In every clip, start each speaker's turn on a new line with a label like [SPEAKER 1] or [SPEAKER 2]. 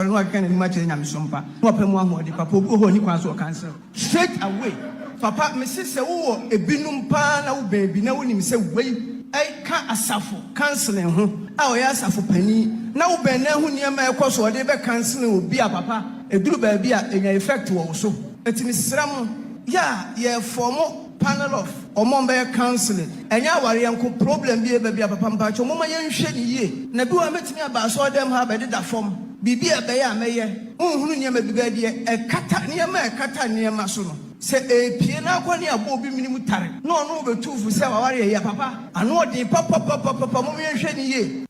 [SPEAKER 1] I can't imagine Yamisompa. Papa Oho Nikwaso cancel. Straight away. Papa, Mrs. Oh, a binum pan, baby, now when him say, wait, I can't asafo, cancelling him. Oh, yes, for penny. Now, Ben, who near my course or they be cancelling will be a papa, a blue baby in effect also. It is Ram, yeah, for more panel of or Mumbai counseling. And now, I am problem be a baby of a pampa, or Mama Yan Shady ye. Nabu, I met me about so them have a did that form. Bibi a bear mayor, who near me be a cat near my cat near Masuno. Say a piano one year will be minimum. No, but two for 7 years, papa. I know the papa, mommy and shady ye.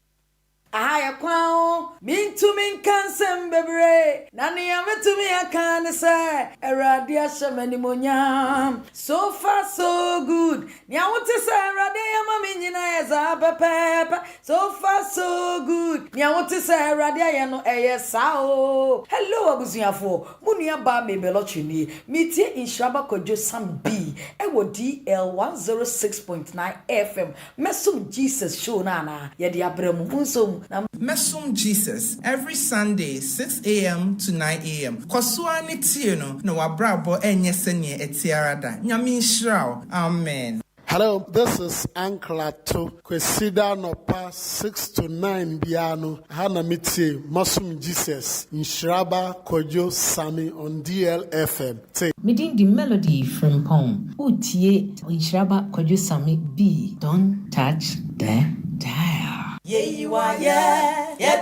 [SPEAKER 2] I acquire mean to mean cansem bebre. Nani ame to me I can't say a radia shamanimonia. So far so good. Nya want to say radia mamina as a pepper. So far so good. Nya want to say radia no a sao. Hello Abuzia for Munia ba me belochini. Meeting in Nhyiraba Kwadwo Sammy. Ewo DL 106.9 FM. Mesom Jesus show nana. Yedi abremu unso.
[SPEAKER 3] Mesom Jesus every Sunday 6 a.m. to 9 a.m. Kwasuani tieno no wabrabo enye senye etiarada. Nyame nhyira. Amen.
[SPEAKER 4] Hello, this is Anklato. Kwesida nopa 6 to 9 biano. Hana miti Mesom Jesus. Nhyiraba Kwadwo Sammy on DLFM.
[SPEAKER 5] Meeting the melody from Pong. Utie Nhyiraba Kwadwo Sammy B. Don't touch the dial.
[SPEAKER 2] Ye wa ye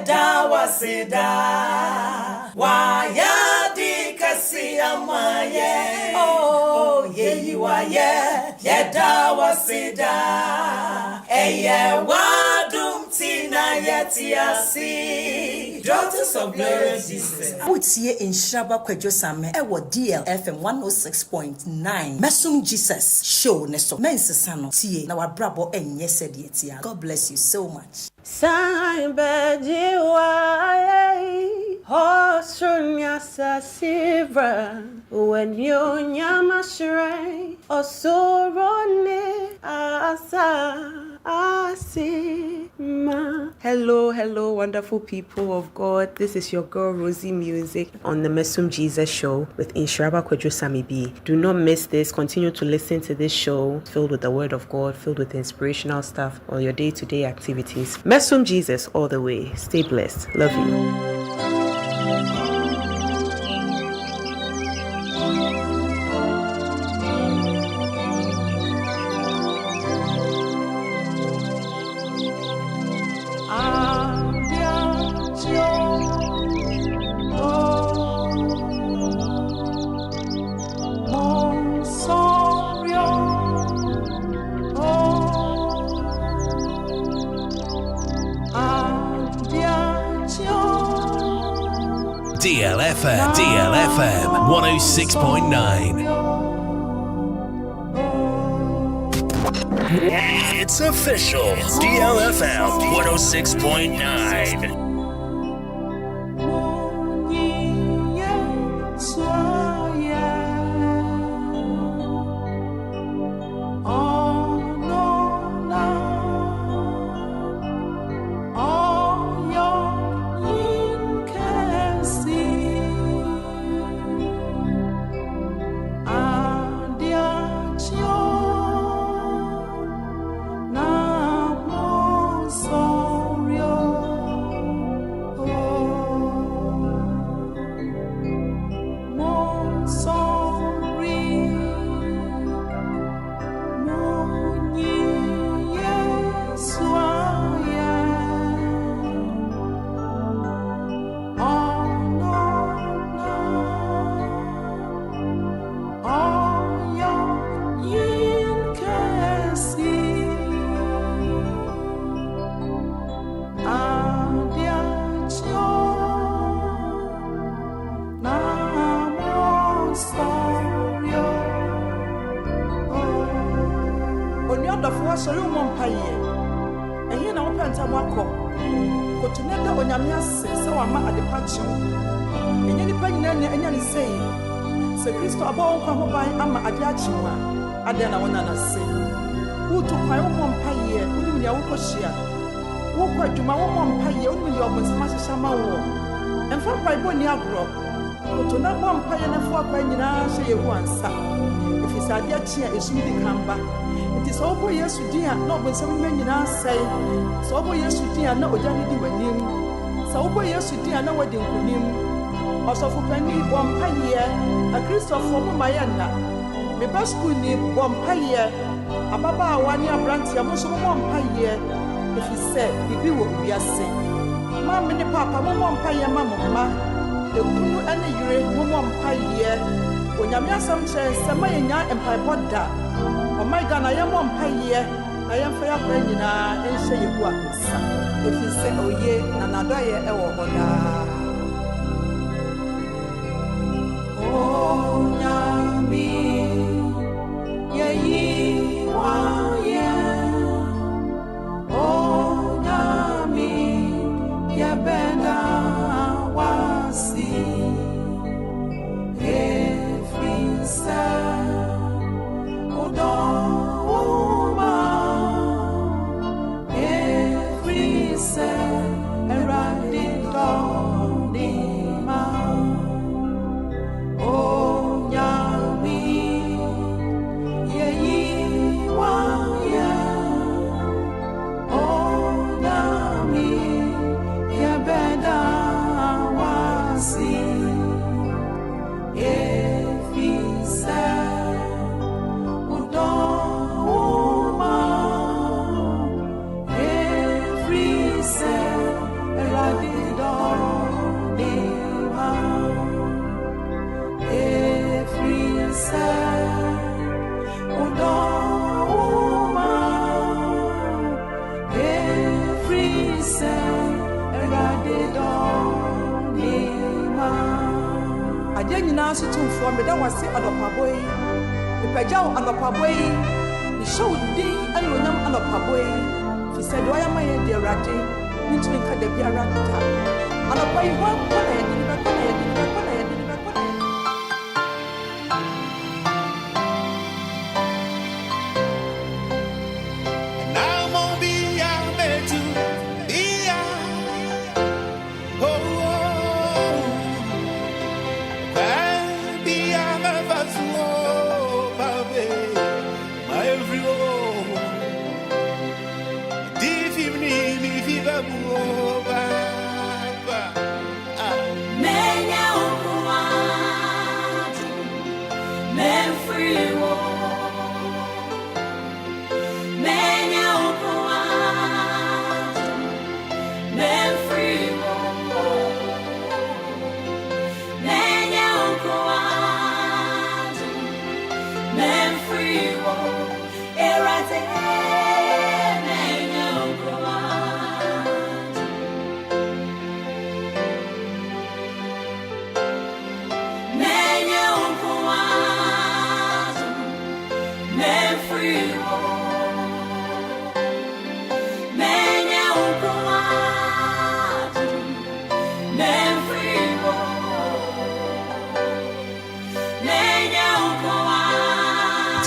[SPEAKER 2] da wasida wa ya di kasi amaye oh ye wa ye da wasida eye wa dum tina yeti asi daughters of glory Jesus utie Nhyiraba Kwadwo Sammy ewo DLFM 106.9 Mesom Jesus show neso mensesa no tie na wabrabo enye sede tia. God bless you so much.
[SPEAKER 6] Sambeji wae Hosunya sasivra when you nyamashrei osorone asa asima. Hello, wonderful people of God. This is your girl Rosie Music on the Mesom Jesus show with Nhyiraba Kwadwo Sammy B. Do not miss this. Continue to listen to this show filled with the word of God, filled with inspirational stuff on your day-to-day activities. Mesom Jesus all the way. Stay blessed. Love you.
[SPEAKER 7] DLFM 106.9. It's official. DLFM 106.9.
[SPEAKER 8] Adena wana na se utu kwa yomo mpaye unu ya uko shia wokwa dwuma womo mpaye unu ya obonsama hyehyama wo And for my bonny agro, but to not one pay and a fork when you know, say you want some. If it's a dear chair, it's really come back. It is over years to dear, not when some men in our say, so over years to dear, not what Johnny do when him. So over years to dear, no what you him. Also for penny, one pay year, a Christopher for Mayana. Me best school name, one pay year. A baba 1 year branch, I must one pay year. If he said, we will be a say. Mamma and papa, one pay a mamma. The Kunu and the Ure, one pay year. When you have some chance, some may not and pie pot that. Oh my God, I am one pie year. I am fair friend in and say you what. If you say, oh, ye, another year, oh, Yami, ye, oh, Yami, ye benda wasi. For me, that was it. Alopaboy, the Pajao Alopaboy, the show D and William Alopaboy. He said, why am I a dear ratty? Need to make a dear ratta. Alopaboy, what I did.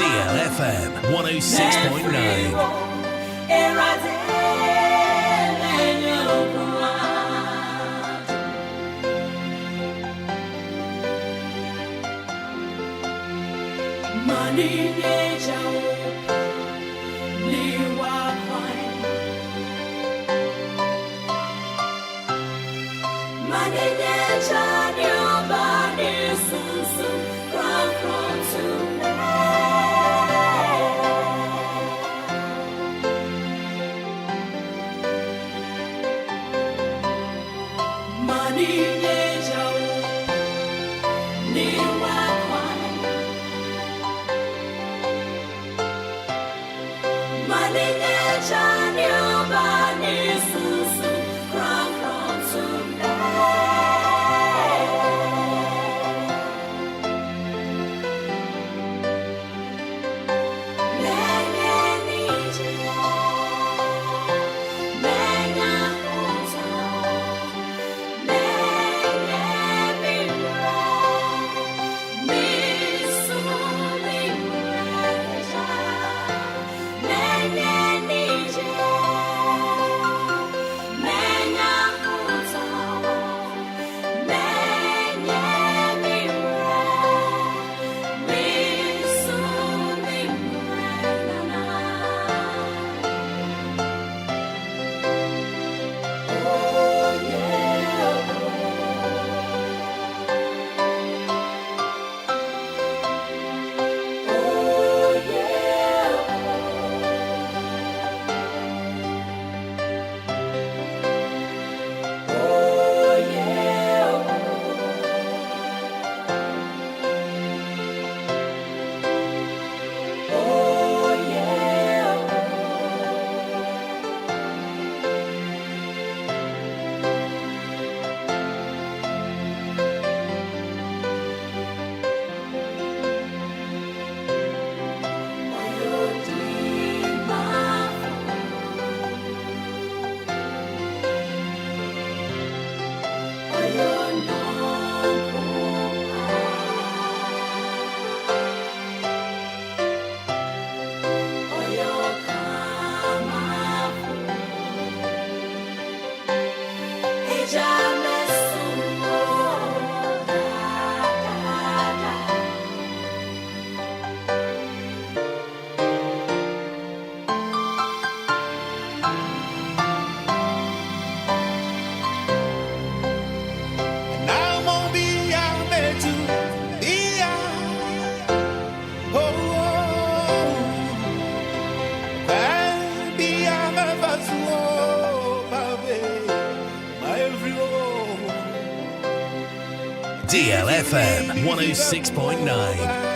[SPEAKER 7] DLFM 106.9. DLFM 106.9.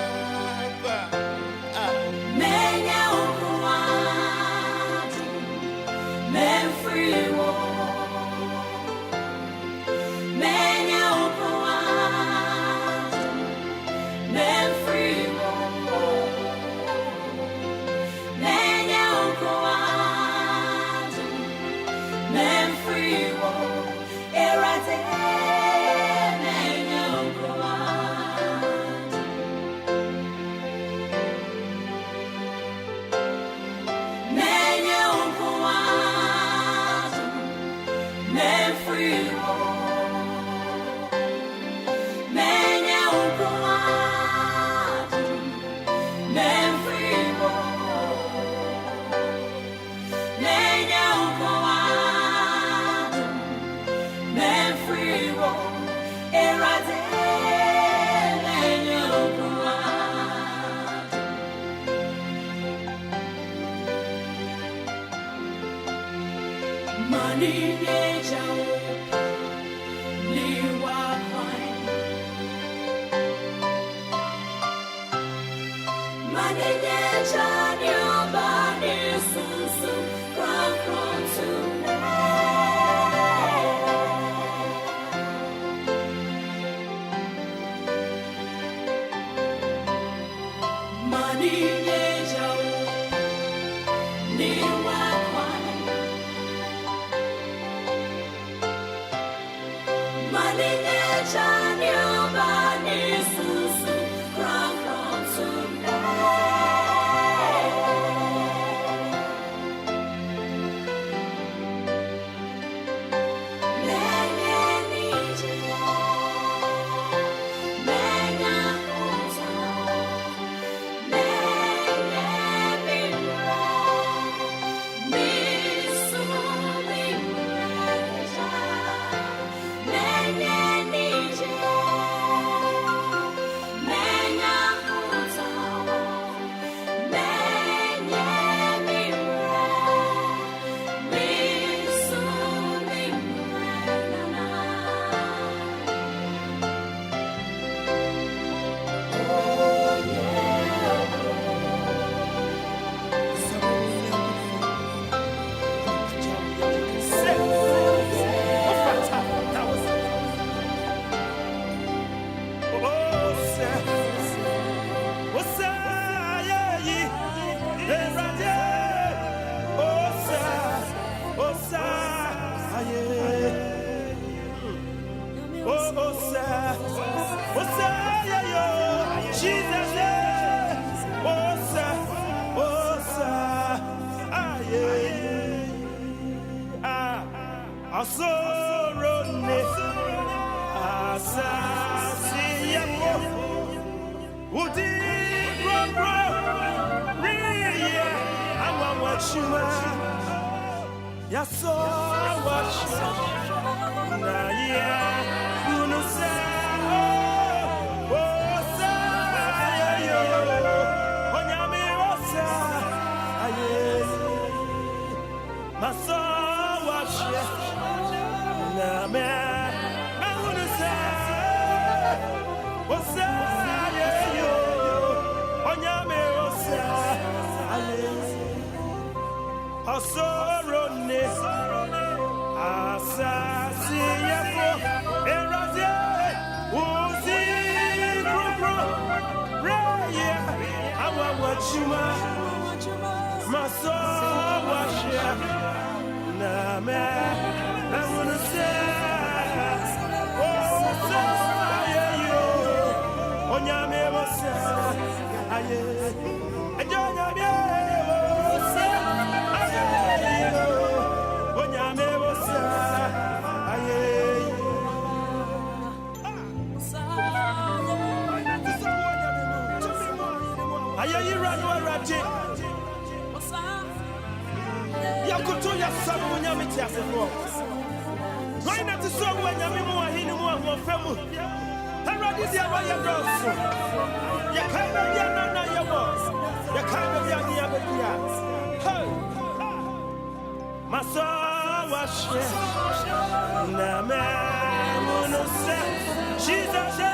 [SPEAKER 9] Jesus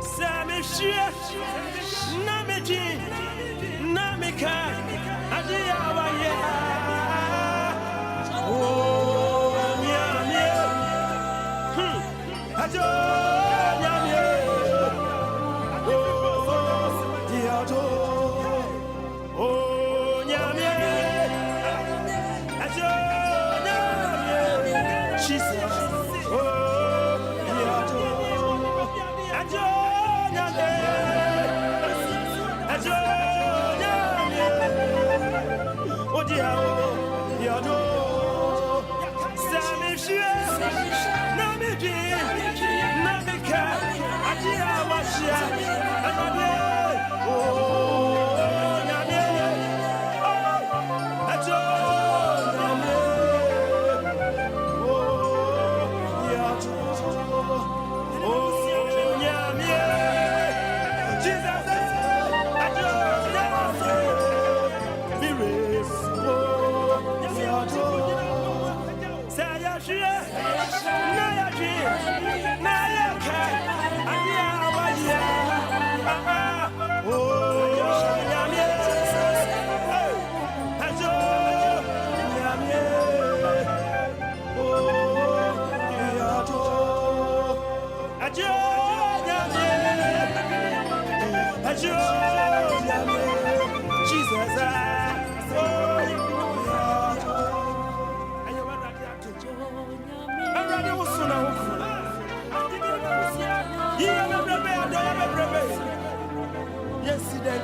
[SPEAKER 9] Sammy Shia, Namiki, Namika, Adiawaya. Oh, yeah, Ajo,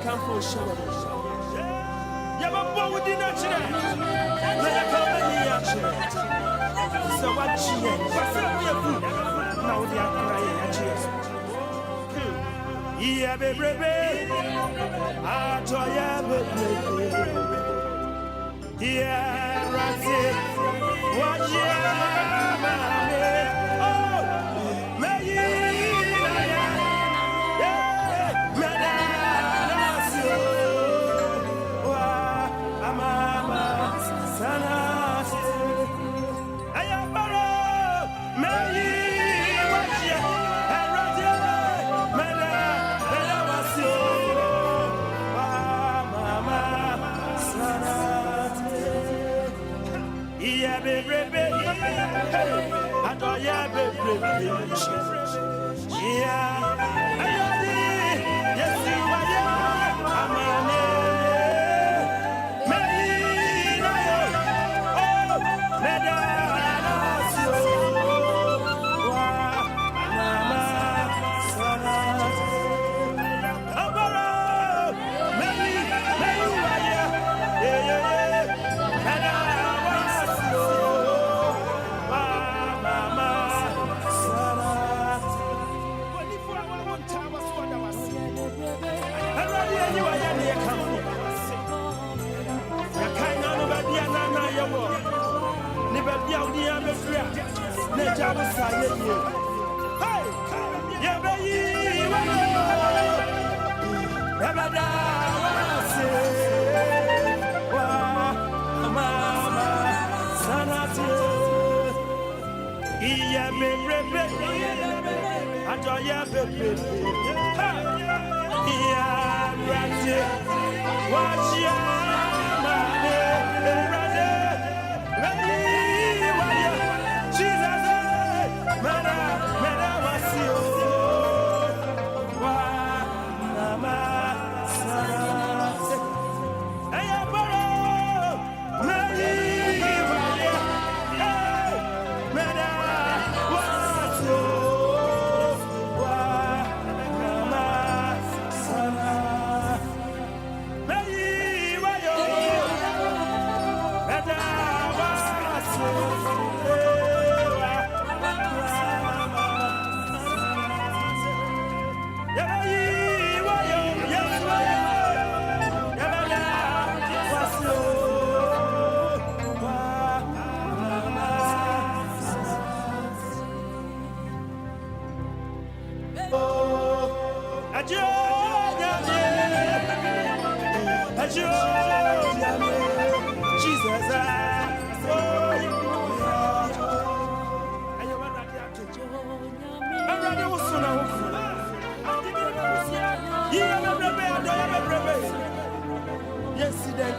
[SPEAKER 9] come for show. Yabba with the natural. So what she now they are crying at you. Yeah, baby, I told ya, baby. Yeah, that's it. What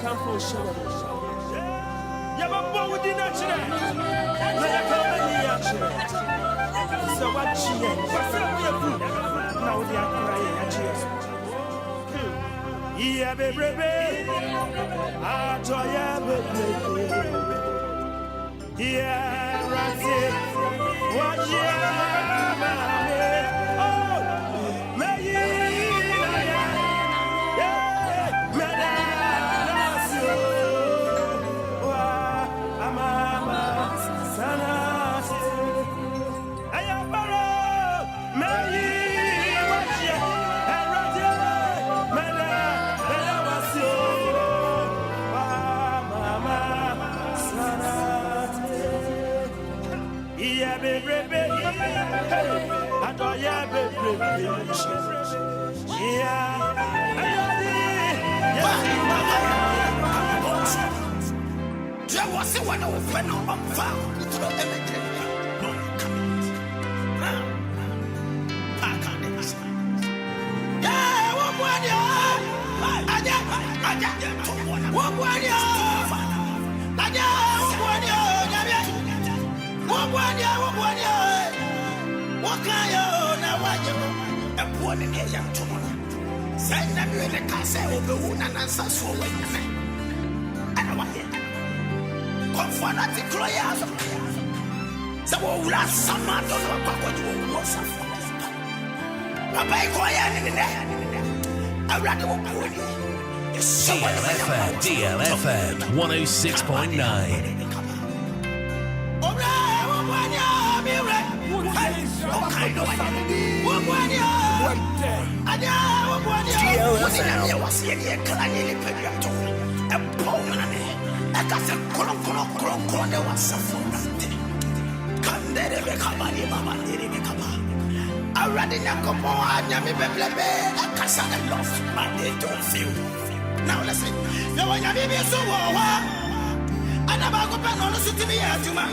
[SPEAKER 9] come for show. Yabba with the natural. So what she now they are crying at cheers. Yeah, baby, yeah, right here. What yeah, oh, may send them in the castle of the woman and answer so when you may. And I want it. Come for nothing, Cloyas. So, last summer, don't know what you was of. Papa, quiet in there. I rather walk with you.
[SPEAKER 7] DLFM 106.9.
[SPEAKER 1] Now listen, no one have been so and about to me as you man.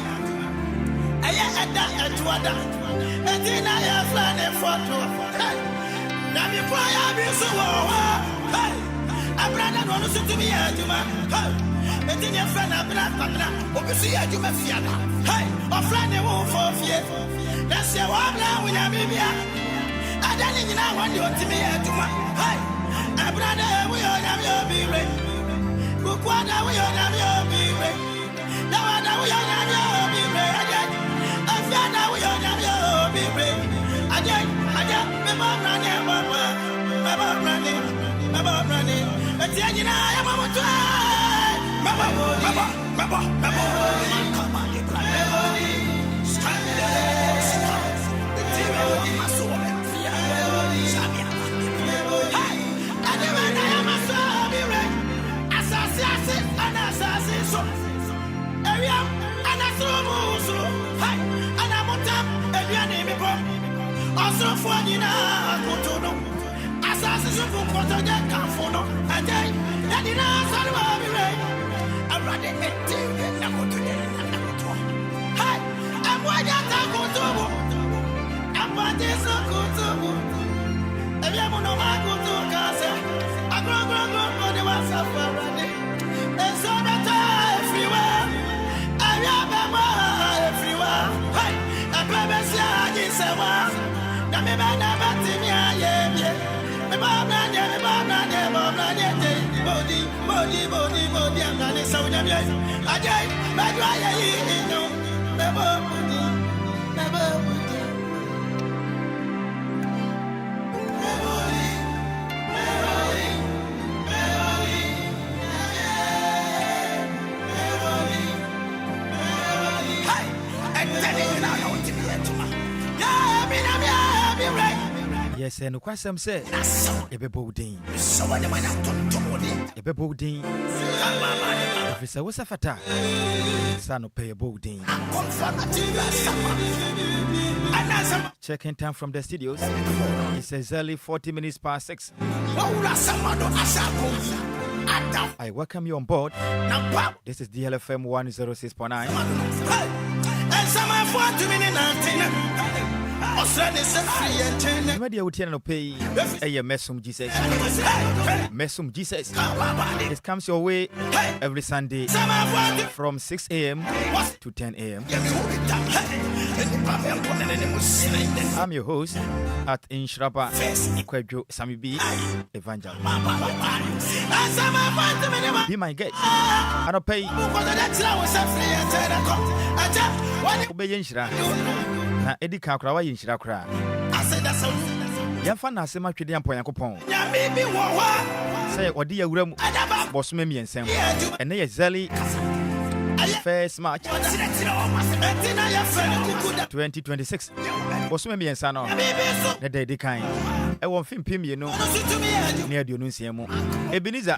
[SPEAKER 1] I had that at water, and then I have flying a photo. Now you cry, I'll be so I brother want to to me as you man. And then your friend, I've been up, see as you may fear. Hey, or flying a wolf for fear. That's your one now when I'm in here. I don't even know what you want to me as you man. Hey, I brother, we all have your be ready. Look what I will have your be ready. Now I know we all have your be ready. Also for you now, Cotono. Assassins of Cotono, Cafono, and then I saw me right. I'm running a team and I go to the Nakoto. Hi, I'm what I go to. I'm what is so good to. If you want to go to Casa, I go for the ones of Friday. And so that everywhere, I remember everywhere. Hi, I'm me bana batimi aye me bana body amane sawnya me ajay badwa aye no me body
[SPEAKER 10] Yes, and Kwasam said, Ebe Bodin. Ebe Bodin. If it's a Wasafata, son of Pay Bodin. Checking time from the studios. It says early 40 minutes past 6. I welcome you on board. This is DLFM 106.9. Media would no pay a Mesom Jesus. Mesom Jesus. It comes your way every Sunday from 6 a.m. to 10 a.m. I'm your host at Nhyiraba Kwadwo Sammy B. Evangelist. Be my guest. I don't pay. Obey Nhyira. Na edi ka kra wa Nhyira kra. Yamfa na asema twede ampo Yakopon. Say odi awura mu. Bosome miensem. Ene ye zeli first March 2026. Bosome miensa no. Na de edi kan. E won fimpim ye no. Ne aduonu nsiemu. Ebenezer.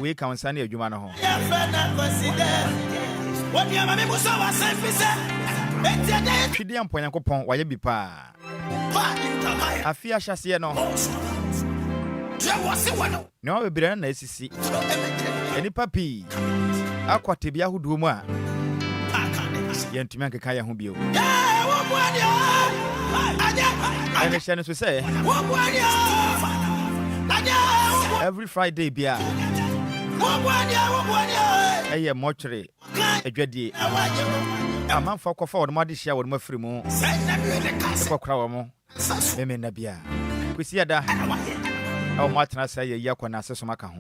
[SPEAKER 10] We kan sa na adwuma no ho. Twede ampo Yakopon wa ye bi pa. Afia hyase no. No we bira na esisi. Eni papi. Akwate bia hodo mu a. Yentumi ankeka ya ho bio. Ene hyane so say. Every Friday bia. Eye mortuary adwadie. Amanfa kofa wo ma de hia wo ma firi mu. Ko kra wo mo. Meme na bia. Kwesi ada. Aw matna say ye yakona aseso maka ho.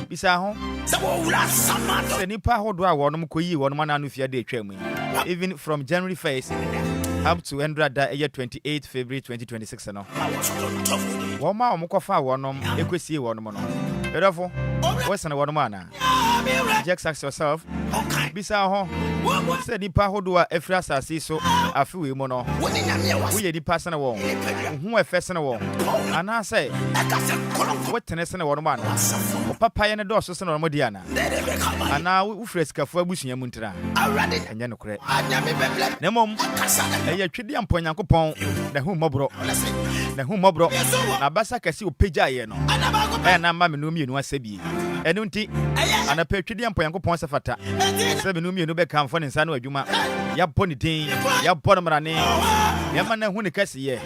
[SPEAKER 10] Bisa ho. Se nipa hodo a wonom koyi wonom na anu fia de atwa mu. Even from January 1st up to end of 28 February 2026 no. Wo ma wo kofa wonom ekwesi wonom no. Therefore, what's an woman ana? Just ask yourself. Bisa ho. Say nipa hodo a efra asase so afi mu no. We ye di person wo. Hu efese no wo. Ana say what tenese na wono man. Papa ye ne do so se no modi ana. Ana wo freskafu abusua mu ntira. Anya no kure. Na mom eye twede ampo Yakopon na hu mobro. Na hu mobro. Na basa kase opagya ye no. Na ma me no mienu asabi. Enu nti ana pe twede ampo Yakopon sefata. Se me no mienu be kamfo ne nsa na adwuma. Ya boni din, ya boni mrane. Ya ma na hu ne kase ye.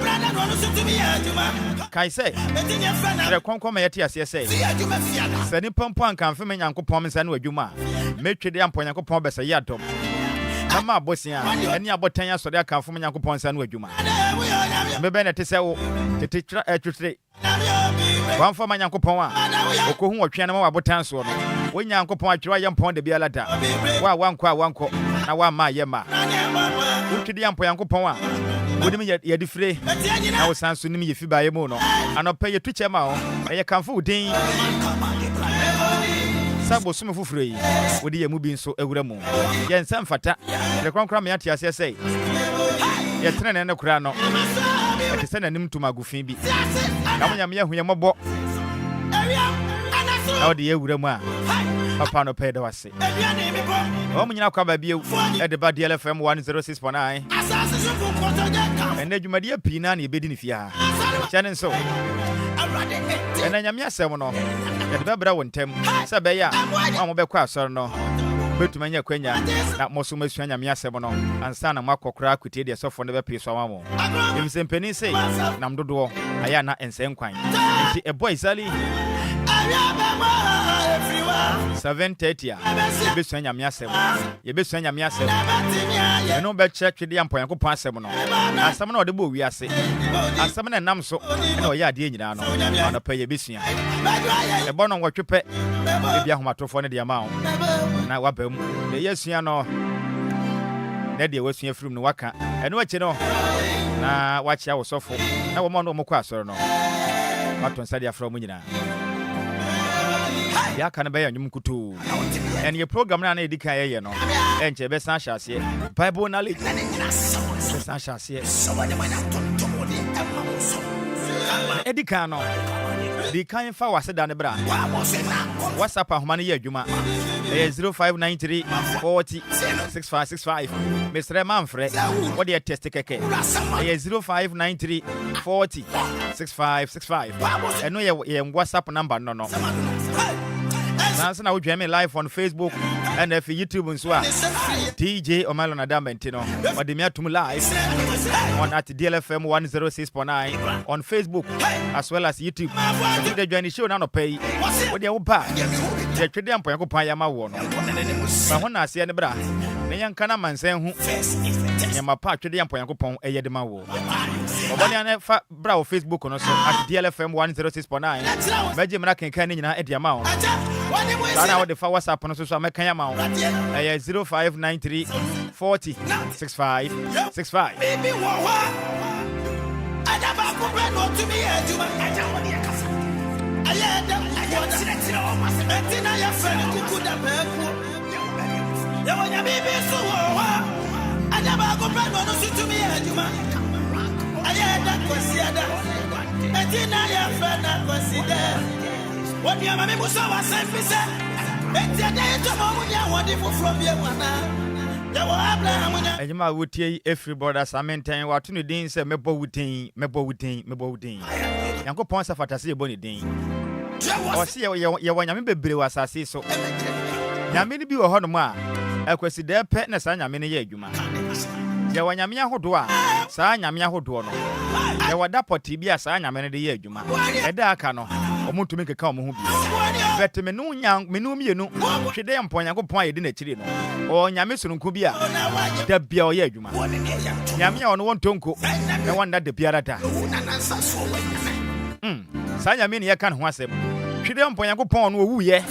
[SPEAKER 10] Kai say re konkoma yete ase say se ni pompo ankamfe me Yakopon me nsa na adwuma. Me twede ampo Yakopon be se ya dom. Ama abosia eni abotan ya sori akamfo me Yakopon nsa na adwuma. Me be na te se wo tete twetwe Wanfa ma Yakopon a okohu otwe na ma wabotan so no wo Yakopon atwira yempon de bia lada wa wanko na wa ma ye ma utwidi yempon Yakopon a wodi me ye difire na wo sanso nim ye fi ba ye mu no anopa ye tuche ma ho ye kamfo udin sabo sume fufuro yi wodi ye mu bi nso awura mu ye nsam fata de kwankra me ate ase sei ye trene ne kura no ate se nanim tumagufin bi Kamunya me hu ye mobo. Na odi ye wura mu a. Papa no pay da wase. O munyina kwa ba bie e de ba DLFM 106.9. Ene dwumadi api na e bedi ne fia. Chane so. Ena nyame asem no. E de bebra wontem. Se be ya. Mo be kwa asor no. Betumanya kwanya na moso masua nyame asem no. Ansa na makokora akutie de sofo ne be pe so amamo. Em sempeni sei na mdodo aya na ensenkwan. Nti e boy sali 7:30 yebesua nyame asem. Yebesua nyame asem. Eno be check de ampo Yakopon asem no. Asem na ode bo wiase. Asem na nam so na oya ade nyina no. Ona pa yebesua. E bo no nwotwepe e bia homatofo ne de ama wo. Na wabam de yesua no na de wasua firim no waka eno achi no na wachia wo sofo na wo mo no mo kwa asoro no waton sade afro mu nyina ya kan be yanyum kutu en ye program na edika ye no enche be san hyase bible knowledge be san hyase edika no di kan fa waseda ne bra WhatsApp ahoma ne ye adwuma 0593 40 6565 Mr. Manfred what the test keke 0593 40 6565 eno ye WhatsApp number no Nansa na wodwe me live on Facebook And if YouTube and so DJ Omalo Nadamantino or the Miatum Live on at DLFM 106.9 on Facebook as well as YouTube. If they join the show now pay what they will buy. The Tridian Poyako Payama won. But when I see any bra, the young Kanaman saying who Yamapa Tridian Poyako Pong a Yadima wo. Obanian Brow Facebook on also at DLFM 106.9. Benjamin can canning at the amount. And now the WhatsApp on social media amount 0593 40 65 65.
[SPEAKER 9] What you are Musa was said,
[SPEAKER 10] and you might would take every brother Samantha, what to Dean said, Mebo Wutin. Yanko Ponsa Fatasi Bonnie Dean. Or see your one Yammy was I say so. Yamini be a honor, I could see their petness and Yamini Yuma. Yawanyamia Hodua, Sanyamia Hoduano. Yawadapo Tibia Sanyamani the Yuma. Edakano. Omo to make a come home. But me no young, me no me no. She dey am point in a chili no. Or Yamisun Kubia. The Bia Yuma. Yamia on one tonko. No one that the Piarata. Sanyamini ya can was him. She dey am point who ye.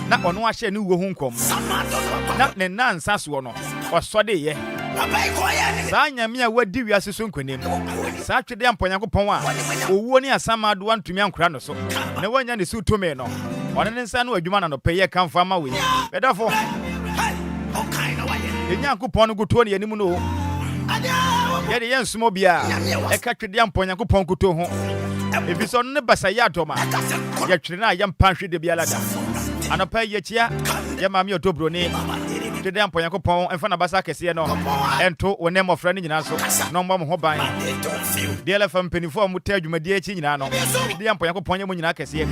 [SPEAKER 10] Not on one share new home come. Not the nan Sassuano or Swade ye. Sanyamia what do you as a soon queen? Saturday and Poyakopon, who only a summer one to me on Crano. No one yan is suit to me no. One and son where you man on pay come from my way. Better for the Yankupon go 20 anymore. Yet the young smobia, a catch the young Poyakopon go to home. If it's on the Basayatoma, yet Trina young Panshi de Bialada. And a pay yet ya, Yamami Tobrone. The damn Poyakopon and Fanabasa Casiano, and to one name of friend in Aso, no more Hobine. DLFM Peniform would tell you, my dear Chinano, the damn Poyakopon Munakasia,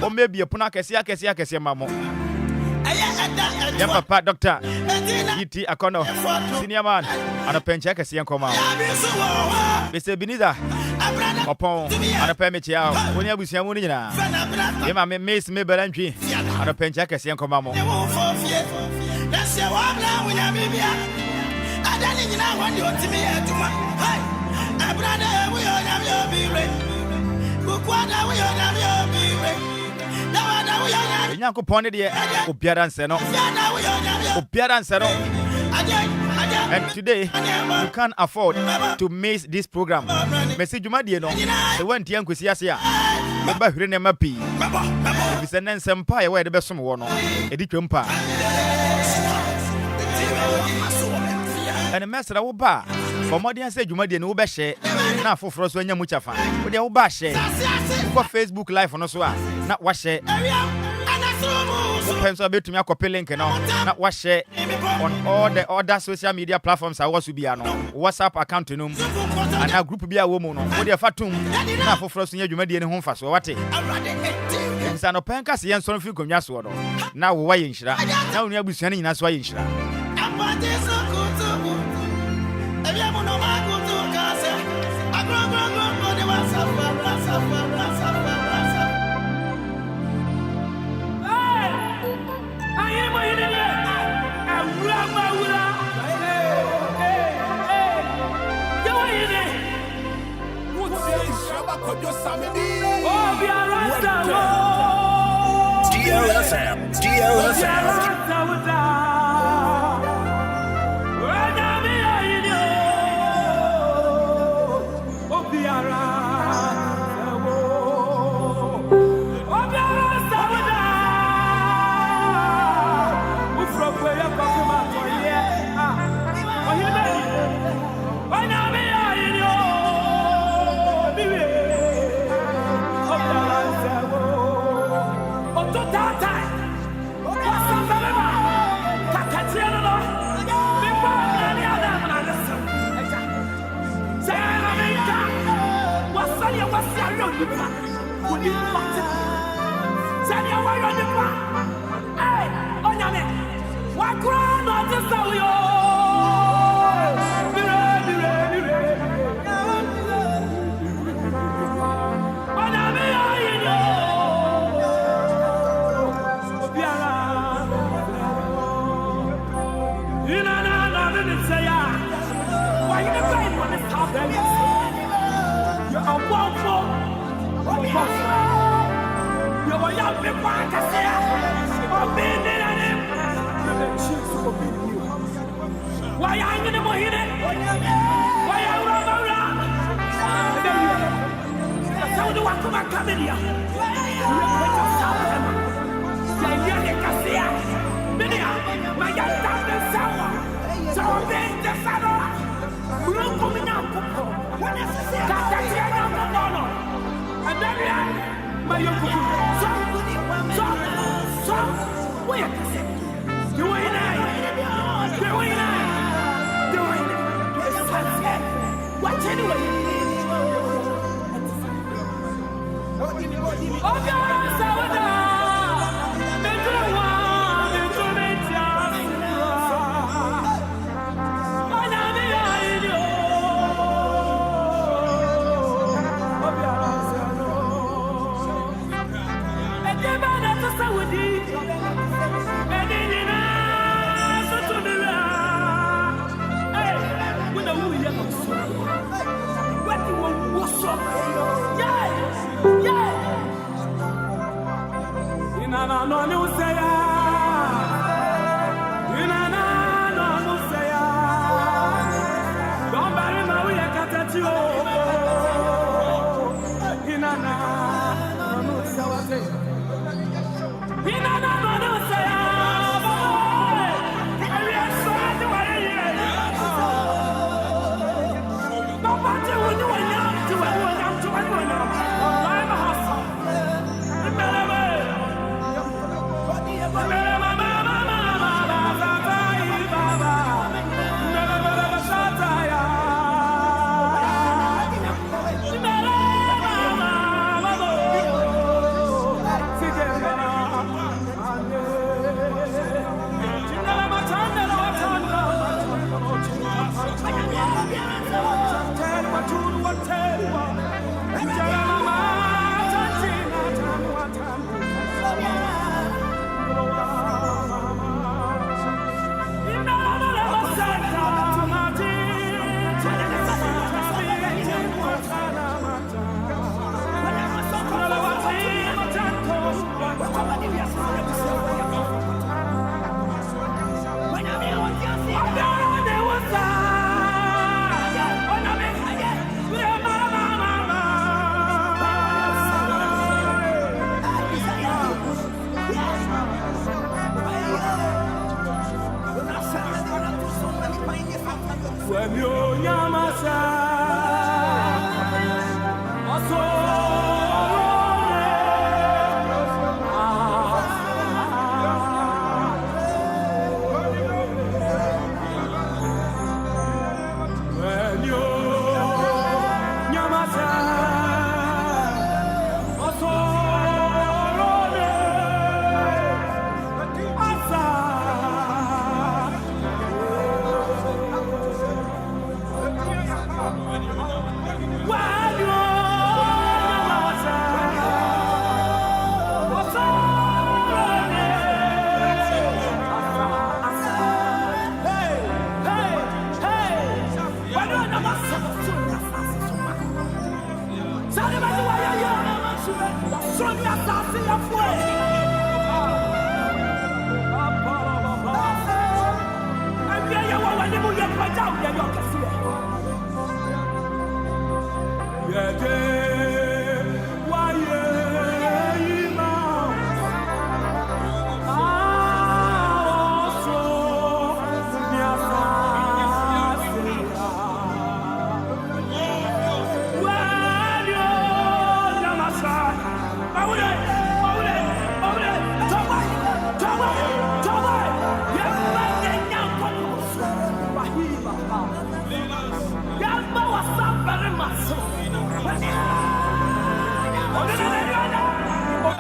[SPEAKER 10] or maybe a Punakasia Mamo. Yamapa Doctor E.T. Akono, Senior Man, and a Penchakasian come out. Mr. Beniza, upon and a Pemichao, when you was Yamunina. Yama Miss Mebelanchi, and a Penchakasian come out.
[SPEAKER 9] That's your one now when I'm here. I don't know what you want to me to my hi. I brother, we are your be Kukwada, we are your be Now we are
[SPEAKER 10] Yanko Pony, Upiaran Seno, Upiaran Seno. And today, you can't afford to miss this program. Message Madiano, the one Tianku Siasia, the Bahrain Mapi. If it's an Empire where the best one, Edicumpa. And a master of bar. For more than say you might know Bashe, now for Frost when you're much of fun. With your Bashe, for Facebook Live on us, not wash it. Depends a bit to me, copy link and all, not wash it on all the other social media platforms. I was to be on WhatsApp account to them, and our group be a woman with your fatum. Now for Frost, you might be in home for so what? It's an open cast, and some few come yaswado. Now, why in Shra? Now, you'll be sending us why in Shra.
[SPEAKER 7] DLFM.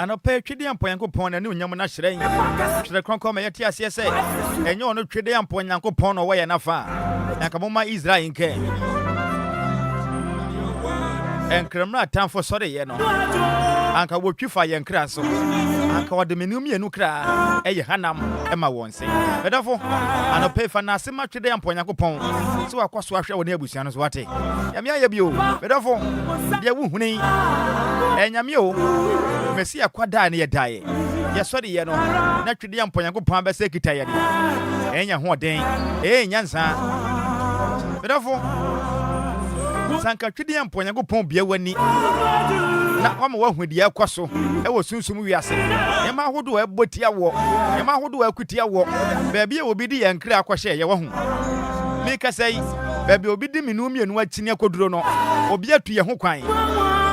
[SPEAKER 10] Anope twede ampo Nyankopon na ne onyam na hyerɛn hyerɛ kronkron ma yɛte ase sɛ ɛnyɛ ɔno twede ampo Nyankopon no wɔyɛ nafa anka moma Israel nke enkramra tamfo sɔre yɛ no anka wotwifa yɛ nkra so anka wɔde menum yɛ nu kra ɛyɛ hanam ɛma wɔn se bɛdafo anope fa na asema twede ampo Nyankopon so akɔso ahwɛ wɔ ne abusua no so wate yame ayɛ bio bɛdafo deɛ wo huni ɛnyame o Mesia kwada ne yɛdae yɛsɔre yɛ no na twede ampo Nyankopon bɛsɛ kita yɛ de ɛnya ho den nyansa Therefore, Sanka Chidi and Ponyago Bia Wenny. Na wama wahu dia kwaso e wo sunsum wiase e ma hodo e botia wo e ma hodo akutia wo baabi e obi di yankra akwhye ye wahu me ka sei baabi obi di minu mienu akini akoduro no obi atu ye ho kwan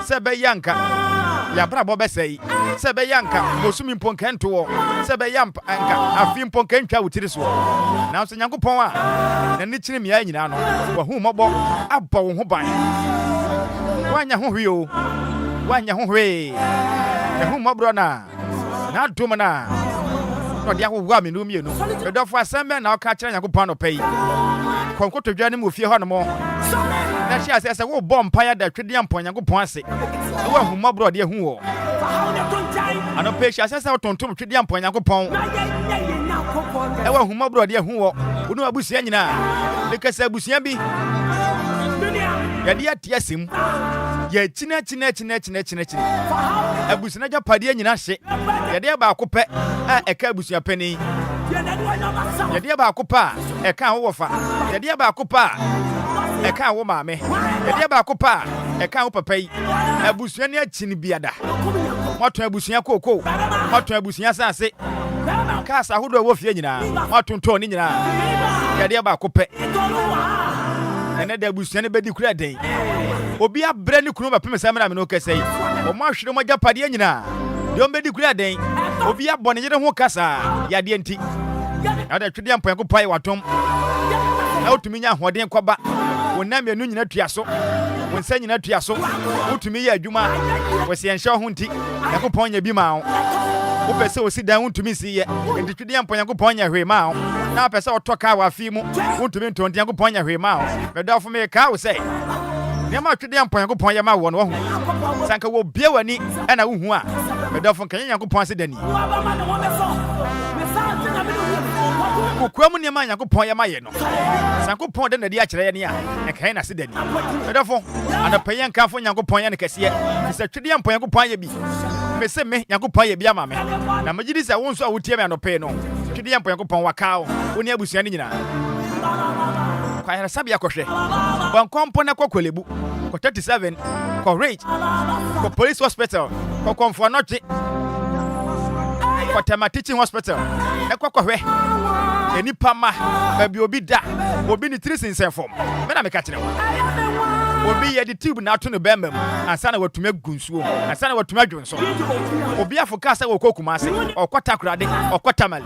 [SPEAKER 10] se be yanka ya brabo be sei se be yanka osumi mponkanto wo se be yampa anka afi mponkantwa wotiri so na so nyankopon a na ni kiri me anyina no wahu mobo abba wo ho ban wanya ho hwio wanya ho hwe ehu mobro na dum na no dia ho wa menu mienu edofo asembe na oka kire yakopon no pay konkoto dwa ne mu fie ho no mo na shi ase wo bom pa ya da twede ampon yakopon ase wa hu mobro de hu wo ano pe shi ase tontom twede ampon yakopon wa hu mobro de hu wo unu abusia nyina de kasa abusia bi ya dia tiasim ya china abusina japade nyina hye ya de ba akopɛ a eka abusua pani ya de ba akopa eka wo wofa ya de ba akopa eka wo maame ya de ba akopa eka wo papa yi abusua ne achini biada wato abusua koko wato abusua sase kasa hodo wo fie nyina wato nto ni nyina ya de ba akopɛ ene da abusua ne bedi kura den obi abre ni kunu ba pemesa me na me no kesei o ma hwere mo japade nyina de o bedi kura den obi abone yere ho kasa ya de enti na da twede ampan ko pai watom na otumi nya hoden koba wona me nu nyina tuaso wonsa nyina tuaso otumi ya adwuma wose yenhye ho nti yakopon nya bi ma wo pese osi dan wontumi siye enti twede ampan yakopon nya hwe ma wo na pese otoka wa fi mu wontumi ntonti yakopon nya hwe ma wo medafo me ka wo sei Nema twede ampon yakopon ya ma wo no wahu sanka wo bie wani na wo hu a medafo kan yakopon ase dani kokwa mu nema yakopon ya ma ye no sankopon de na di a kire ye ne a kan na ase dani medafo anapayen kan fo yakopon ya ne kase se twede ampon yakopon ya bi mese me yakopon ya bi ama me na magidi se wo nso a wotie me anope no twede ampon yakopon wakao woni abusua ne nyina kwa yara sabia kohwe bankompo na kokolebu ko 37 ko rage ko police hospital ko komfo noche ko teaching hospital na kokohwe enipa ma babi obi da obi ni 3 sinsenfom me na me ka kire obi ye di tube na ato no bemem ansa na watume gunsuo ansa na watume adwonso obi afoka sa wokokuma ase okota kurade okota mali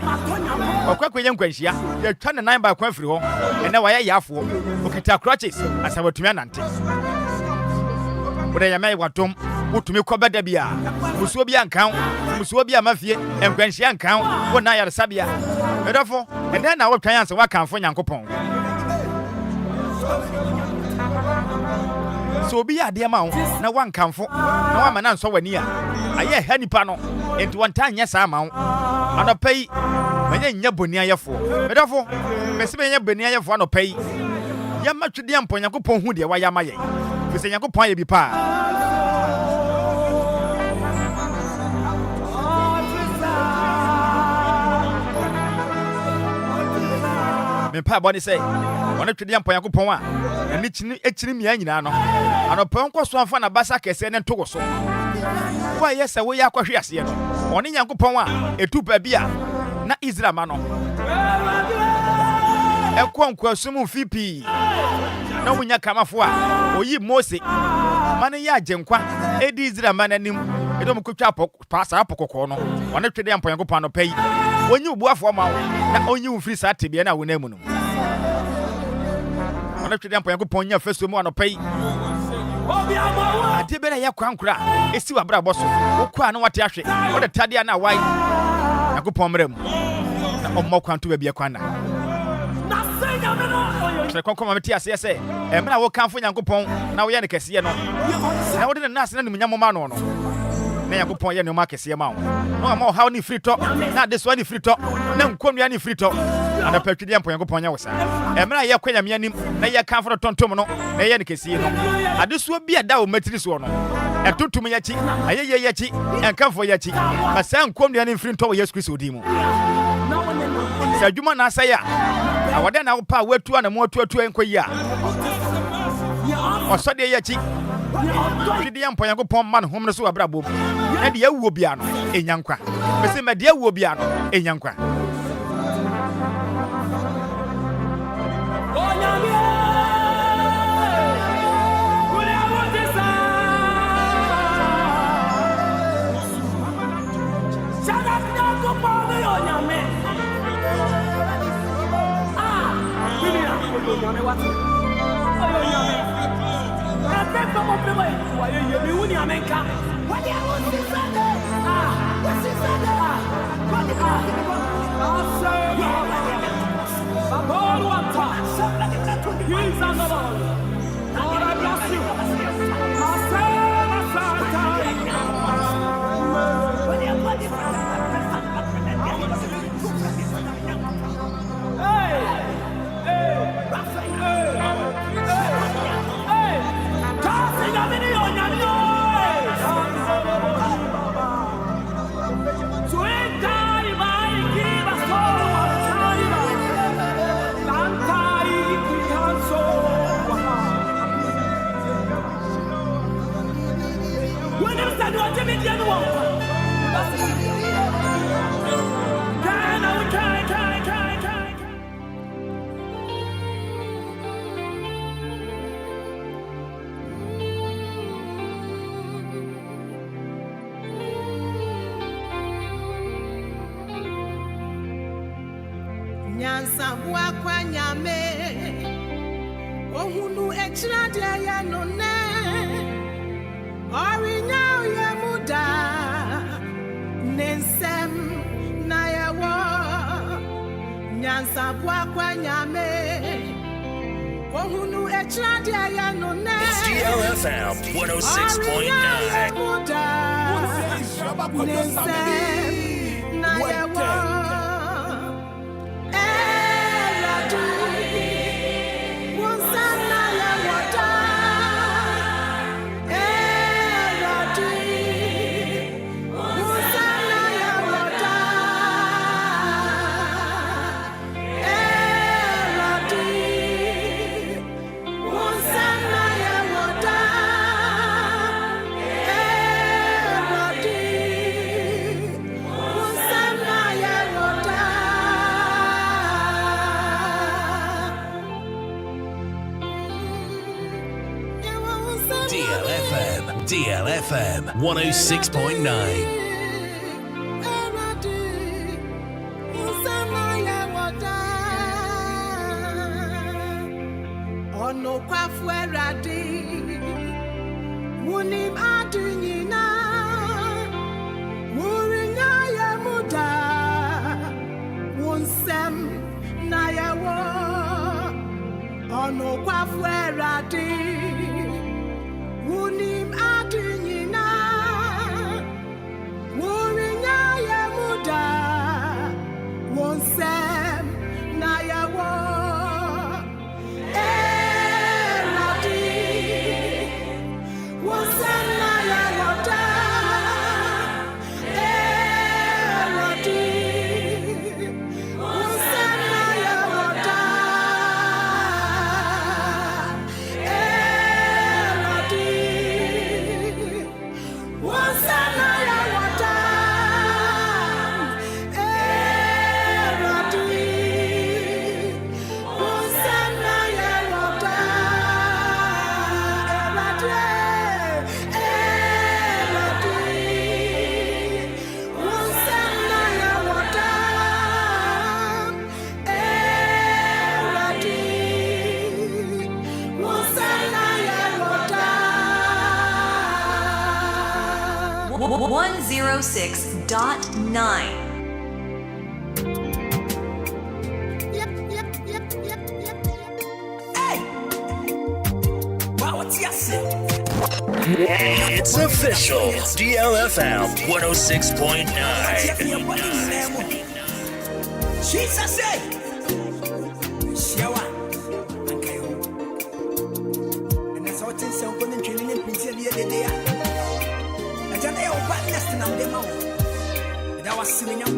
[SPEAKER 10] okwakweye nkwanhia ye twa ne nan ba kwa firi ho ene waye yafo okita crutches asa watume anante ode ya mai watom wotumi kobada bia musuo bia nkan musuo bia mafie nkwanhia nkan wona yare sabia edofo ene na wotwan ansa wakanfo nyankopon so obi ya de ma wo na wankamfo na wa mana nso wani a aye ha nipa no enti wonta anya sa ma wo anopai manya nya boni ayefo medafo mesi manya boni ayefo anopai ya matwede ampon yakopon hu de wa ya maye fese yakopon ye bi pa me pa boni say wona twede ampon yakopon a ani chini mia nyina no anopon kwaso afa na basa kese ne ntogo so wa yesa wo ya kwahwe ase no oni nyankopon a etu ba bia na Israel ma no ekwankwaso fipi na munya kamafo a oyi Mose mane ya agenkwa edi Israel ma nanim edo mukotwa pasa apokoko no oni twede ampon yankopon no pai onyi ubuafo ma na onyi ufiri sa tebia na wona mu no ona twede ampon yakopon nya feso mu anopai ade bere ya kwankura esi wa bra boso okwa na wate ahwe wode tade na wai yakopon mrem na ommo kwanto ba bia kwana na konkoma meti ase ese emra wo kanfo yakopon na wo ye ne kese no na wode na nase na numunyamo ma no no na yakopon ye ne ma kese ma wo no ma ha ni frito na de so ni frito na nkonua ni frito ana patwede ampon yakopon nya wosa emra ye kwanya me anim na ye kanfo tontom no na ye ne kese no ade so bia da o matiri so no etutum ya chi ayeye ya chi enkanfo ya chi asa nkonua ni frito wo Yesu Kristo odi mu sa dwuma na asa ya Awade na wopa wetu ana mo atu enkoyi a. Osode ye chi. Fidi yampo Yankopon man hom no so abrabo. Na de awuo bia no enyankwa. Bese me de awuo bia no enyankwa.
[SPEAKER 11] Nyansa kwa nyame ohunu echirade ya no ne orinya ye muda nensem na yawo nyansa kwa nyame ohunu echirade ya no ne
[SPEAKER 7] DLFM 106.9
[SPEAKER 11] nensem na yawo
[SPEAKER 7] DLFM 106.9.
[SPEAKER 11] Ono kwa fueradi Munim adunyina Murinya ya muda Wunsem na yawo Ono kwa fueradi Munim adunyina Murinya ya muda Wunsem na yawo
[SPEAKER 7] It's official. DLFM 106.9.
[SPEAKER 9] Jesus say, Shawa, and that's what is so good and training in Prince of the day. I don't know what less than I'm demo. And I was singing your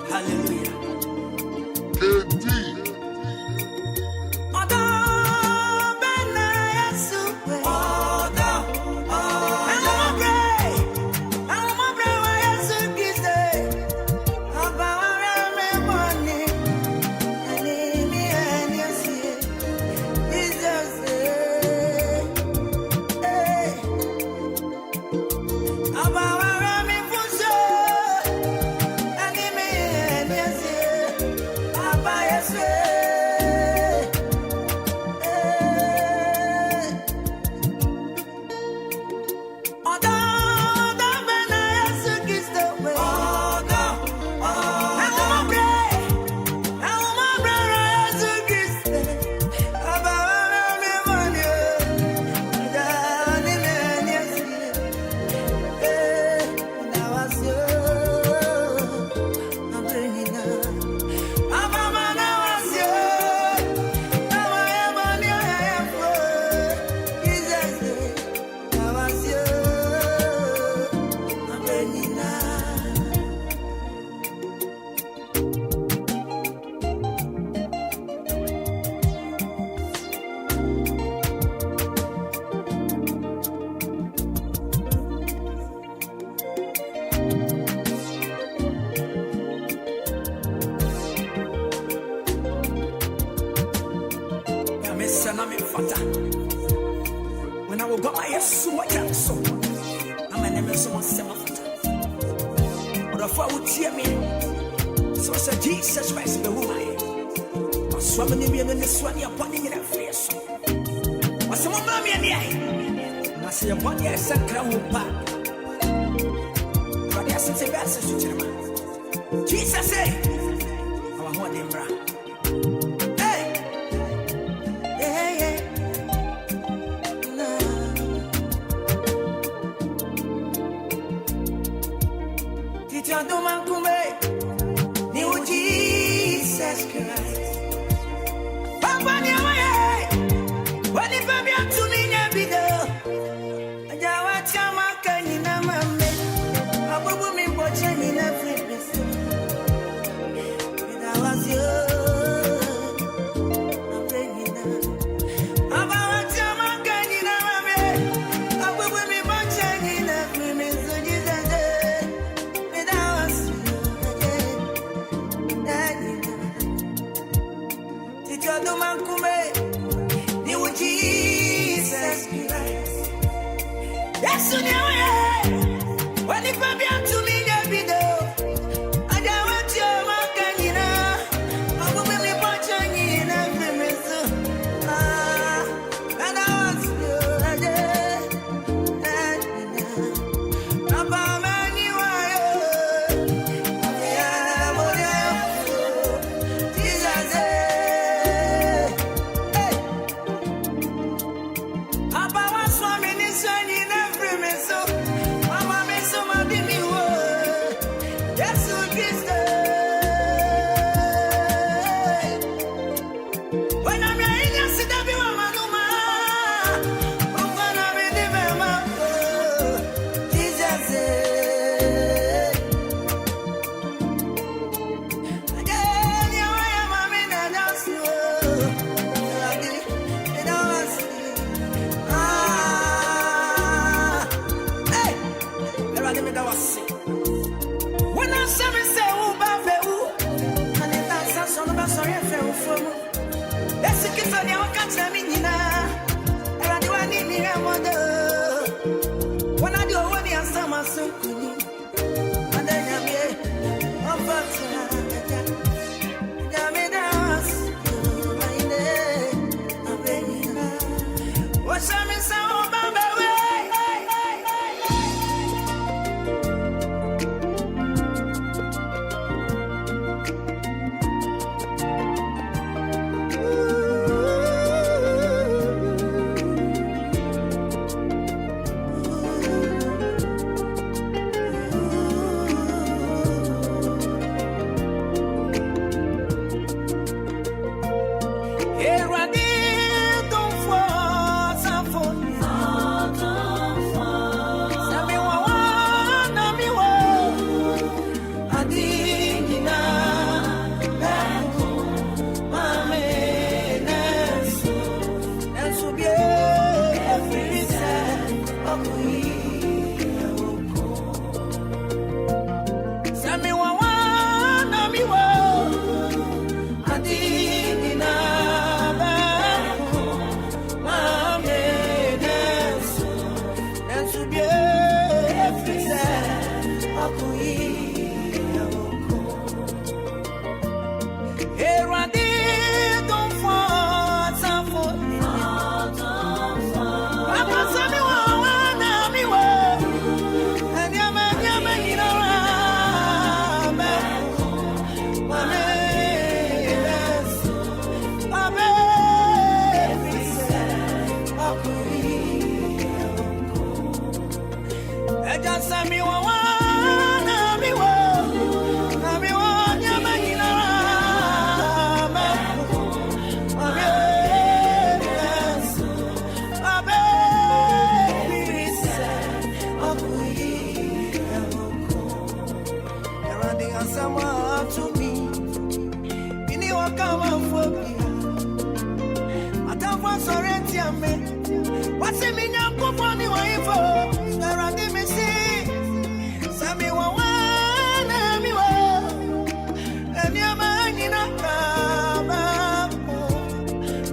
[SPEAKER 9] Hallelujah. miss and I'm in fata. When I will go, I assume I can so. I'm an emerson on 7 foot. But if I would hear me, so I said, Jesus Christ, the woman. I swam in the mirror and the swan, you're putting in a face. What's some mommy and the eye? I say, your body is a crown back. But yes, it's a message to the Jesus say, I want him, bra. Jesus Christ. Papa, when you baby up to me, I want your man, you know, mammy. I will be watching in a fitness. I was you. Jesus Christ. Yes, you know, when if I be up to me, there be though. I don't want your mark, you know. I will be watching in every minute. And I was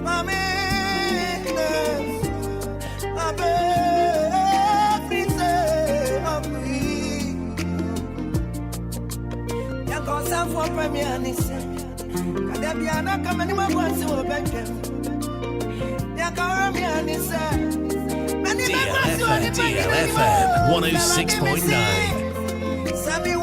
[SPEAKER 11] Mame
[SPEAKER 1] for Premier and he said, Kadabiana come and my voice will back him. Yakarami and he said,
[SPEAKER 7] DLFM 106.9.
[SPEAKER 1] Sammy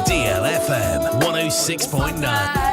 [SPEAKER 7] DLFM 106.9.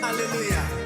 [SPEAKER 9] Hallelujah.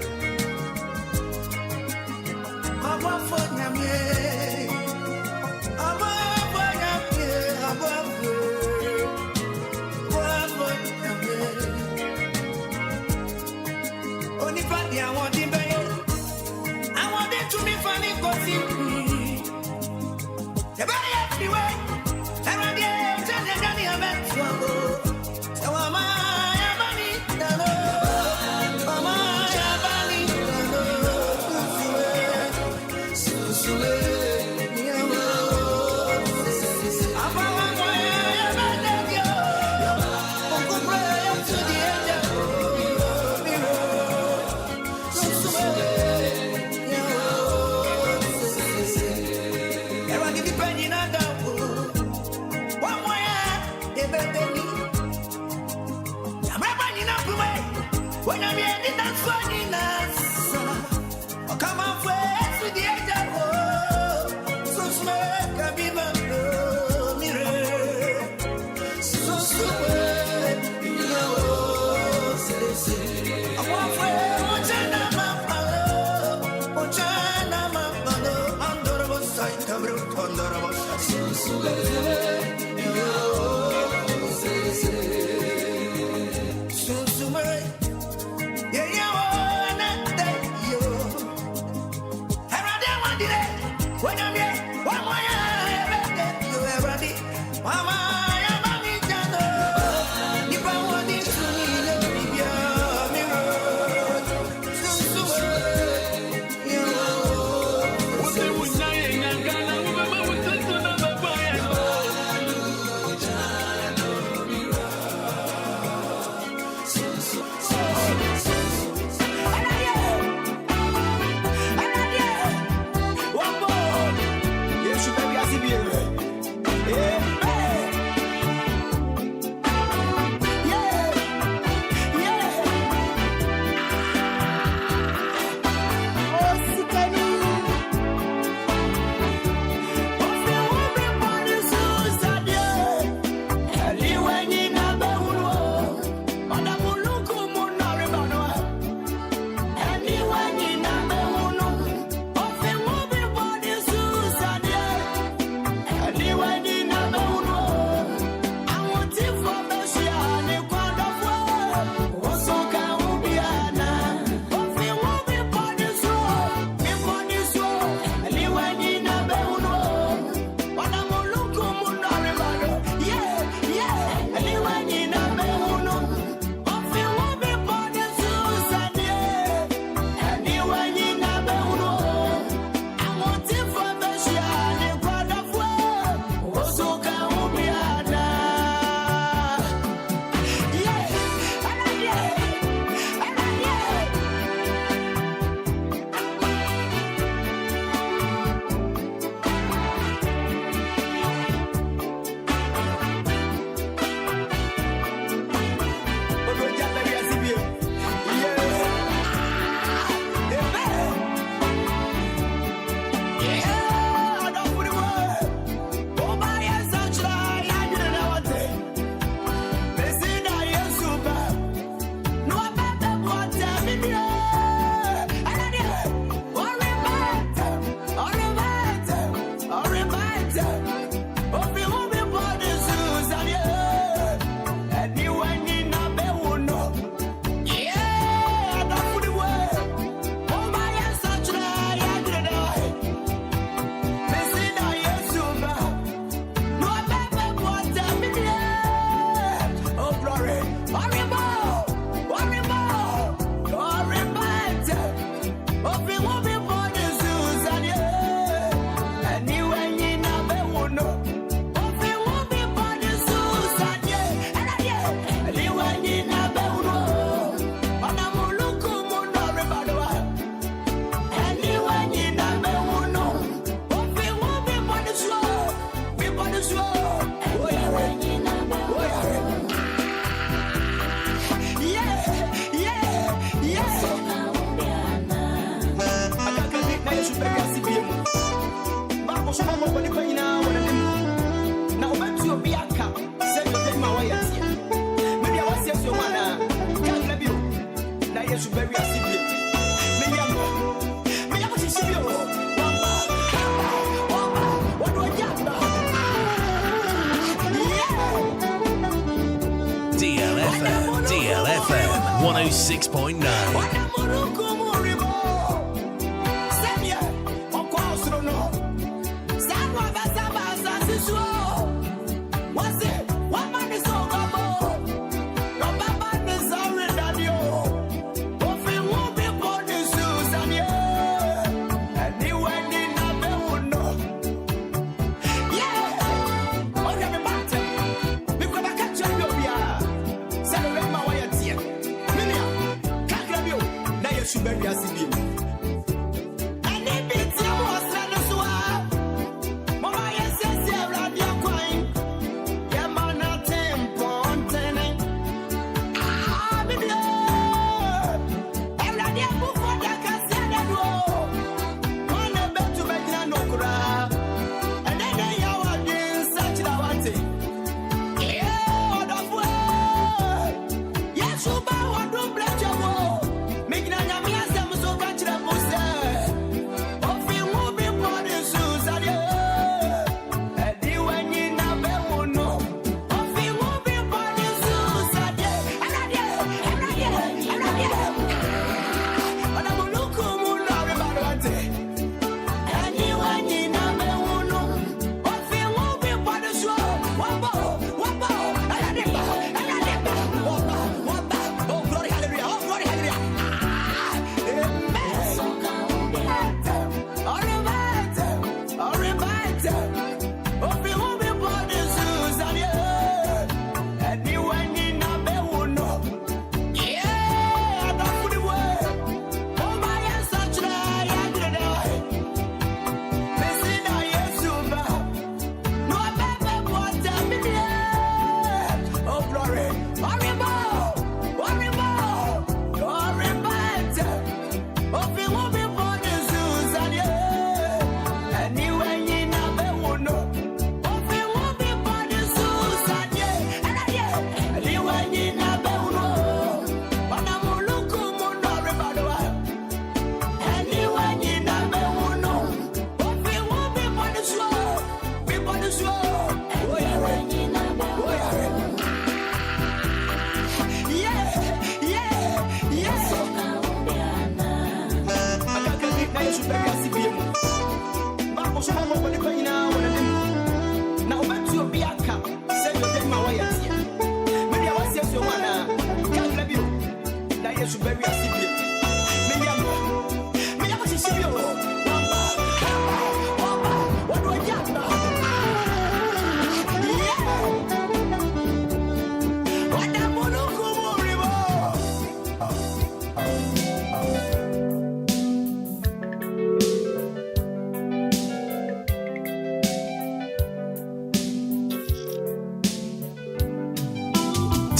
[SPEAKER 7] DLFM 106.9.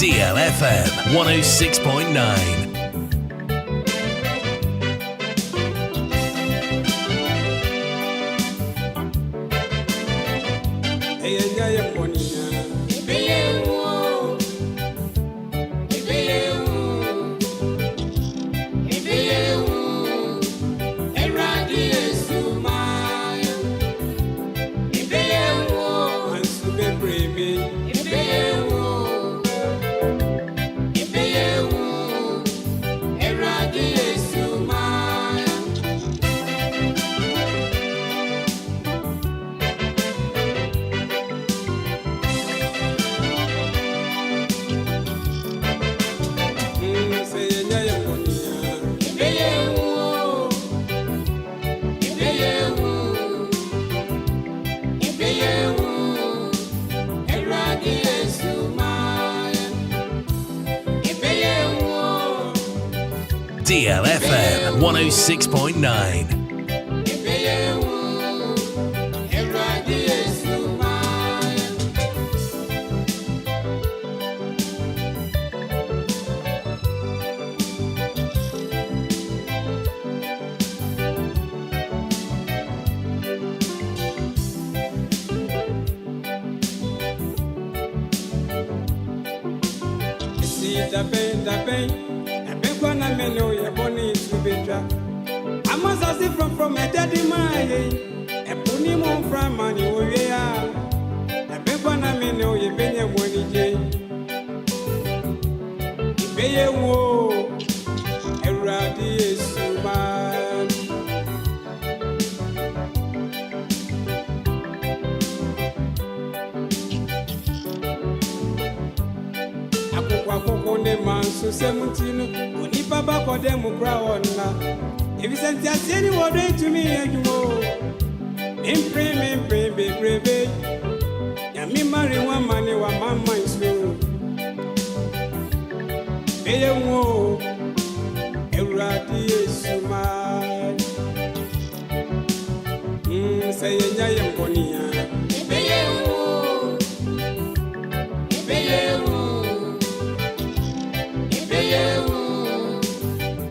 [SPEAKER 7] DLFM 106.9. DLFM 106.9.
[SPEAKER 12] na me know your bonny to be drunk. I must have seen from a daddy my a pony moon from money we are. A paper na me know you been a money jay. Be a wo a radius man. Akokone man so 17 oni baba for them cry on. If you send any word to me, you know, pray, baby. Ya me marry one money, one mama is slow. Pay a wo, a radius man. Say, I am Bonia. Pay a wo, pay a wo, pay a wo,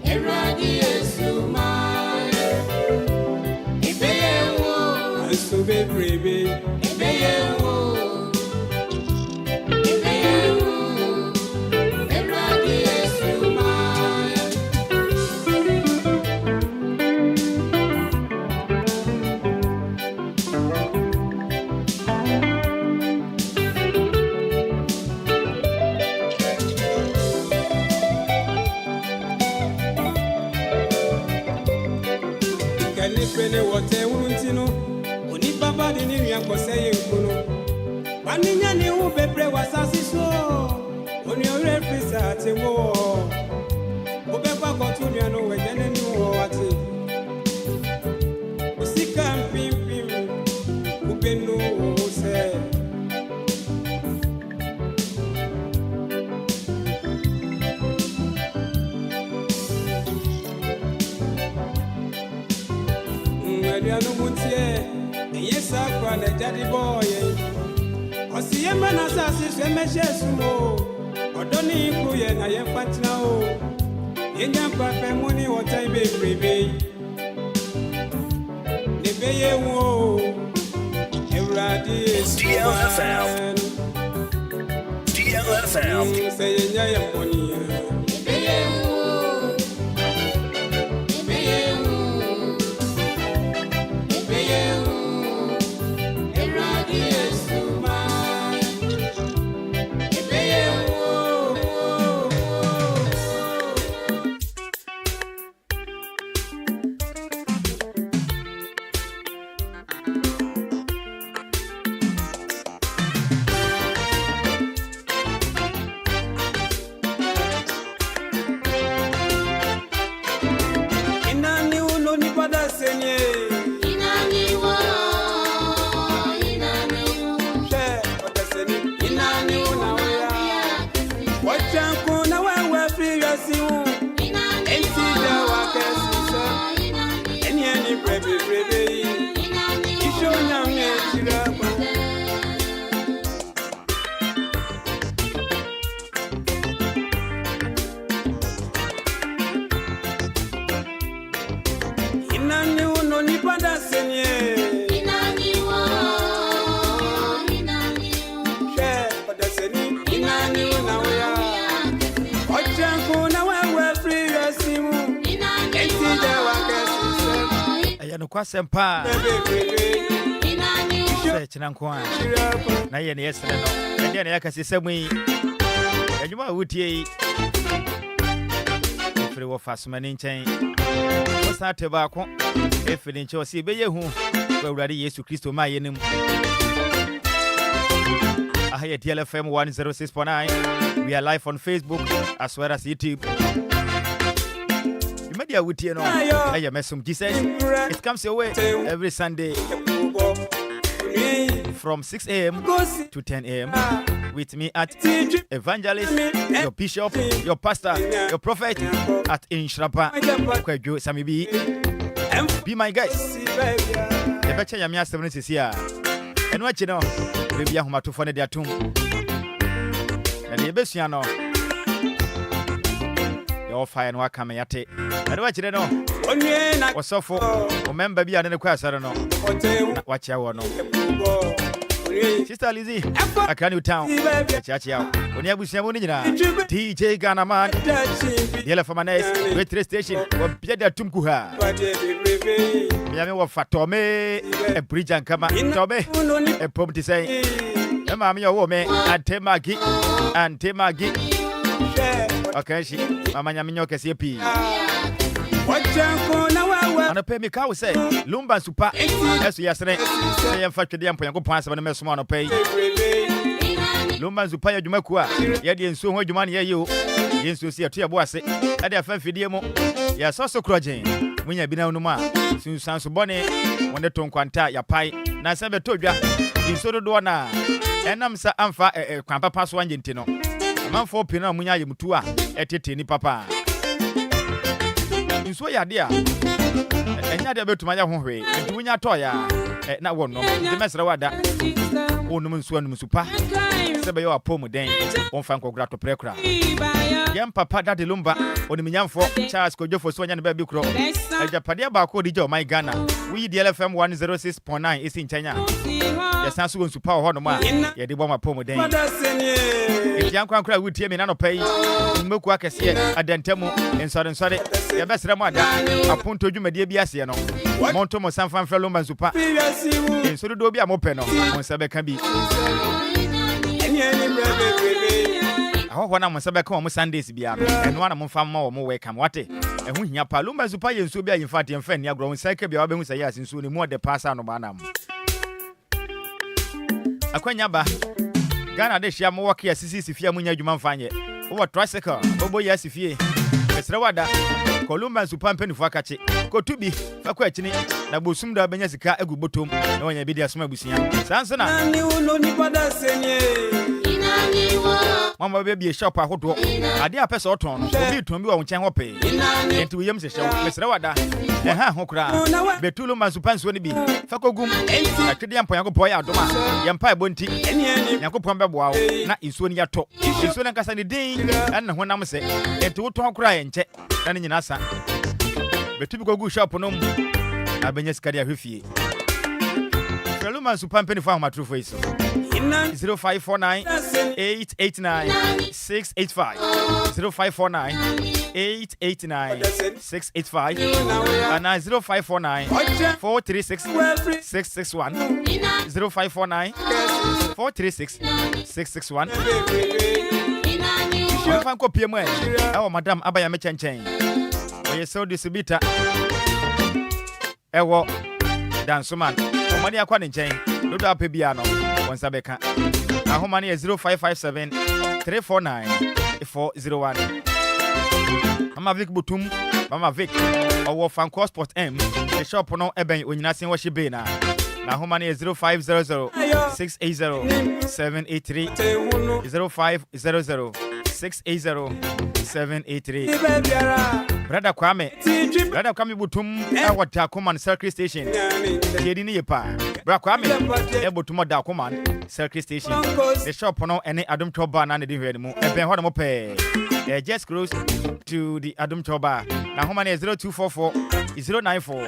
[SPEAKER 12] a radius man. So baby, Baba de New York was saying, Maninya knew Bebre was as on your represent a war. Obeba got to know when any knew what it was. Sick and pim, who been no said. Yes, I cried a daddy boy. I see a man as I see measures more. Or don't even yet, I am fat now. In your papa money, what I baby. The bay wo, a
[SPEAKER 7] DLFM. DLFM.
[SPEAKER 12] Say, I am money.
[SPEAKER 10] Kwasempa Chinanqua Nayan yesterday, and then I can see some way. And you might would ye if you were fast man in chain. What's that tobacco? If it didn't see be who were ready, yes, to Christo my enemy. I hear DLFM 106.9. We are live on Facebook as well as YouTube. Media with you know, I am Mesom Jesus. It comes your way every Sunday from 6 a.m. to 10 a.m. with me at Evangelist, your bishop, your pastor, your prophet at Nhyiraba Kwadwo Sammy. Be my guest. The better you are 76 here. And what you know, maybe I'm to find their tomb. And the best you know. Your fire and work coming at it. I don't know. What's so for? Remember, be an Enquires, I don't know. Watch your one. Sister Lizzie, I can't town. Chachia, when you have DJ Ghana man, DLFM, Retro Station, or Pieda Tumkuha. Yami wa Fatome, a bridge and come Tome, a pump to say, Mamma, your woman, and Temagi, and Temagi. Okay, she, Mamma Yaminyoka CP. And a pay me cow say, Lumba Super, as yesterday, I am factored the Emperor Pass on the Mesom on a pay. Lumba Super, Jumakua, Yadi and so much money, you, yes, to see a tear boss, at the FM Fidiamo, yes, also crudging. When you have been on Numa, soon sounds bonny, when the tongue quanta, your pie, Nasabe Toja, in Sodo Dona, and I'm Sir Amfa, a Campa Pass one Gentino. A man for Pina Munya Mutua, a titini papa. In Soya dear, and not about to my own way, and to win your toya, not one, the Mesrawada, Onuman Swan Super, Sabayo Pomo Dane, on Franco Grato Precra. Young Papa Daddy Lumba, on the Minyan for Charles Kojo for Sonya and Baby Crow, and Japadia Bako Dijo, my Ghana. We DLFM 106.9 is in China. The Sansu to power Honoma, yet the Boma Pomo Dane. If young Crack would hear me none of pay, Mukwaka here at Dentemo and Southern Sorry, the best Ramada, a punto you may be Biasiano, Montomo San Fan Lumba Super, and so do be a mopeno, on Sabe can be. I want to say come Sundays be and one among far more welcome what and when you palumba super and subia in fact and friend you're growing cycle be able to say yes in soon more the pass on banam. Aquanyaba Ghana de shia mo work here sisi fia munya dwuma mfanye over tricycle bobo yes fie Esrawada Columba super penifo akache kotubi fakwa chini na bosum da benya sika egu botom na wanya bi dia soma busia sansana ni uno ni pada senye Mama baby a shop ahodo ade apese oton no obi ton bi wo nchen hope enti we yem se hyew Esrawada ha ho kra betulu mazupanso ni bi fakogum atwede ampa yakopɔ ya adoma yempa ebonti yakopɔ beboa wo na nsuo ni yato nsuo na kasa ni din na honam se enti wo ton kra ye nche na nyina sa betubi kogu shop no abenya sikari ahwefie Feluma supampe ni fa matrufo iso 0549 889 685 0549 889 685 and 0549 436 661 0549 436 661 Fan copy mwe awo madam abaya mechenchen oye so distributor ewo dansuman omani akwa ne nchen dodo apebia no wonsa beka ahomani 0557 349 401 Mama Vic Butum Mama Vic owo Fanco Sport M the shop no eben onyinasen wo hye na ahomani 0500 680 783 0500 680-783 Brother Kwame Butum Awata Command Circle Station Yedi ni yepa Brother Kwame Butum da Command Circle Station the shop no any Adum Choba na ne di hwe mu eben ho no pe just close to the Adum Choba na homa ne 0244 094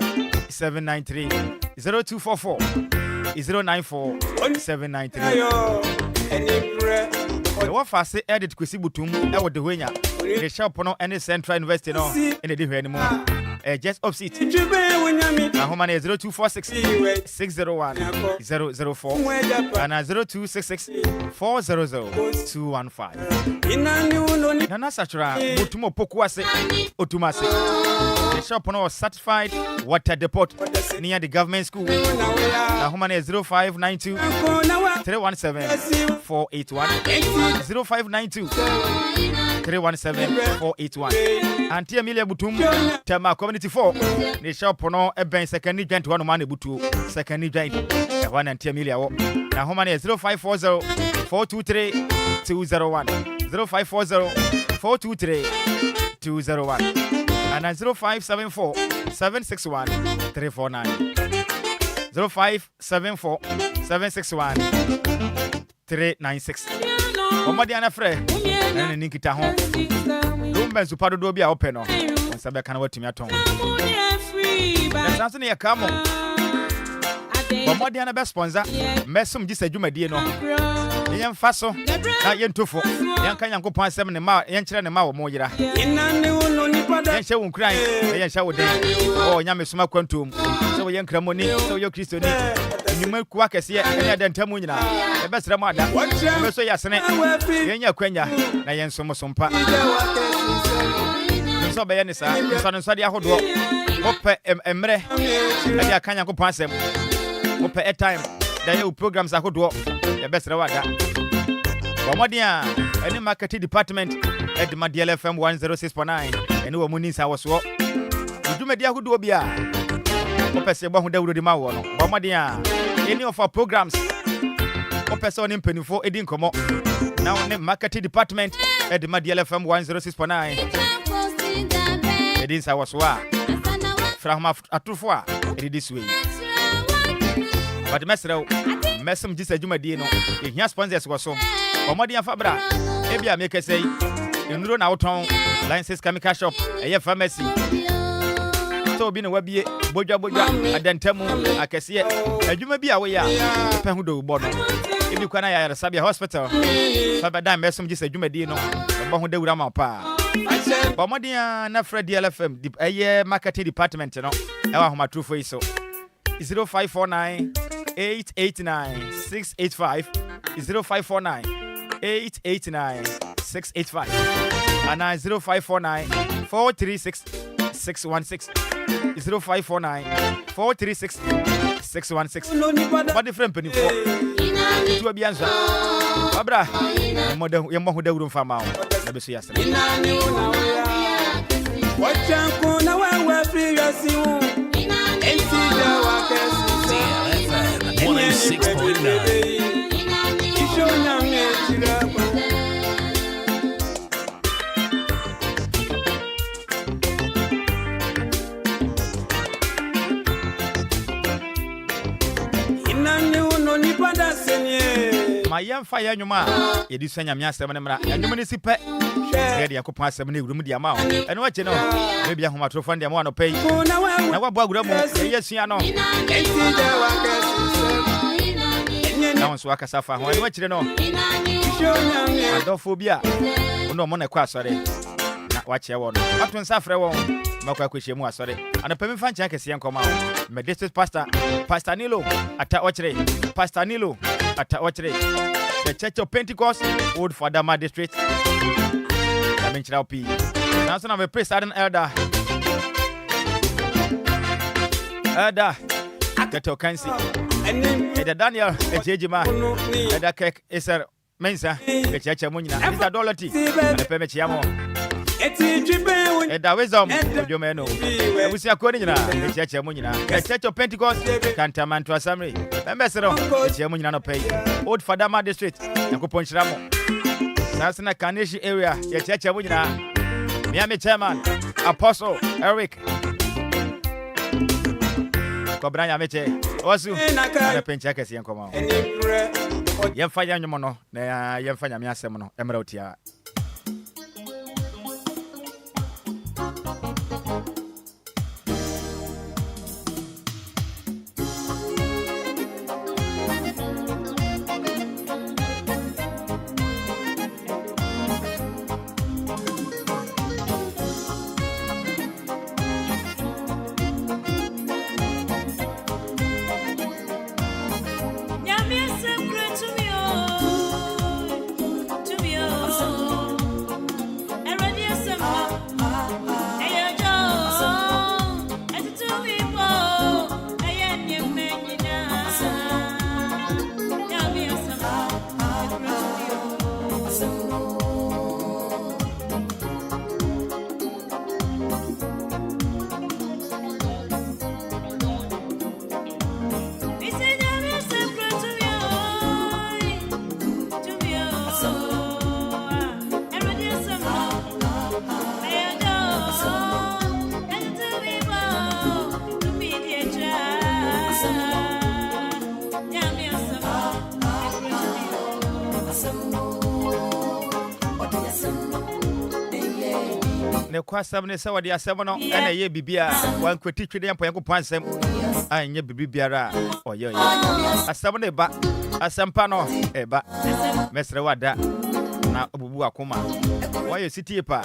[SPEAKER 10] 793 0244 094 793 What fast edit kwesi butum e wo de honya the shop no any Central University no in the hwe anymore just opposite na homa na 0246 601 004 and 0266 400 215 Nana Sachura butum opoku ase otumase the shop no certified water depot near the government school na homa na 0592 317 481 0592 317 481 Auntie Amelia Butum Tema Community 4 the shop no eben second giant one man butu second giant one Auntie Amelia wo na homa na 0540 423 201 0540 423 201 and 0574 761 349 0574 761 396 Omadi anafre na nikita ho Lumba supado do bia open no sabe kana watumi aton Sanso ne yakamo But more than a best sponsor, Mesom just a Jumadie no. Yan faso, not yen tufo. Yan can go past 7 and yan children and ma more. Yan show won't cry, yan shower day. Oh, Yamisma quantum. So young Cramoni, so your Christian. You make quackers here, and then Tamuna. The best Ramada. So yasne, Yanya Quenya, Nayan Somosompa. So by any son, son and Sadia Hodo. Ope Emre, and I can't go past them. Ope a time. The programs are good. The best Rawada. Bomodia, any marketing department at the DLFM 106.9. And who Munis I was what? You do media who do be a Opesa who do the Mawo. Bomodia, any of our programs. Opesa in Penny for Edin Como. Now in the marketing department at the DLFM 106.9. Edin I was what? From Atufua, it this way. But Mesom just a Jumadino, if your sponsors was so. Or Modian Fabra, maybe I make a say, in Run Out Town, Licenses Chemical Shop, a pharmacy. So, being a webby, Boja, and then Temu, I can see it. And you may be away, Penhudo Bono. If you can, I at a Sabia Hospital, Fabadam Mesom just a Jumadino, and Bohude Rama Pa. But Modian, not Fred DLFM, a year marketing department, you know, I want my true face so. 0549 889 685 0549 889 685 and 0549 436 616 0549 436 616. What different penny for? To be answered. Abra, your mother would room for my own. Let me see yesterday.
[SPEAKER 12] What junk on our previous you?
[SPEAKER 7] DLFM 106.9.
[SPEAKER 10] My young fire, you ma, it is saying I'm your 7 and the municipal. Ready, I could pass 7 room the amount. And what you know, maybe I'm to find them one to pay. Now, what bug, yes, you know. Now, so I can suffer. What you know, Adophobia. No money, sorry. Not watch your one. Up to suffer one. Maka sorry. And a permit fan check is young come out. My district Pastor Nilo, at Watchere, Pastor Nilo, at Watchere, the Church of Pentecost, Old Fadama District. I mentioned LP. Now, son of a priest, elder. Kato Kansi, Eda Daniel, Ejima, Eda Kek, Eser Mensa, Echacha Munina, Mr. Dolati, and the Pemichiamo. Eda Wisdom, Jomeno, we see according to Echacha Munina, the Church of Pentecost, Cantamantua Sammy, Ambassador, Echamunino Pay, Old Fadama District, and Kuponchamo. Nansana Kanishi area, Echacha Munina, Miami Chairman, Apostle Eric. Cobranya Meche, Osu, and a penchakes young come out. Young fire mono, young fire Mia Semono, Emeraldia.
[SPEAKER 13] To me, oh.
[SPEAKER 10] ne kwasam ne se wode asem no na ye bibia wan kweti twede yampo yankopon asem anye bibiara oye asem ne ba asempa no eba mesre wada na obubu akoma waye city pa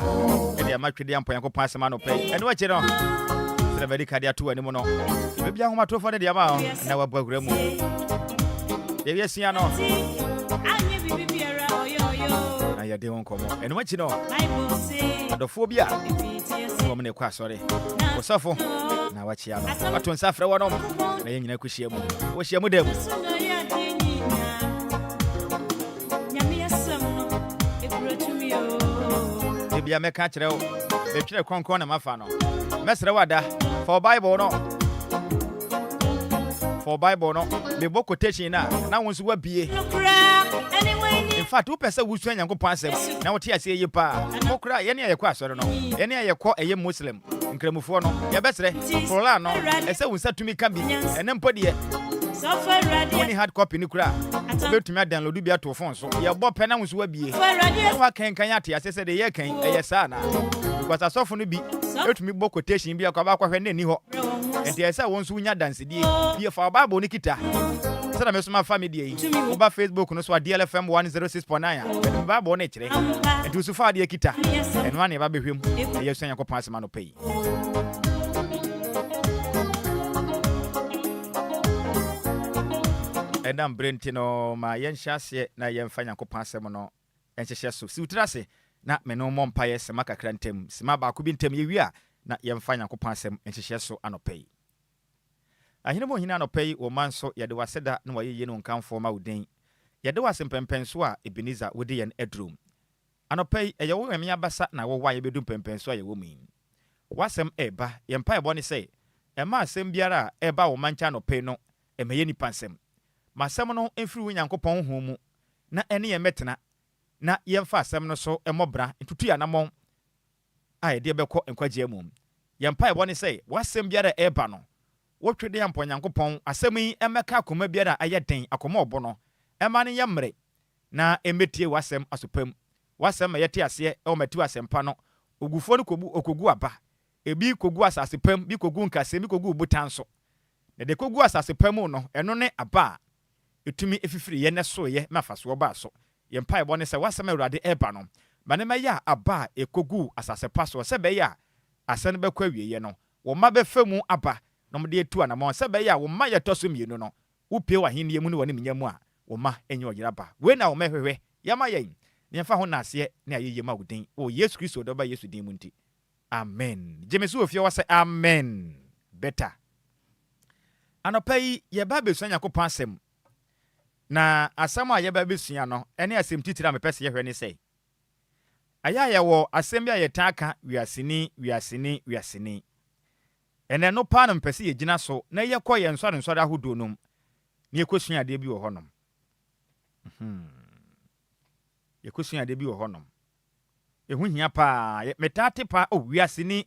[SPEAKER 10] e de amatwede yampo yankopon asem no pay ene wache no se very kadia to ani mo no bibia homa to fo ne de ma na wabagura mu ye yesia no anye bibiara oyo na yade won komo ene wache no adofo bia komo ne kwa sore osafo na wache ya no wato nsafre wono na ye nyina kuhia mu wo hia mu dem bia meka kire o be twere kronkron na mafa no mesre wada for bible no be bo quotation na won so wabie in fact wo pese wo suan yankopon asem na wo te ase yi pa mokra ye ne ye kwa asore no ye ne ye kɔ eye muslim nkramufo no ye besre frola no ese wo satumi ka bi ene mpodie Only hard copy ni kura obetumi download bi ato phone so ye bo pe na wo so wabie wa kan ate ase de ye kan eye sa na because asofo no bi etumi bo quotation bi akwa hwe na ni ho enti ese won so nya dance die bi fa bible ni kita sada mesoma family yi oba Facebook no so DLFM 106.9 bible na kire enti so fa de kita eno ane ba behwem ye so yakopon asema no pay Edam Brentino ma yenhyase na yemfa yakopon asem no enhyehye so si utrase na me no mompa ye sema kakra ntem sema ba ko bi ntem ye wi a na yemfa yakopon asem enhyehye so anopay ahine mo hina anopay wo manso yede waseda na waye no nkanfo ma wuden yede wasempempenso a Ebenezer wode yen edrum anopay eye wo eme abasa na wo wa ye bedum pempenso a ye wo mi wasem eba yempa ebo ne se ema asem biara eba wo mancha anopay no emeye ni pansem masem no emfiri wo nyankopon ho mu na ene ye metena na yemfa asem no so emobra ntutu ya namon a ye de beko enkwaje mu yempa ebo ne se wasem biara eba no wotwede yampo nyankopon asem yi emeka akoma biara ayeden akoma obo no ema ne yemre na emetie wasem asopam wasem yete ase e omati asempa no ogufo no okogu aba ebi kogu asasepam bi kogu nkase bi kogu butanso na de kogu asasepam no eno ne aba etumi efifiri ye ne so ye mafaso ba so yempa ebo ne se wasem awurade eba no mane meya aba ekogu asasepa so se be ya ase ne bekwa wiye no wo ma be famu aba no mde etu anamon se be ya wo ma ye toso mienu no upie wa henie mu ne wone menyamu a wo ma enye Nhyiraba we na wo mehwehwe yama yen ne fa ho na ase ne ayeye ma wudin o Yesu Kristo do ba Yesu din mu nti amen jemesu ofie wa se amen better anopai ye ba besu Nyankopon asem na asam a ye ba besua no ene asem titira mepese ye hwe ne sei aya ye wo asem bia ye taka wiaseni ene no pa no mpese ye gina so na ye kɔ ye nsɔre ahodo num ne ye kosua ade bi wo honom ye kosua ade bi wo honom ehu hia pa metate pa o wiaseni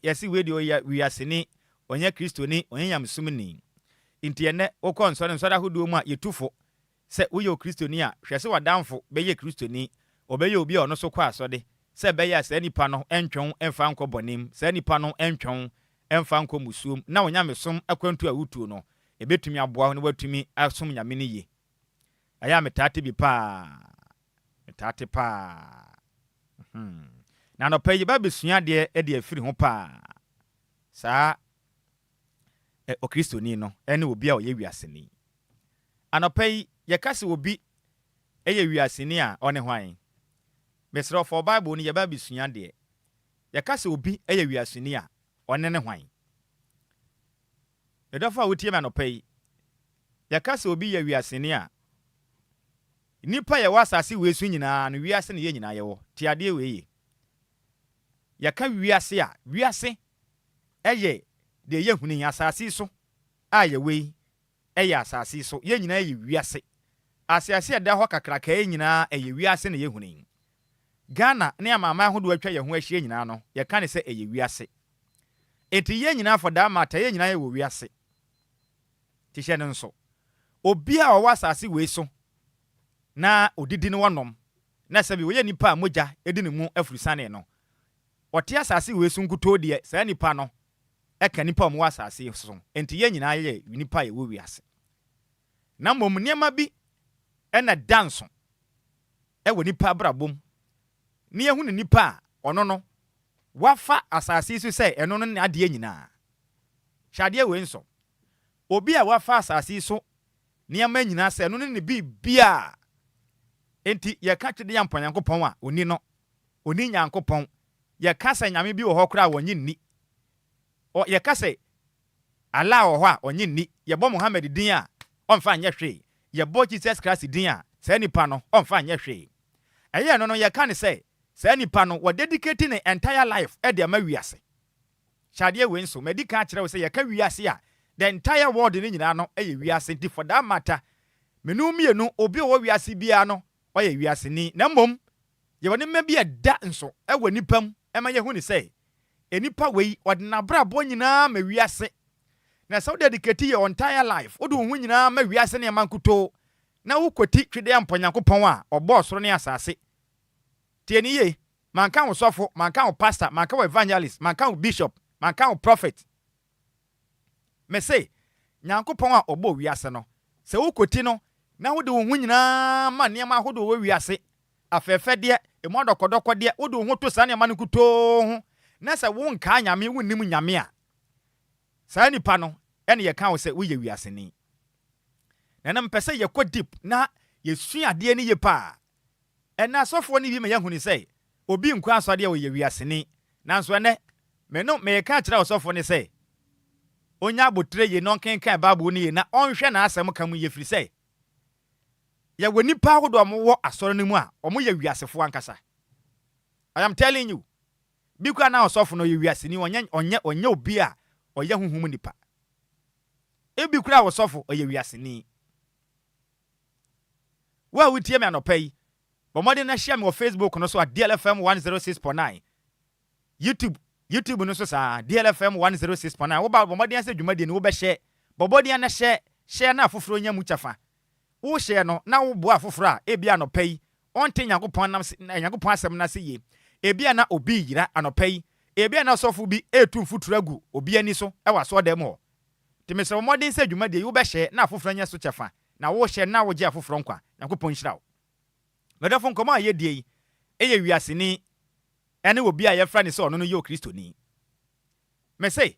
[SPEAKER 10] yesi we de o ya wiaseni onye kristoni onye nyamsumni inti ene okɔ nsɔre ahodo mu a yetufo se wo ye kristoni a hwese wadamfo be ye kristoni obeye obi a ono so kwa asode se beya se nipa no entwon emfa nkɔ bonim se nipa no entwon emfa nkɔ musuom na wonya mesom akwantu awutuo no ebetumi aboa ho ne watumi asom nyame ne ye aya metate bi pa na no payi ba besua de e de afiri ho pa saa o kristoni no ene obi a oyɛ wiaseni anopai ye kase obi eye wiaseni a one hwan mesro for bible ni ye ba besua de ye kase obi eye wiaseni a one ne hwan edofa wotie ma anopai ye kase obi ye wiaseni a nipa ye wasase wesu nyina no wiase ne ye nyina ye wo ti ade we ye ka wiase a wiase eye de ye huni asase so a ye we eye asase so ye nyina ye wiase asase da ho kakra ka ye nyina eye wiase ne ye huni Ghana ne amama ahodo atwa ye ho ahie nyina no ye ka ne se eye wiase eti ye nyina for da mata ye nyina ye wo wiase ti hye ne nso obi a wo asase we so na odidi ne wonom na sabi wo ye nipa moja edi ne mu afurusane no ɔte asase we so nkuto de saa nipa no eka nipa mo asase so enti ye nyina ye nipa ye wo wiase na mom niema bi ena danso ewo nipa brabom ne yehu ne nipa ono no wafa asase so se eno no ade nyina hyade we nso obi a wafa asase so niema nyina se eno ne bibia enti ye ka twede yampanyankopon a oni no oni nyankopon ye ka se nyame bi wo hokra wonyi ni o ye ka se ala wo ho a onyi ni ye bo Muhammad din a onfa anye hwe ye bo Jesus Christ din a sa nipa no onfa anye hwe eye no ye ka ne se sa nipa no wo dedicate ne entire life e de ma wiase hyade we nso medika kire wo se ye ka wiase a the entire world ni nyina no eye wiase nti for that matter menu mienu obi wo wiase bia no oye wiase ni na mom ye woni mabia da nso e wa nipam e ma ye hu ni se enipa wei odna brabo nyina ma wiase na so dedicate your entire life odu hu nyina ma wiase ne mankuto na wo koti twede amponyankopon a obo soro ne asase tieni ye manka wo sofo manka wo pastor manka wo evangelist manka wo bishop manka wo prophet me say nyankopon a obo wiase no se wo koti no na wo de wo hu nyina ma ne ma hodo wo wiase afefe de emodokodoko de wo de wo to sa ne ma nkuto ho na se wo nka nyame wo nim nyame a saa nipa no ene ye ka wo se wo ye wiase ni na mpese ye ko deep na ye sua de ni ye pa ena sofo ni bi me ye hu ni se obi nkwa asode wo ye wiase ni nanso ene me ka kira osofo ni se onya abotre ye no kenkan bible ni ye na onhwe na asem kam ye firi se ye woni pa hodo mo wo asore ni mu a omo ye wiasefo ankasa. I am telling you bikwa na osofo no ye wiase ni onye obi a oye huhum nipa ebikura osofo oye wiase ni wa wutie me anopai bomode na share me on Facebook no so at DLFM 106.9 YouTube no so sa DLFM 106.9 wo ba bomode ase dwumade ni wo be share bomode na share na afoforo nya mu chafa wo share no na wo bo afoforo a ebia anopai onte nyankopon nam nyankopon asem na se ye ebia na obi yira anopai ebia na sofo bi etu futuragu obi ani so e waso dem ho timese bomode se dwumade wo be share na afoforo nya so chafa na wo share na wo je afoforo nkwa nyankopon hyira wo medafo nkoma ye die eye wiase ni ene obi a ye fra ni se ono no ye Kristo ni me say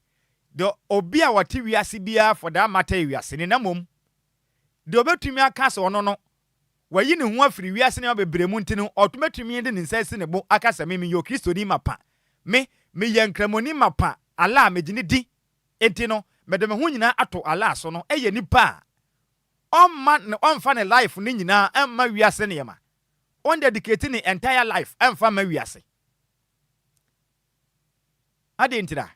[SPEAKER 10] the obi a wati wiase bia for that matter wiase ni na mom de obetumi aka se ono no wayi ne ho afiri wiase ni obebremu ntino otometumi de ne nsase ne bo aka se me ye Kristo ni mapa me ye nkramoni mapa ala megini di entino mede me ho nyina ato ala so no eye nipa onfa ne life ni nyina emma wiase ne yema on dedicate the entire life emfa ma wiase ade ntira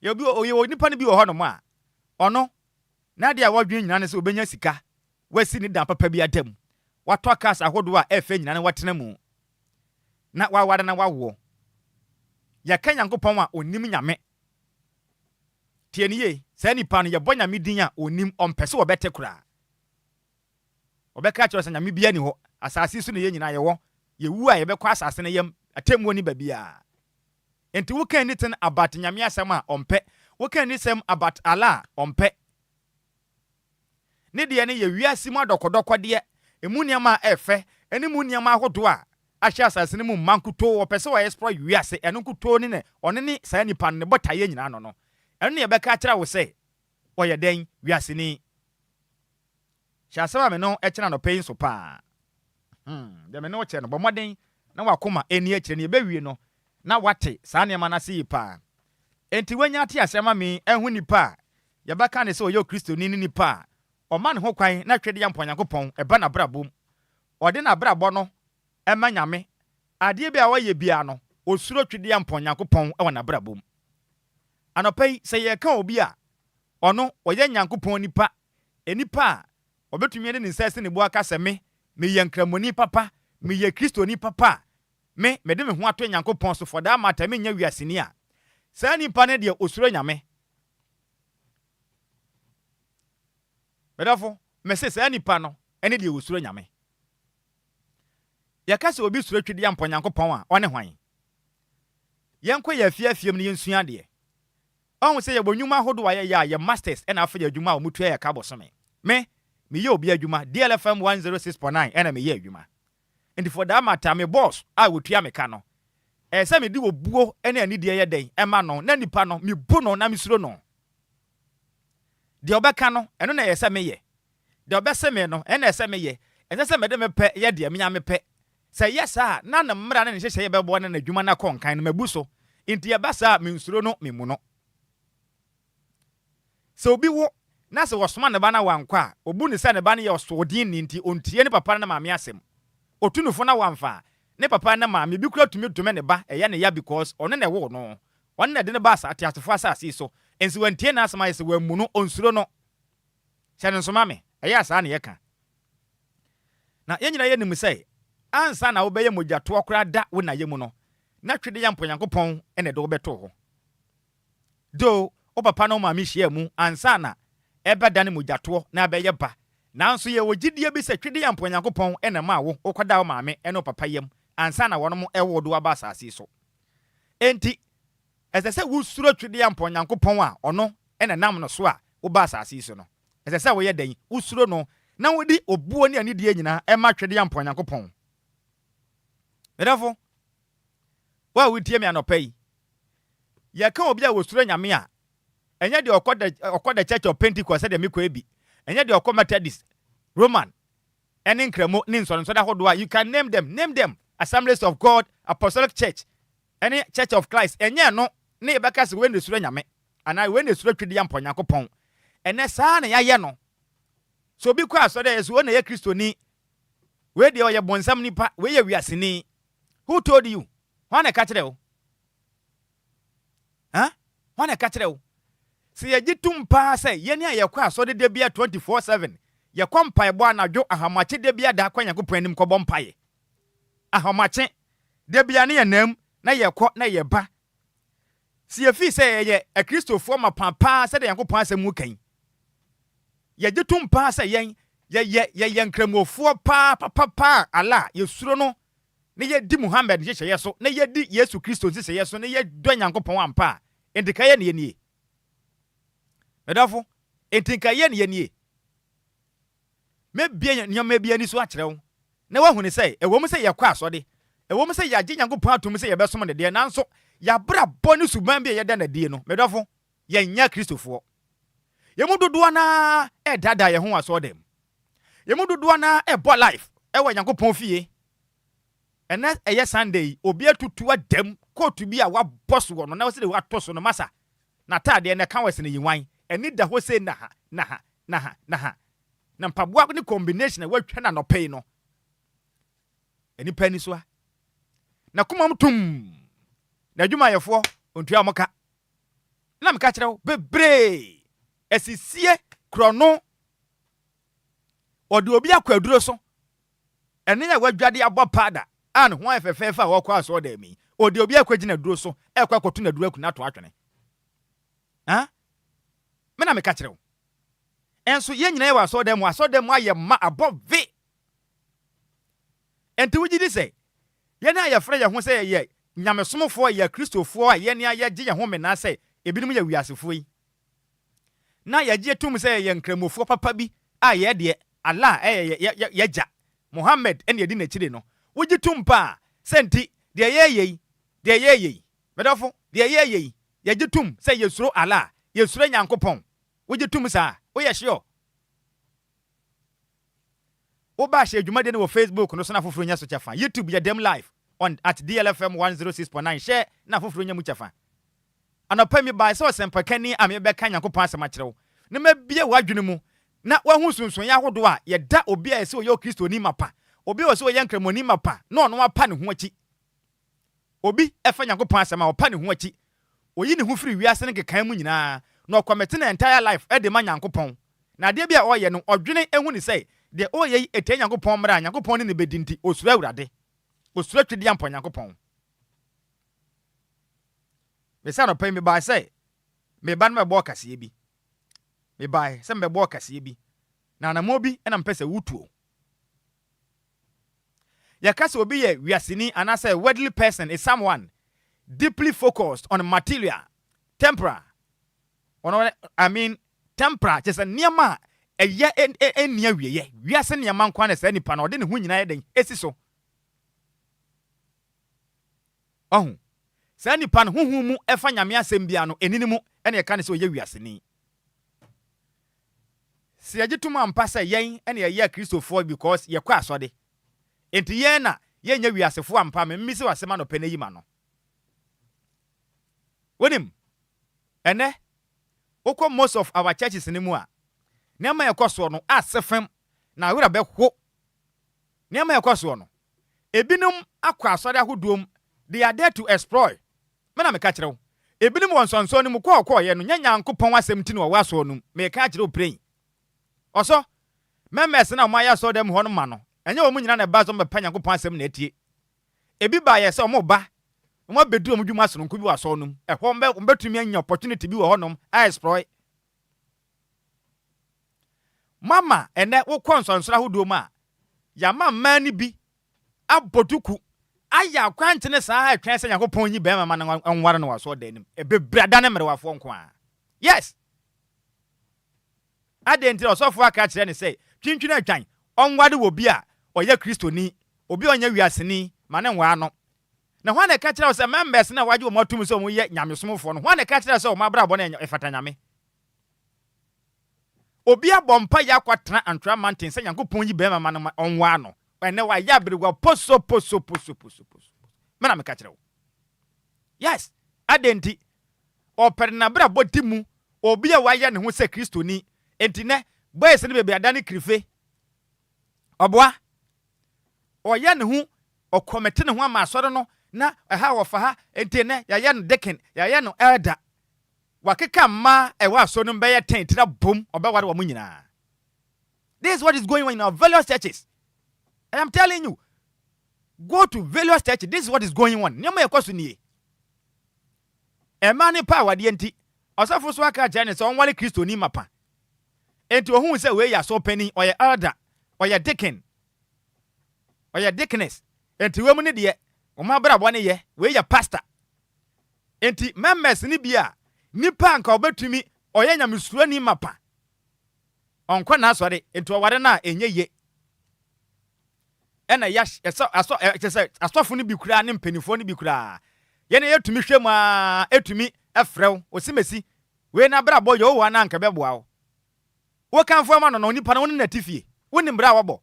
[SPEAKER 10] ye bi oye nipa ne bi wo hono ma ono na de a wadwen nyina ne se obenya sika wasi ni dan papa bi adam wato kasa hodo a efe nyina ne watena mu na wawada na wawo ya kanyankopon a onim nyame tieniye sa nipa no ye bonya medin a onim ompese obete kura obeka kire sa nyame bia ni ho asase so ne ye nyina ye wo ye wu a ye bekọ asase ne yem atemmu ni babia enti wo kan nitin about nyame asem a ompe wo kan nisem about ala ompe ne de ne ye wiase mu adokodoko de emu niam a efe eni mu niam ahodo a ahya asase ne mu mankuto wo pese wo explore wiase eno kuto ni ne one ne sa nipa ne botaye nyina no eno ne ye beka kire wo se oye den wiase ni Shasama me no echena no pain so pa. De me no che no bomoden na wakoma eni echire ne bewie no na wate saa ne ma se pa. Enti wanya ate asema me ehu nipa ye baka ne se oyo Kristo ni nipa. O ma ne ho kwan na twede yamponyankopon eba na brabom. Ode na brabo no ema nyame ade bia waye bia no osuro twede yamponyankopon e na brabom. Anopai se ye ka obi a ono oye nyankopon nipa enipa obetumi ne nsase ne bo aka se me ye nkramoni papa me ye Kristo ni papa me de me ho ato nyankopon so for that matter me nya wiase ni a saa nipa ne de osuro nyame bedafo me se saa nipa no ene de osuro nyame ya ka se obi suro twede yampo nyankopon a one hwan Yanko ye fie ni nsua de. On say ye bonwuma hodo wa ye masters and afa ye adwuma o mutua ye ka bosome. Me ye obi adwuma DLFM 106.9 and me ye adwuma. And for that matter me boss I would tua me ka no. Se me di obuo ene ani de ye den e ma no na nipa no me bu no na me suro no. De obeka no eno na ye se me ye. De obese me no ene se me ye. Ense se me de me pe ye de me nya me pe. Se yes a na na mmra na ne hye ye bebo na adwuma na konkan no mabu so. Inti ye basa me nsuro no me mu no. So obi wo na se wosoma ne ba na wankwa obu ne se ne ba ne ye osodin ni nti ontie ne papa na maame asem otunufo na wamfa ne papa na maame bi kura tumi dome ne ba eye ne ya because one ne wo no one ne de ne ba sa atiasefo asase so ensi wantie na asema yese wamu no onsuro no hye ne nsoma me eye asa na ye ka na yenyina ye nim sei ansa na wo beye mojato okra da wo na ye mu no na twede ya mponyankopon ene de wo beto ho do o papa no maame hia mu ansa na ebe ne mojato na beye ba nanso ye wogidie bi se twede ya mponyankopon ene ma wo okoda wo maame ene o papa yam ansa na wono mo ewo do aba asase so enti esese wo suro twede ya mponyankopon a ono ene nam no so a wo ba asase so no esese wo ye dan wo suro no na wodi obuo ne ani die nyina e ma twede ya mponyankopon medafo wa wutie me anopai ye ka obi a wo suro nyame a enye de okoda Church of Pentecost de mekọ ebi enye de okọ Methodist Roman ene nkramo ni nsonso da hodo a you can name them Assemblies of God Apostolic Church ene Church of Christ enye no ne ebeka se we ne suro nyame ana we ne suro twede ya mponyankopon ene saa na ya ye no so bi kwa so de yeso we na ye kristoni we de oye bonsam nipa we ye wiaseni who told you wana ka kire wo wana ka kire wo se ye gitum pa se ye ne ayekwa so de bia 24/7 ye kwampa ebo anadwo ahamache de bia da kwanyankopon anim kobọ mpaye ahamache de bia ne yenam na yekọ na yeba se ye fi se ye a kristofo mapapa se de yankopon asemu kan ye gitum pa se ye nkramofo pa papa ala ye suro no ne ye di Muhammad hye yeso ne ye di Yesu Kristo hye yeso ne ye do yankopon ampa endika ye ne nie medafo entinka ye ne nie me bia nyoma bia ni so akyerew na wa hunu sei ewo mu sei yakọ asode ewo mu sei yagye yankopon atom sei ye besom ne de nanso ya bra boni suban bia ye da na die no medafo ye nya kristofo ye mu dodo na e dada ye ho asode ye mu dodo na e bo life e wa yankopon fie ena eye Sunday obi atutu adam kotu bi a wa boss wo no na wo se de wa toso no masa na tade ne kan wese ne yiwan eni da ho se na mpaboa ni combination wa twa na no pay no eni pani so a na kuma mtum na adwuma yefo ontua amoka na meka kire wo bebre esisie krono odi obi akwaduro so eni ya wadwade abopada an ho afefefa wo kwa so da mi odi obi akwagina duro so ekwa koto na duro akuna to atwene mena meka kire wo enso ye nyina ye wa so da mu aye ma above enti wugidi se ye na ye frɛ ye ho se ye nyamesomfo ye kristofo a ye ne aye gye ye ho mena se ebinim ye wiasefo yi na ye gye tum se ye nkramofo papa bi a ye de ala ye ja Muhammad ene edi na kire no wugi tumpa senti de ye medafo de ye gitum se yesuro ala yesuro nyankopon wugi tum sa wo ye hye wo ba hye adwuma de no Facebook no so na foforo nya so chafa YouTube ya dem live on at DLFM 106.9 share na foforo nya mu chafa anopa mi ba se osempakani ame be ka nyankopon asema kirewo ne mabie wadwene mu na wahu sunsun ya hodo a ye da obi a ese oyo Kristo ni mapa obi o se oye nkramoni mapa na ono apa ne ho achi obi efa nyankopon asema opa ne ho achi oyi ne ho firi wiase ne kekan mu nyina na okomete na entire life e de ma nyankopon na de bia oye no odwene ehu ni sei de oye ete nyankopon mra nyankopon ne bedinti osura awurade osura twede ya mpon nyankopon me sa no pa mi ba sei me ba no me bo kase bi me ba se me bo kase bi na na mo bi na mpese wutuo ya kase obi ye wiasini anase worldly person is someone deeply focused on material, temporal. Temporal, just a niama, a year and near we are sending a man quantity any pan or didn't win united. It's so. Oh, Sandy pan whom efanya mia sembiano eninimu ene ye kan se oye wiaseni. Se agituma mpasa yen ene ye Christopher because ye kwa asode. Enti yen na ye nya wiasefo ampa me mmisi wasema no pene yima no. Wonim ene okọ most of our churches ni mu a nema ye kwaso no asefem na wura be ho. Nema ye kwaso no ebinum akwa asode ahodom they are there to exploit. Mena me ka kire wo. Ebinim wonsonso ni mu kọ ye no nya Nyankopon asem ti no wa so no. Me ka kire wo praying. Oso members na mo ya so dem ho no ma no. Enye wo mu nyina na ba so me pa Nyankopon asem na etie. Ebi ba ye se mo ba. Mo bedu mo dwuma so no bi wa so no. Ehwo mbetumi anya opportunity bi wo ho no. I exploit. Mama ene wo konsonso ahodo ma. Ya mama ni bi abotuku aya kwantene saa atwan se Nyankopon nyi bema ma na nware no waso danim ebebrada na mere wafo nko a yes adenti osofo aka kire ne say twintwina atwan onware wo bi a oye kristoni obi onya wiaseni ma ne nwa no na hwa na ka kire se members na waje wo matum se o ye nyamesomfo no hwa na ka kire se o mabra bo na efata nyame obi abompa ya kwatena antwa mountain se Nyankopon nyi bema ma na onwa no ene wa ya berigwa poso. Mena me ka kire wo. Yes, adenti opere na bra botimu obi a wa ya ne ho se kristoni enti ne boy se ne bebe adane krife. Oboa oya ne ho okomete ne ho ama asore no na ha wo fa ha enti ne ya no deacon ya no elder wakeka ma e wa so no be ye 10 tira bom obeware wo munyina. This is what is going on in our various churches. I am telling you, go to various churches. This is what is going on. Nyama yakosu niye. Emani pa wadi enti. Osafo so aka jane se onwale Kristo ni mapa. Enti ohun se we ya so penny or ya elder or ya deacon or ya deaconess. Enti we mu ne de o ma bra bo ne ye we ya pastor. Enti members ni bia nipa anka obetumi oya nyamesuro ni mapa. Onkwa na asore enti oware na enye ye. Ena ya asofo ni bi kura ne mpanifo ni bi kura ye na yetumi hwem a etumi efrew osimesi we na bra boy yo wa na nka beboa wo kanfo ma no nipa na woni na tifie woni mbra wabo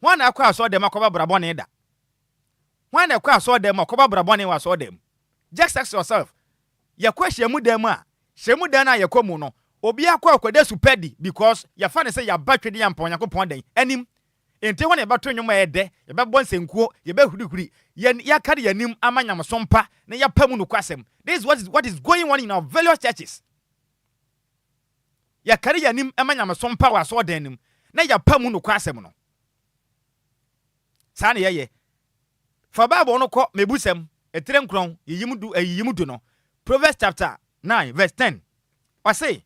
[SPEAKER 10] ho na akwa aso dem akoba bra bone da ho na akwa aso dem akoba bra bone wa aso dem. Just ask yourself ya kwa hwemu dem a hwemu dan na yekomu no obi akwa akwada supedi because ya fa ne se ya batwede ya mpon Yakopon den anim enti wona ebato nwoma ede ebebo nsenkuo ebehurihuri ya kare yanim amanyamsompa na ya pamu no kwasem. This is what is going on in our various churches. Ya kare yanim amanyamsompa wa so denim na ya pamu no kwasem no sa na ye fa Bible no ko mebusem etre nkron yiyimudu no Proverbs chapter 9 verse 10 I say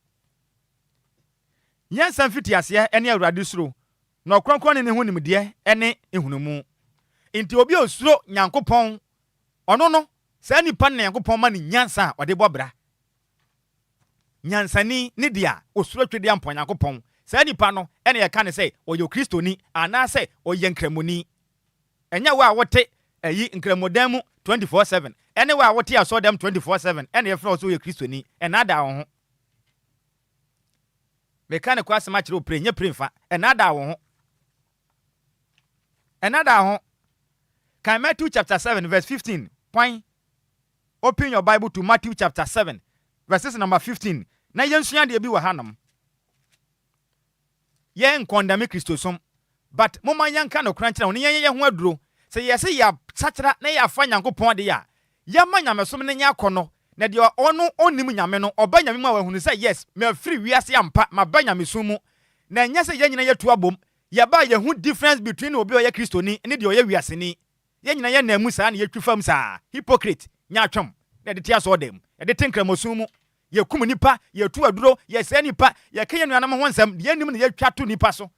[SPEAKER 10] yansan fiti ase ene Awurade suro na okronkron ne ho nimde ene ehunumu inti obi osuro Nyankopon ono no sa nipa na Nyankopon ma ni nyansa ode bobra nyansani ne dia osuro twede ampo Nyankopon sa nipa no ene ye ka ne say oyo kristoni ana say oye nkramoni enya wa wote ayi nkramodam 24/7 ene wa wote aso dem 24/7 ene ye fro so oyo kristoni enada wo ho meka ne kwase ma kire opre nye prefa enada wo ho another ho can Matthew chapter 7 verse 15 point open your Bible to Matthew chapter 7 verses number 15 na yensua de bi wa hanam yen condemn Christosom but moma yanka no kranchira woni yen ho aduro se yesi ya sachira na ya fa Nyankopon de ya ma nyamesom ne nya akono na de ono onim nyame no oba nyame ma wahunu say yes me free wiase ampa ma ba nyamesom mu na nya se yenyina yetu abom ya ba ye hu difference between obi oye kristoni ne de oye wiaseni ye nyina ye na mu saa na ye twifam saa hypocrite nya atwam na de tia so dem ye de tenkramosun mu ye kum nipa ye tu aduro ye se nipa ye kenye nuanam ho nsam ye nim na ye twa to nipa so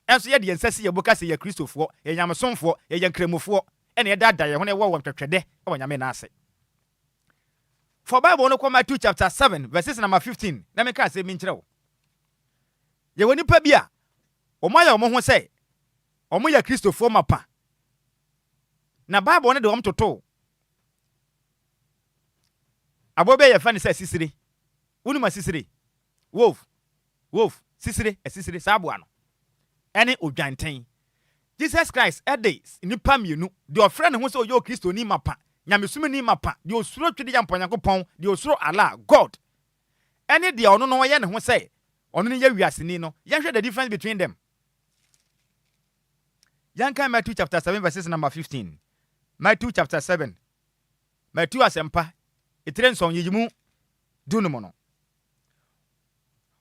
[SPEAKER 10] enso ye de ensase ye boka se ye kristofo ye nyamesomfo ye nkramofo ene ye dada ye ho ne wo twetwede e wo nyame na ase. For Bible no Matthew chapter 7 verses number 15. Na me ka say me nkyere wo. Ye woni pa bia omaya omo ho say omo ya Kristofo mapa. Na Bible no de om toto. Abobe ye fa ne say sisire. Wonu ma sisire. Wolf sisire sisire sabo ano. Ene odwanten. Jesus Christ days nipa mienu de ofre ne ho say oyo Kristo ni mapa. Nyamesum ni mapa de osuro twede yamponyankopon de osuro Allah God. Ene de ono no ye ne ho say ono ne ya wiaseni no. Yanhwe the difference between them. Yanka Matthew chapter 7 verses number 15. Matthew chapter 7. Matthew asempa etrenson yigimu dunumo no.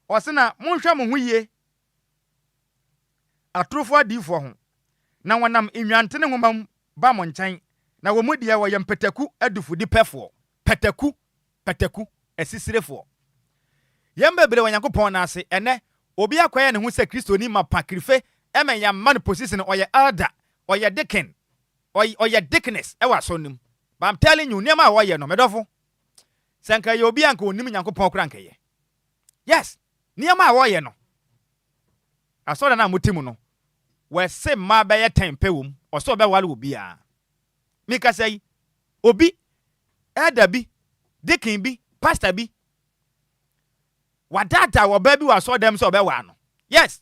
[SPEAKER 10] Osena monhwa mo ho yie. Atrofo adifo ho. Na wonam enwante ne homam ba mo nkyɛn. Na wo mu dia wo yem petaku adufu di pefo. Petaku asisirefo. Yem bebre wanyankopɔn na ase ene obi akwaya ne ho sɛ Kristo ni mapakrife emen ya man position oye elder, oye deacon, oye deaconess e wa sonim. But I'm telling you niam a wo ye no medofo. Sanka ye obi anka onim nyankopɔn kura nka ye. Yes, niam a wo ye no. Asoda na mutimu no. We se ma be ye tempe wom, oso be wale obi a. Mika say obi elder bi, deacon bi, pastor bi. Wadata wo ba bi wa so dem so be wa no. Yes.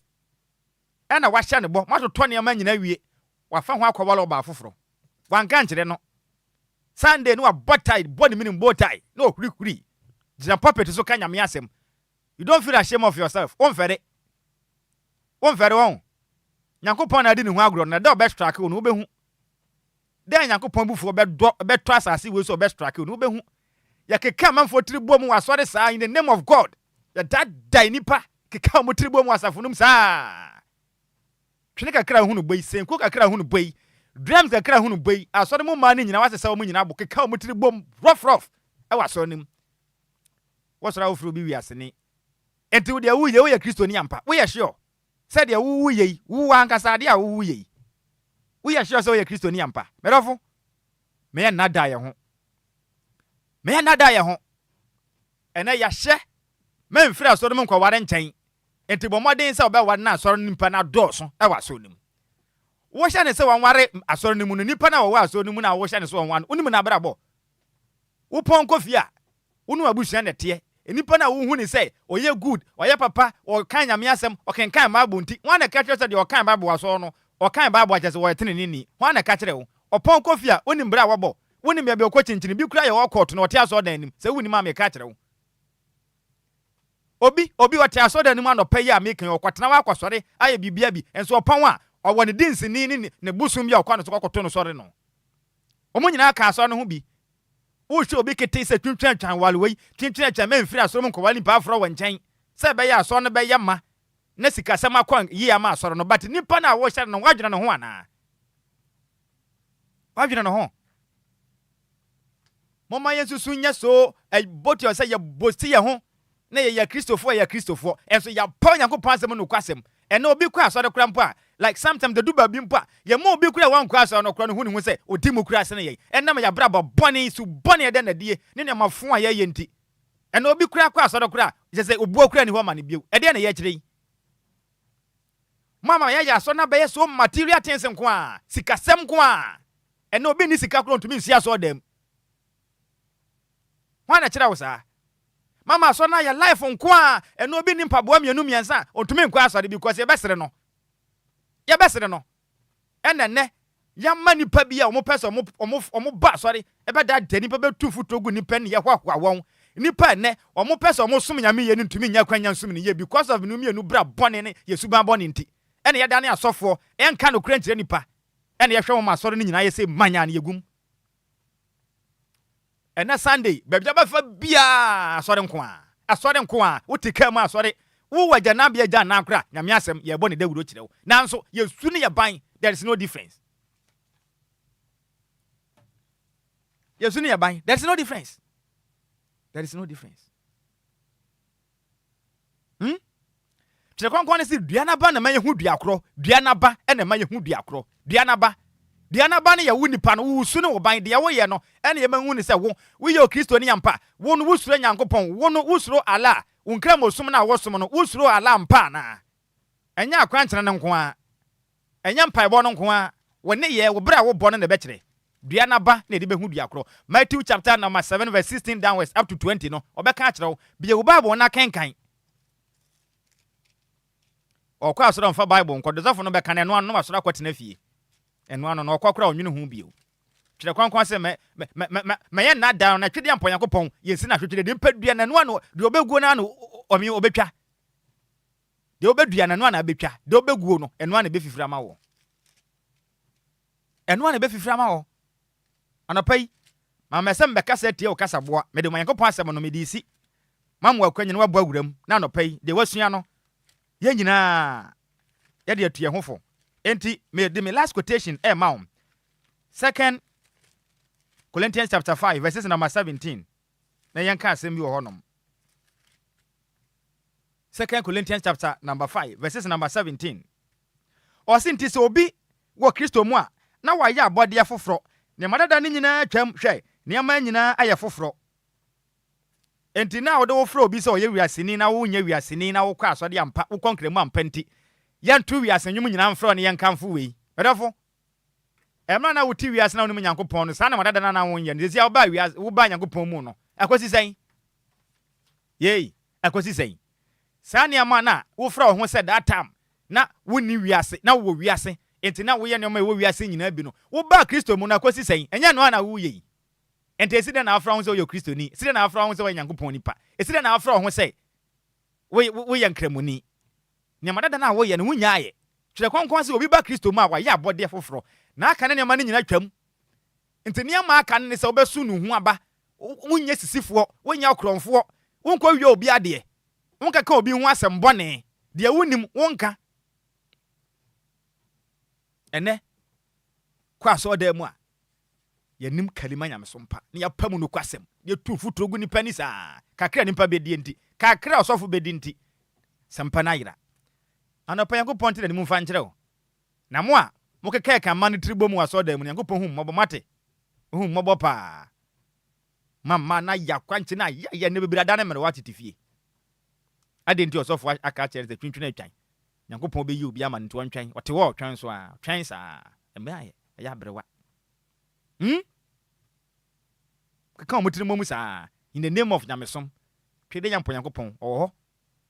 [SPEAKER 10] Ena wa hye ne bo, ma to ne ma nyina wie. Wa fa ho akwabalo ba foforo. Wan kan kire no. Sunday no abotai, body minim botai. No huri. Jina puppet so kan nyame asem. You don't feel ashamed of yourself. On fere won. Nyankopon na di ne ho agro na da best track no obehu. Den Nyankopon bufu be to asase we so best track no obehu. Ya keka manfo tribo mu asore saa in the name of God. Ya that die nipa keka mu tribo mu asafunum saa. Twene kakra hunu boyi senko kakra hunu boyi. Drums kakra hunu boyi. Asore mu ma ne nyina wasesa mu nyina bo keka mu tribo mu rough. E wasore nim. Wasora ofuru bi wiase ni. Enti wo de wo ye Kristo ni ampa. Wo ye sure. Said ya wu ye, wu ankasa de a wu ye. We are sure so ye Kristo ni ampa. Medofo. Me ya nada ye ho. Ene ya hye. Me mfiri asoro mu nkwaware nkyɛn. Enti bomoden sɛ obɛware na asoro nimpa na dɔɔso e wa so nim. Wo hye ne sɛ wanware asoro nimu no nipa na wo asoro nimu na wo hye ne sɛ wanware. Unim na brabo. Wo pon kofi a. Unu abusua ne te. Enipa na wo hu ni say oye good oye papa o kan nyame asem o kan Bible nti wan na ka kire say de o kan Bible waso no o kan Bible akyese wo etene ni wan na ka kire wo opon kofi a onim bra wobo wonim ya be ko chinchin bi kura ye wo court no o te aso dan nim say wonim ma me ka kire wo obi o te aso dan nim anopa yi a me kan o kwatena wa kwasore aye bibia bi enso opon a o woni dinsi ni ne busum bi a o kwa no so kwakoto no sore no omo nyina ka aso no ho bi wo hwe obi kete se twintwan walwei twintwan me mfiri asoro mu kwali pa afro wankyɛn se be ya aso no be ya ma na sika sam akwan yi ama asoro no but nipa na wo hye no wadwena no ho ana wadwena no ho mama yesusu nya so boti o se ye bosti ye ho na ye Kristofo enso ya pa Nyankopɔn asɛm no kwasɛm ene obi kwa asoro kra mpo a like sometimes the duba bi mpo a ye mo obi kura wan kwa asoro no kra no hu ni hu se odi mu kura se ne ye enam ya braba bɔne su bɔne ede na die ne ne mafo a ye nti ene obi kura kwa asoro kra je se obuo kura ni ho ma ne bio ede na ye kyerɛ yi mama ya asoro na be ye so material things nko a sikasɛm nko a ene obi ni sika kra ntumi nsi asoro dem wana kyerɛ wo saa mama so na ya life nko a eno obi ni mpaboa mienu miensa ontumi nko asɔre because ye besere no enene ya mani pa bia omo pese omo ba asɔre ebe da dani pa betu futogu ni pen ye hwahwa won ni pa ne omo pese omo som nyame ye ntumi nya kwanya som ni ye because of no mienu bra bɔne ne ye suban bɔne nti ene ye da ne asɔfo enka no kura nkyere nipa ene ye hwe mo asɔre ni nyina ye se manya ne yegum ena Sunday bebja ba fa bia asɔre nko a wotika mu asɔre wo wagya na bia gya na akra nyame asɛm ye bɔ ne dawuro kyerɛw nanso ye su ne ye ban there is no difference ye su ne ye ban there is no difference kyerɛ konkon ne se duana ba na ma ye hu duakorɔ duana ba ena ma ye hu duakorɔ duana ba Diana Bani ya wuni pan wu sunu wo ban de wo ye no ene ye manhu ni se wo ye Kristo ni ampa wo no wusuro Nyankopɔn wo no wusuro ala unkra mosum na wo som no wusuro ala ampa na enya akwankyere ne nko a enya mpaebɔ no nko a wo ne ye wo bra wo bɔ no na be kyere Diana ba na de behu duakro Matthew chapter number 7 verse 16 downwards up to 20 no obeka kyerɛ wo bie wo Bible na kenkan okwa asoro mfa Bible nkodozafo no beka na no anu asoro akwatena fie eno ano no okwa kora onwene hu bio kyerɛ kwankwan sɛ me ye na da na twede ampa Nyankopɔn yensi na hwetwede de mpadua na no ano de obeguo na no omi obetwa de obedua na no ana betwa de obeguo no eno ana befifira ma wo eno ana befifira ma wo anapai ma Mesom beka sɛ tie o kasa boa me de Nyankopɔn asɛm no me di si mamu akwanyi no wabo awuram na anapai de wasua no ye nyina ye de atue hofo enti me de me last quotation maum 2 Corinthians chapter 5 verses number 17 na yanka asɛm bi wo honom 2 Corinthians chapter number 5 verses number 17 osinti se obi wo Kristo mu a na wa ya abode afoforo ne madada ne nyina twam hwɛ ne ama nyina ayɛ foforo enti na wo de wo fro obi se o ye wiaseni na wo nya wiaseni na wo kwa asode ampa wo konkremu ampa nti yantu wiasenwum nyina mfro ne yankamfo wei bedafo emra na wo ti wiase na wo ne Nyankopɔn no sa na madada na wo nya ne zia wo ba Nyankopɔn mu no akosi sɛn yei akosi sɛn sa ne ama na wo fra wo ho sɛ that time na wo ni wiase na wo wiase enti na wo ye ne ma wo wiase nyina bi no wo ba Kristo mu na akosi sɛn enya no na wo yei enti esi de na afra ho sɛ wo Kristoni esi de na afra ho sɛ wo Nyankopɔn nipa esi de na afra ho sɛ wo ye nkramuni ne madada na wo ye ne wo nyaaye twere konkon sɛ obi ba Kristo mu a wa ye abode foforo na aka ne ma ne nyina twam enti ne ma aka ne sɛ obesu no hu aba wonye sisifo wonya okromfo wonkɔ wie obi ade wonka ka obi hu asɛm bɔne de wonim wonka ene kwa so da mu a yanim kalima nyamesompa ne yapamu no kwasɛm ne tu futuro gu nipa ni saa kakra nipa bedi enti kakra osofo bedi enti sampa na yira anopa Nyankopɔn te na nimu fa nkyerɛ wo na mo a mo keka ka man tribo mu aso da mu Nyankopɔn hu mmɔbɔ mate hu mmɔbɔ pa mama na yakwanche na ya ne bebira da na mere watete fie ade nti osofo aka kyerɛ sɛ twintwina atwan Nyankopɔn be yi obi ama nto ntwan ɔte wo twan so a twan saa embe ya brewa kaka mo tirimo mu saa in the name of Nyamesom twede Nyankopɔn oho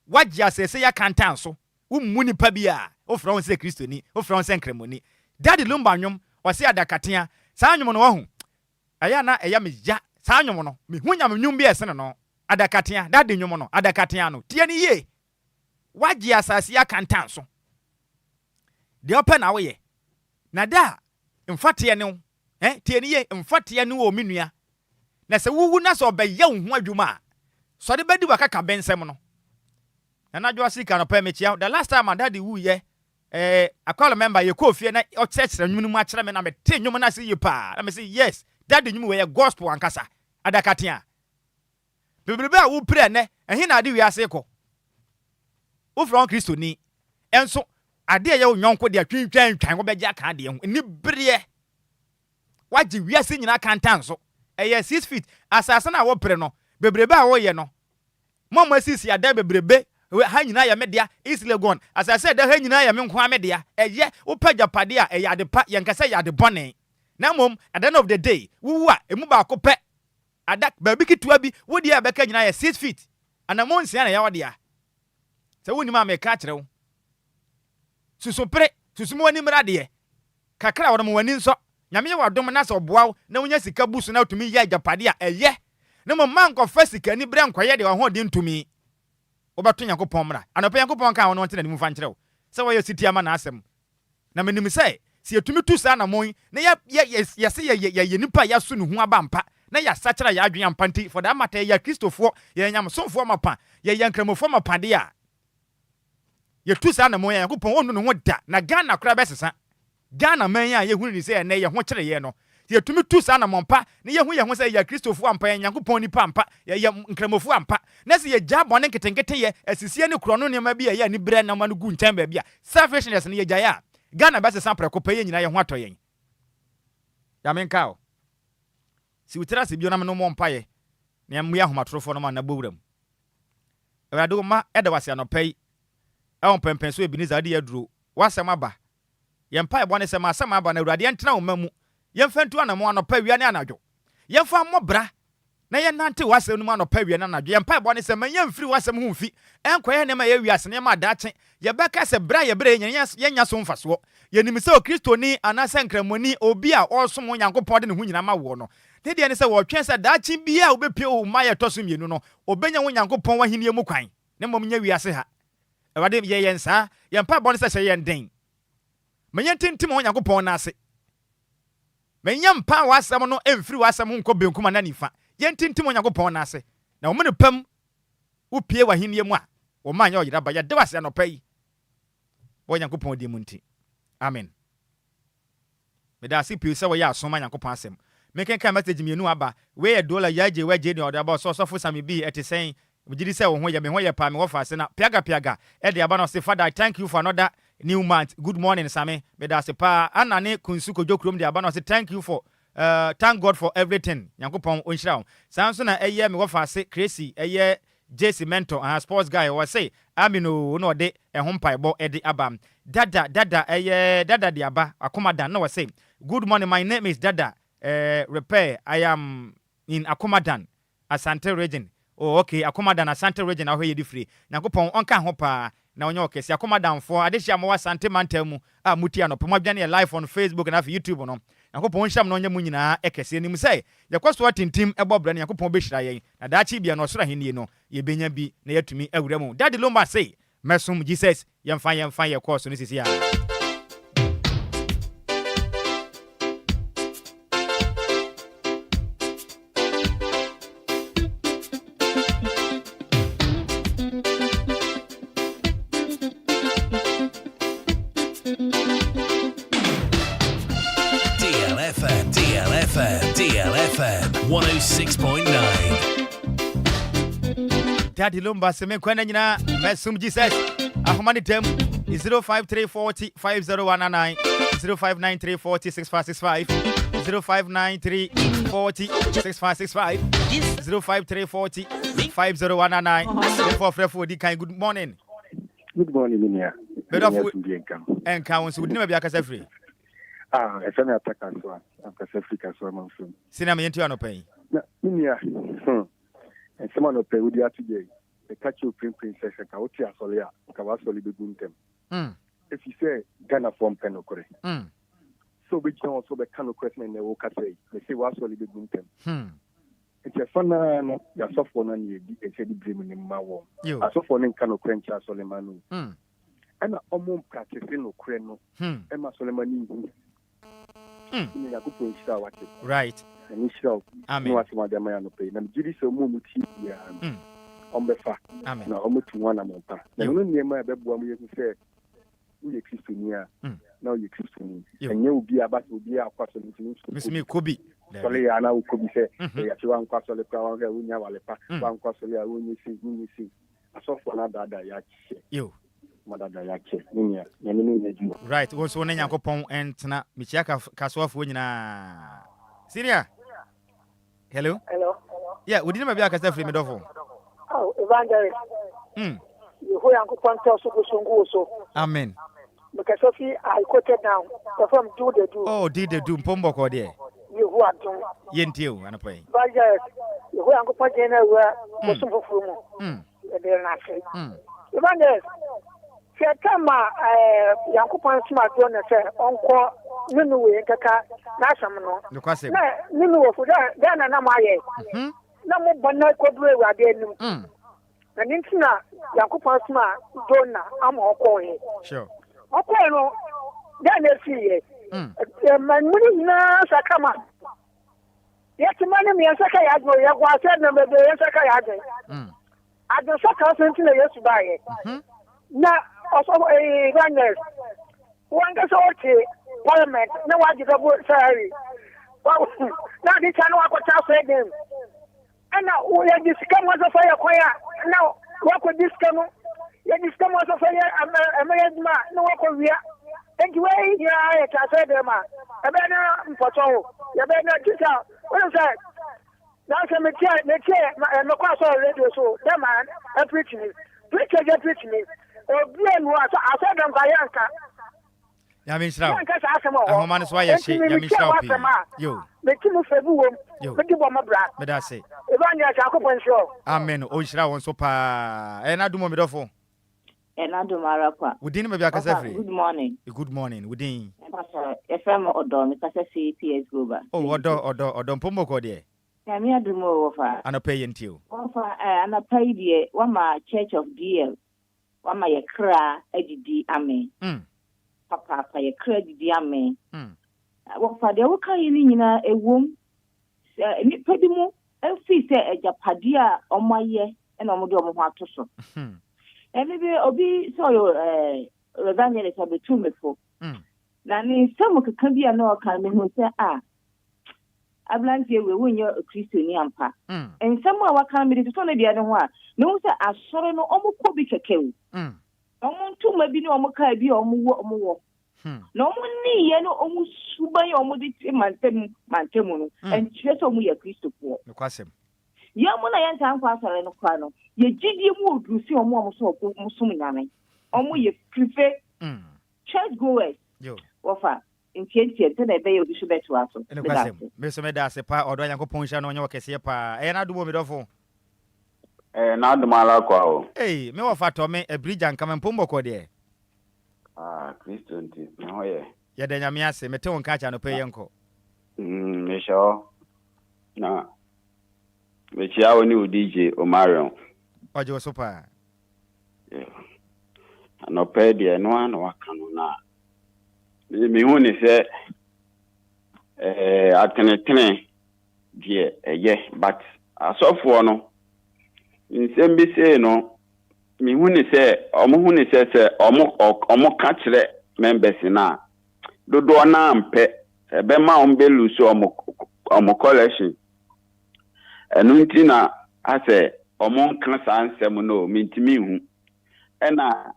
[SPEAKER 10] wagye asese ya kantan so ummu nipa bia ofra won se Kristoni ofra won se nkremoni Daddy Lumba nwom ɔse adakatea saa nwom no wahu aya na eya meja saa nwom no me hu nyam nwom bi esene no adakatea Daddy nwom no adakatea no tie ni ye wagye asase ya kantan so de opa na wo ye na da mfate ne wo tie ni ye mfate ne wo menua na se wuwu na so obeye wo ho adwuma so de bedi wakaka bensem no na jo asika no pa mechia the last time my daddy wu ye I call a member ye ko fie na o church nwum mu akere me na me te nwum na se ye pa na me say yes daddy nwum we gospel ankasa adakatea bebrebe a wo pray ne ehe na ade wi ase ko wo from Kristoni enso ade ye wo nyonko de atwintwan wo beje aka de ho ni bere wagye wi ase nyina kantan so eye 6 feet asase na wo pray no bebrebe a wo ye no mama sisi ada bebrebe ha nyina ya media is legon as I said ha nyina ya me nko amedia eye wo pagapade a eye ade pa yenkasa ya ade bone na mom at the end of the day wuwu a emu ba akopɛ ada ba bi kitua bi wodi ya beka nyina ya 6 feet anamon sia na ya wode a sɛ woni ma me ka kyerɛ wo susupre susumu wani mrade kakra wo mo wani nso nyame ye wadom na sɛ oboa wo na wonya sika busu na otumi ya agapade a eye na mom man kɔ fa sika ni bre nkɔyɛ de ho de ntumi obato Nyankopɔn mra anopa Nyankopɔn ka wono ntena nimu fa nkyerɛ wo sɛ wo yɛ sitiama na asɛm na menim sɛ si etumi tu sa na mon na ya se ya nipa ya so no hu aba mpa na ya sakyera ya adwen ampa nti for that matter ya Kristofo ya nyamsomfo mapa ya yankramofo mapa de a ya tu sa na mon ya Nyankopɔn onu no ho da na Ghana kora bɛsesa Ghana man ya ye hunu ni sɛ na ye ho kyere ye no ye tumi tu sa na mompa ne ye hu ye ho sɛ ya Kristofo ampa ya Nyankopɔn nipa ampa ya nkramofo ampa na se ye gya bɔne nketenkete ye asisie ne kuro no ne ma bi ya ni bre na ma no gu ntan ba bia selfishness ne ye gya ya Ghana bɛsesa prɛko pɛ ye nyina ye ho atɔ yen Yamenkao. Si utera si biona no mompaye. Na yamya homatrofo no ma na bowram. Ewado ma eda wase anopai. E pempenso ebiniza ade yaduro. Wasem aba. Yempa ebone se ma asem aba na awurade entena wo mamu. Yemfantu anamo anopai wi ane anadwo. Yemfa mmobra. Na yenante wasem no ma anopai wi ane anadwo. Yempa ebone se ma yemfiri wasem hu mfi. Enkoye ne ma ye wiase ne ma daache. Yebeka se bra ye bre yenya so mfaso. Yenim se o Kristoni anase nkramoni obi a osom Onyankopɔn de ne hu nyina ma wo no. Ne de ne se wo twen se daache bia obepie o ma ye toso mienu no. Obenya Onyankopɔn wahenie mu kwan. Ne mom nya wiase ha. Ewade ye yensa, yempa bone se hye yenden. Menye tintim Onyankopɔn na ase. Menye mpa wasem no emfiri wasem nko benkuma na nifa. Yentintim Onyankopɔn na ase. Na wo me pam upie wahenie mu a wo ma nya oyiraba ya de wase anopai. Onyankopɔn di munti. Amen. Medasi pio se wo ya asoma Onyankopɔn asem. Mekenka message mienu aba. We e dola yaje waje ni oda ba so Sammy bi etisen. Mujidi se wo ho ye me ho ye pa me wo fa se na piaga e de aba no se Father, I thank you for another new month. Good morning Sammy. Medasi pa anane kunsu kojo krom de aba no se thank you for thank God for everything. Nyankopɔn onhira wo. Sanso na eye me wo fa se crazy eye JC mentor and sports guy was say amino no de ehompa ebo edi abam dada dada de aba akomadan no was say good morning, my name is Dada repair. I am in Akomadan Asante region. Oh okay, Akomadan Asante region aho ye di free Nyankopɔn onka ho pa na onye okesi Akomadan for adehia mo Asante mantam a mutia no poma bia na live on Facebook and YouTube no Nyankopɔn hyam no onye mu nyina ekese nim say yakwaso atintim ebobra na Nyankopɔn behira yen na daachi bia no soro henie no ye benya bi na yatumi awura mu Daddy Lumba say Mesom Jesus yemfa ye course no sisi ya
[SPEAKER 7] DLFM 106.9.
[SPEAKER 10] Daddy Lumba se me kwena nyina Mesom Jesus ahomani tem 053405019 059346565 0593465 053405019 for frefo di kan good morning.
[SPEAKER 13] Good morning Minia.
[SPEAKER 10] Bedofo enka won so dinima bia kasa free.
[SPEAKER 13] Esa me ataka so akasa Africa so am from.
[SPEAKER 10] Sina me yenti anopai.
[SPEAKER 13] Na Minia. Esa ma no pe udi atuje. The catch you princess ka oti asole a ka wa asole be guntem. If you say Ghana form penokore. So we can also be kind of question na wo ka say. Me say wa asole be guntem. It's a fun no ya so for na ni e say di blame ni ma wo. Aso for ni kind of quench asole manu. Ana omo practice no kure no. E ma asole mani hu.
[SPEAKER 10] Right.
[SPEAKER 13] Amen. Na jiri so mu muti ya. Ombefa.
[SPEAKER 10] Amen.
[SPEAKER 13] Na omutu wana monta. Na no niema ya bebu amu yesu se uye Kristonia. Na uye Kristoni. Enye obi abati obi akwaso ntimi.
[SPEAKER 10] Misimi kobi.
[SPEAKER 13] Sole ya na ukobi se ya chiwa nkwaso le kwa wanga unya walepa. Wa nkwaso le ya unyisi. Asofo na dada ya che.
[SPEAKER 10] Yo.
[SPEAKER 13] Madada yake ninya nyanini neju
[SPEAKER 10] right wo so Nyankopɔn entena michiaka kasoafo nyina Syria hello yeah we didn't maybe akasa free me dofo
[SPEAKER 14] evangelist you Nyankopɔn to so
[SPEAKER 10] amen
[SPEAKER 14] because of I quoted down from do
[SPEAKER 10] the do mpombo ko de
[SPEAKER 14] you who are doing
[SPEAKER 10] yentio anapai
[SPEAKER 14] evangelist you Nyankopɔn jena wa so foforo mu e na say evangelist Kama Yankupon smart one say onko nunu we kaka na asam no na nunu wo fu da na maye na mo bonna kodwe wa de nim na nintina Yankupon smart dona am okọ
[SPEAKER 10] sure
[SPEAKER 14] okọ no da na fi ye man muni na sakama yeti mani mi saka ya go ya gwa se na bebe ya saka ya de ado saka senti na Yesu ba ye na also Ghanaian one gets okay parliament no what you go sorry now this channel I got to say them and now we are this come was of fire choir now what could this come you this come was of fire no what could we and you yeah I say them a bena mpoto You better teacher. What is that? That's a chair, my class radio so that man a preaching. Preacher get preaching. Or blame was I said them Gayanka.
[SPEAKER 10] Yamishra. Homan is why you say Yamishra. You.
[SPEAKER 14] The King of Febu. You. But you want my brother.
[SPEAKER 10] But I say.
[SPEAKER 14] Evania Jacob show.
[SPEAKER 10] Amen. Oishra on sopa. And I do my dofo.
[SPEAKER 15] And I do Marapa.
[SPEAKER 10] Within maybe a casafri.
[SPEAKER 15] Good morning.
[SPEAKER 10] Good morning. Within.
[SPEAKER 15] FM or Don, because I see PS Global.
[SPEAKER 10] Oh, or don't Pomoko dear.
[SPEAKER 15] Camia do more of her.
[SPEAKER 10] And a pay in you.
[SPEAKER 15] And a pay dear, one my church of DL. One my cra, Eddie Ame. Papa, a credit diame. What for the worker in a womb? Pedimo, and see a Japadia on my year and on Modomo Hatoso. And maybe Obi saw your Ravania of the two before. Nanny, some can be a no coming who say, I blank you will win your Christian Yampa. And someone what can be the son of the other one. No, sir, I saw no almost could be a kill. Two maybe no more can be or more. No one need no almost suba your modi mantemuno and chess on me a Christo poor.
[SPEAKER 10] No question.
[SPEAKER 15] Yamona Yantan Passer and Ocano. Ye Gigi wood, you see, or more so Musumami. Omo ye prefer church goers. You offer in case you tell a bay of the sugar to us.
[SPEAKER 10] No question. Mr. Medasa, or do I go punch on your Cassiapa, and I do move it off.
[SPEAKER 16] Now the Malaco.
[SPEAKER 10] Hey, me offer to me a bridge and come and Pumbo Code.
[SPEAKER 16] Christian, no, yeah.
[SPEAKER 10] Ya then Yamiase, Meton catch and pay uncle.
[SPEAKER 16] Michelle. No. Which our new DJ Omarion.
[SPEAKER 10] Or your super.
[SPEAKER 16] Yeah. And no pay the no one or canona. Me only say, I can yeah, but I saw for no. In same be say no. Me huni se omo kachre members na dodo na ampe ebe ma ombelu so omo collection enu nti na ase omo nkan sansem no mintimi hu ena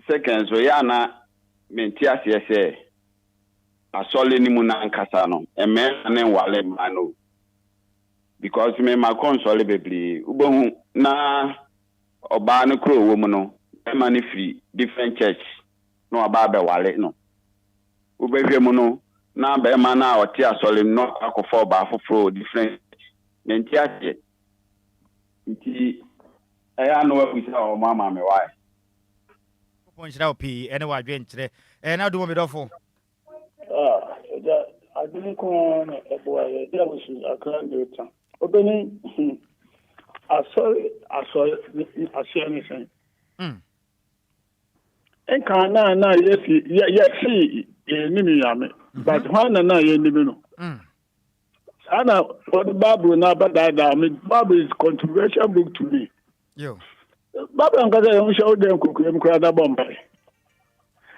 [SPEAKER 16] second so ya na menti ase se asole ni mu na nkasa no eme na wale mano because me ma console bebli ubohu na Oba no crow woman no money free different church no about wale no ubehwe mu no na be ma na oti asole no akofo ba foforo different menti ase nti aya no wa bisa o mama me why
[SPEAKER 10] ponchira opi ene wa dwen kire na do mo bedofo
[SPEAKER 17] I didn't come ebo ya dia was akran de ta obeni I saw anything. And can now, yes, Nimi, but one and I no. Anna, what the Bible now, but I mean, Bible is controversial book to me.
[SPEAKER 10] Yo,
[SPEAKER 17] Bible and Gaza don't show them could cry the Bombay.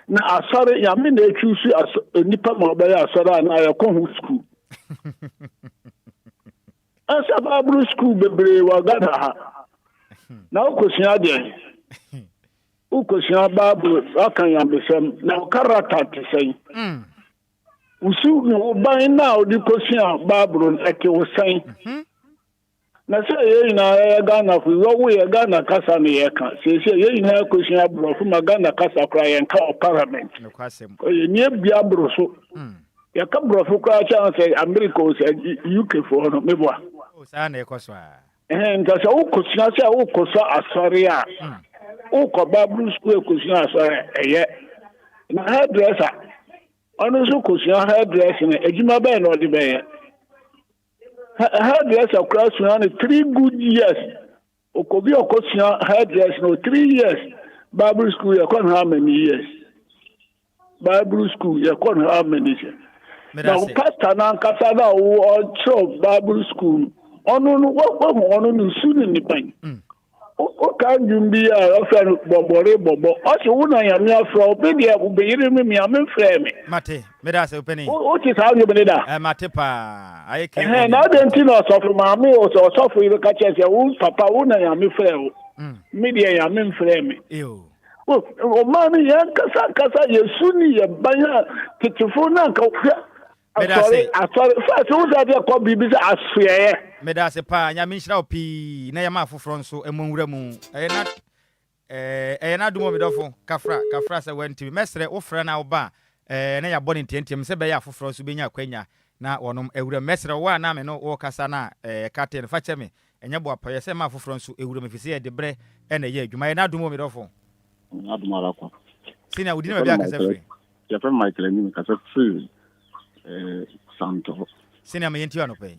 [SPEAKER 17] Now, I saw it, I mean, they choose as a nipper mobile, I saw that, and I come school. As a Bible school, baby, wa gada. Now, question again. Who question Bible? How can you understand? Now, character to say. Usu by now the question Bible like you were saying. Na say na Ghana for we Ghana kasa na ye kan. Say na question abro from Ghana kasa cry and call parliament.
[SPEAKER 10] No kwasem.
[SPEAKER 17] Ye bia bro so. Ya ka bro for kwa chance America say UK for no mebo.
[SPEAKER 10] O sa na ekoswa.
[SPEAKER 17] Nta say o question say o koso asori a. O ko Bible school question asori eye. Na hairdresser. Honestly, question hairdressing ejima be no de be. Hairdresser class on 3 good years. Okobi okosia hairdresser no 3 years. Bible school you come how many years? Bible school you come how many years? Now pastor na kasa na o church Bible school. Onu no wo no sunu ni pan. O kan jumbi a ofan bobo. O se wona ya me afro be dia be yire me am frɛ me.
[SPEAKER 10] Mate, me da se openi.
[SPEAKER 17] O ti sa you be da.
[SPEAKER 10] Mate pa. Aye ke.
[SPEAKER 17] Na den ti no so ma me o so fo yire ka che se wo papa wona ya me frɛ o. Me dia ya me frɛ me.
[SPEAKER 10] Yo.
[SPEAKER 17] O ma me ya kasa yesu ni ya banya titifo na ka Sorry, first who said you call baby asfie.
[SPEAKER 10] Medase pa nya minhira opi na yama afoforo nso emonwura mu. Na dumo medofo kafra se wenti mesre wo frɛ na wo ba na ya bɔ ne ntɛntɛm sɛ bɛyɛ afoforo nso benya akwanya na wɔnom ewura mesre wo na me no wo kasa na kate no fa kyɛ me enye bo apɔyɛ sɛ ma afoforo nso ewura me fisi yɛ de brɛ na yɛ adwuma na dumo medofo.
[SPEAKER 18] Adumara kwa.
[SPEAKER 10] Sina udini ma bia kasa free.
[SPEAKER 18] Ya fa Michael ni kasa free Santo.
[SPEAKER 10] Sina ma yenti anope.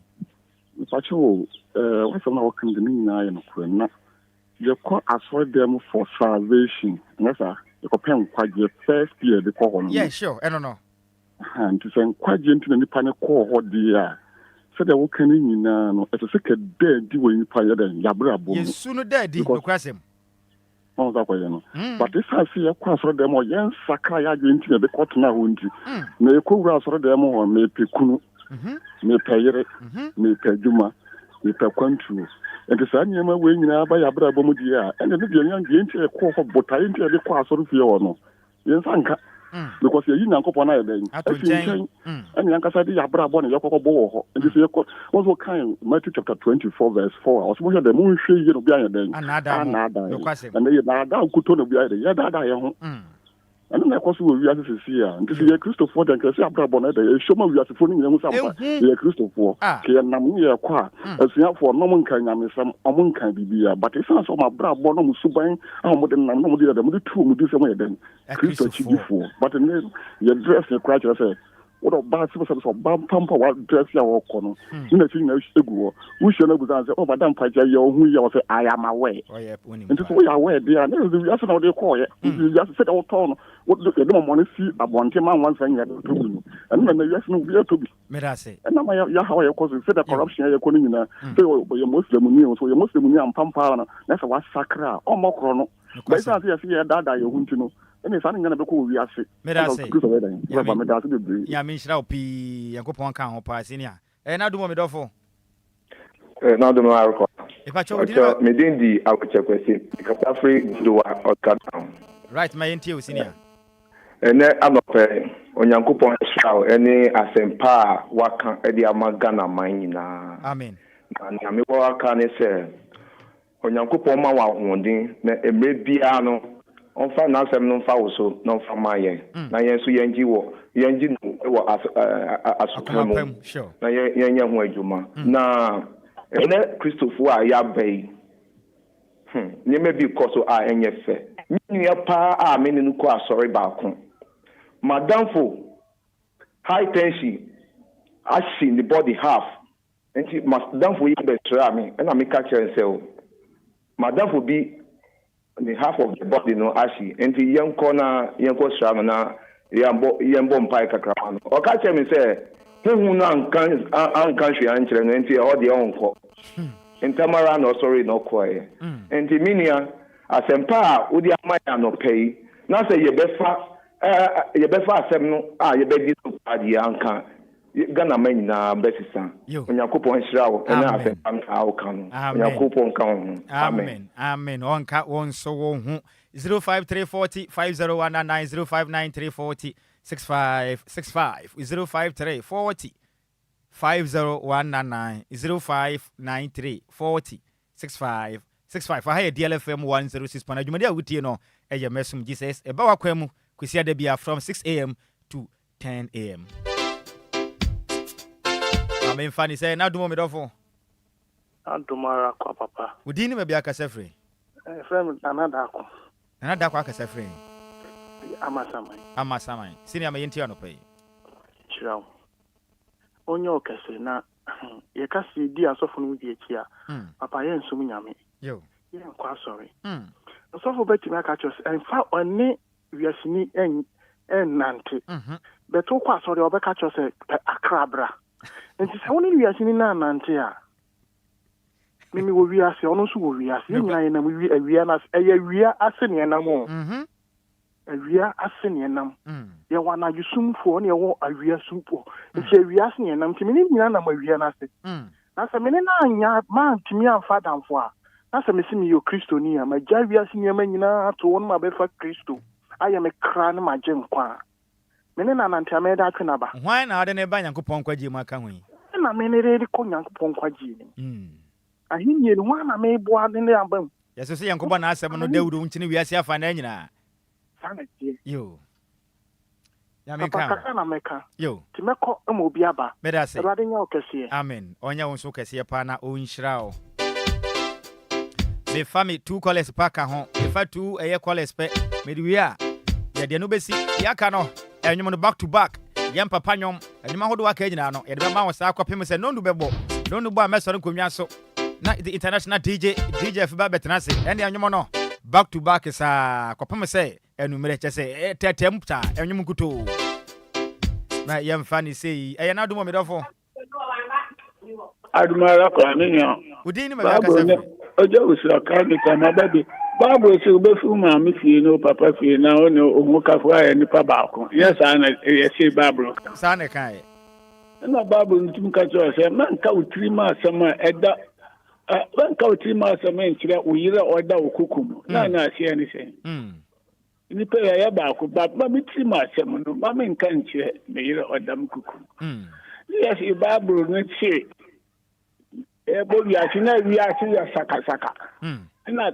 [SPEAKER 18] Pacho what's on our company na ya no na. You call as for them for salvation. Yes sir. You ko pen kwaje first year the call on.
[SPEAKER 10] Yeah, sure. I don't know.
[SPEAKER 18] And to say kwaje into the nipa ne call ho dia. So that we can nyina no. It's a second day di we nipa ya den yabra bo.
[SPEAKER 10] Yesu no daddy no kwasem.
[SPEAKER 18] No that way no. But this has here kwa so them o yen sakra ya je into the court na ho nti. Na e ko wura so them o me pekunu. Me peyere. Me pejuma. Me pekwantu. And the sun, you may win by a brother Bomudia, and the young gente a call for botai into the class of Fiono. Yes, Anka, because you're in Uncle Pona then. And Yankasadi Abra Bonnie, Yoko Bo, and this year also kind Matthew chapter 24, verse 4. I was watching the moon shade you behind them. Another, and they are down Kutono behind the Yada. And then, of course, we are to see her. This is a Christopher, then can say Abra Bonnet, a showman we are to phone in some Christopher. Can Namia Qua, as you have for no one can name some among can be beer, but it sounds of my bra bonum subine, how modern normally the mother two would do somewhere then. Christopher, but in the your dress, your crash, I say. What a bad citizens of Bam Pampa, what dress your corner. In a thing, we shall know that, oh, Madame Paja, who you say, I am away. And this we are aware, dear. Never the reason of the call it. You just said our tone. What look at the moment, see a one man once and then the yes, no, we are to be.
[SPEAKER 10] Medase.
[SPEAKER 18] And now, how you cause said the corruption you're calling in a your Muslim, so your Muslim and Pampana, that's a what sacra, or more chrono. But I see a dada, you want to know. And it's something going to be cool. We are sick.
[SPEAKER 10] Medase. Ya minhira opi yakopon kan ho pa senior. Na do mo medofo.
[SPEAKER 19] Na do no arko.
[SPEAKER 10] E pa cho
[SPEAKER 19] me din di akochekwesi. Kasa free do okada.
[SPEAKER 10] Right, my NTO senior.
[SPEAKER 19] Ene anope onyankopon sraw ene asempa waka e di amagana man nyina.
[SPEAKER 10] Amen.
[SPEAKER 19] Na me waka ne se onyankopon ma wa honden na emre bia no onfa na asem no fa wo so no fa maye na yen so yenji wo wo asopam na yen ho adwuma na ene Christopher a ya bai nye me bi koso a enye fe nua pa a me ne ko asori ba ko madamfo high tension ashi the body half enti madamfo yi be tra me na me ka kire se madamfo bi the half of the body no ashi enti yenko sra na yembo mpai kakra no o ka che me se hu na ankan hwe ankyere no enti o de onko entamara no sorry no koye enti minia asempa udi amaya no pay na se yebefa asem no yebedi so adi anka Ghana man na besisa onyankopon hirawo na asempa nka wo kan onyankopon kan amen
[SPEAKER 10] amen onka wonso wo hu 05340 50199 059 6565 05340 50199 0593 40 6565 for higher DLFM 106 pana jumadi awutie no eye Mesom Jesus eba wakwemu kwesi adabia from 6 a.m. to 10 a.m. Amen fani say na dumo medofo
[SPEAKER 20] Antumara kwa papa
[SPEAKER 10] udini me bia kasefre
[SPEAKER 20] friend anadako
[SPEAKER 10] akasefre amasamai sini amayenti anopai
[SPEAKER 20] chirawo onye okese na ye kasi di asofo no di echi a papa ye nsum nyame
[SPEAKER 10] yo
[SPEAKER 20] ye nkwa sorry asofo beti ma ka chos en fa oni wiasini en nante beto kwa sorry obeka chos akrabra enti se woni wiasini na nante a mimi wo wiase ono so wo wiase ye nyina ye na wi awia na eye wia asene na mo awia asene nam ye wana yusumfo ne wo awia sumfo nti awia asene nam timi nyina na awia na se na se mene na anya ma timi amfa damfo a na se mesimi yo Kristo ni a ma jawia asene ma nyina to won ma be fa Kristo aye me kra na ma je nkwa Mene na nante me da twena ba.
[SPEAKER 10] Why na ade ne ba Nyankopɔn kwaji mu aka ho yi?
[SPEAKER 20] Na me ne re ko Nyankopɔn kwaji ni. Ahinye ni wa na me bo ade ne ambam.
[SPEAKER 10] Yeso se Yankopɔn na asɛm no Dawudu nkyene wiase afa na nyina.
[SPEAKER 20] Sana tie.
[SPEAKER 10] Yo. Ya me
[SPEAKER 20] Papa
[SPEAKER 10] ka.
[SPEAKER 20] kaka na meka.
[SPEAKER 10] Yo.
[SPEAKER 20] Ti mekɔ ma obi aba.
[SPEAKER 10] Meda se.
[SPEAKER 20] Ewade nya okese.
[SPEAKER 10] Amen. Onya wo so kese pa na o nhyira o. Me fami 2 callers pa ka ho. Me fa 2 eye callers pe. Me di wi a. Ye de no besi. Ya ka no. Enyum no back to back. Yem papa nyom. Enyum ahodo aka nyina no. Ye de ba wo sa akɔpem se no ndu bɛbɔ. No ndu bɔ a mesɔre nkonwa so. Na the international DJ FBA betena se. Ene enyum no. Back to back is akɔpem se enumere che se tetem ta enyum kuto. Na yem fani sei. Eye na do mo medofo.
[SPEAKER 17] Adumara kwa nenya.
[SPEAKER 10] Udini ma ya kasa.
[SPEAKER 17] Ojo usira kanika mababi. Babu esi obefu ma mi fie no papa fie na o ne omukafo aye nipa baako. Yes ana yesi babu.
[SPEAKER 10] Sa ne kai.
[SPEAKER 17] Na babu ntum ka cho se man ka utiri ma asema eda man ka utiri ma asema nkire oyire oda okukum. Na na asie ni se. Nipa ya baako baba mi tiri ma asema no ma me nka nkire me yire oda mkukum. Yes babu no chi ebo wiase na wiase ya saka. Na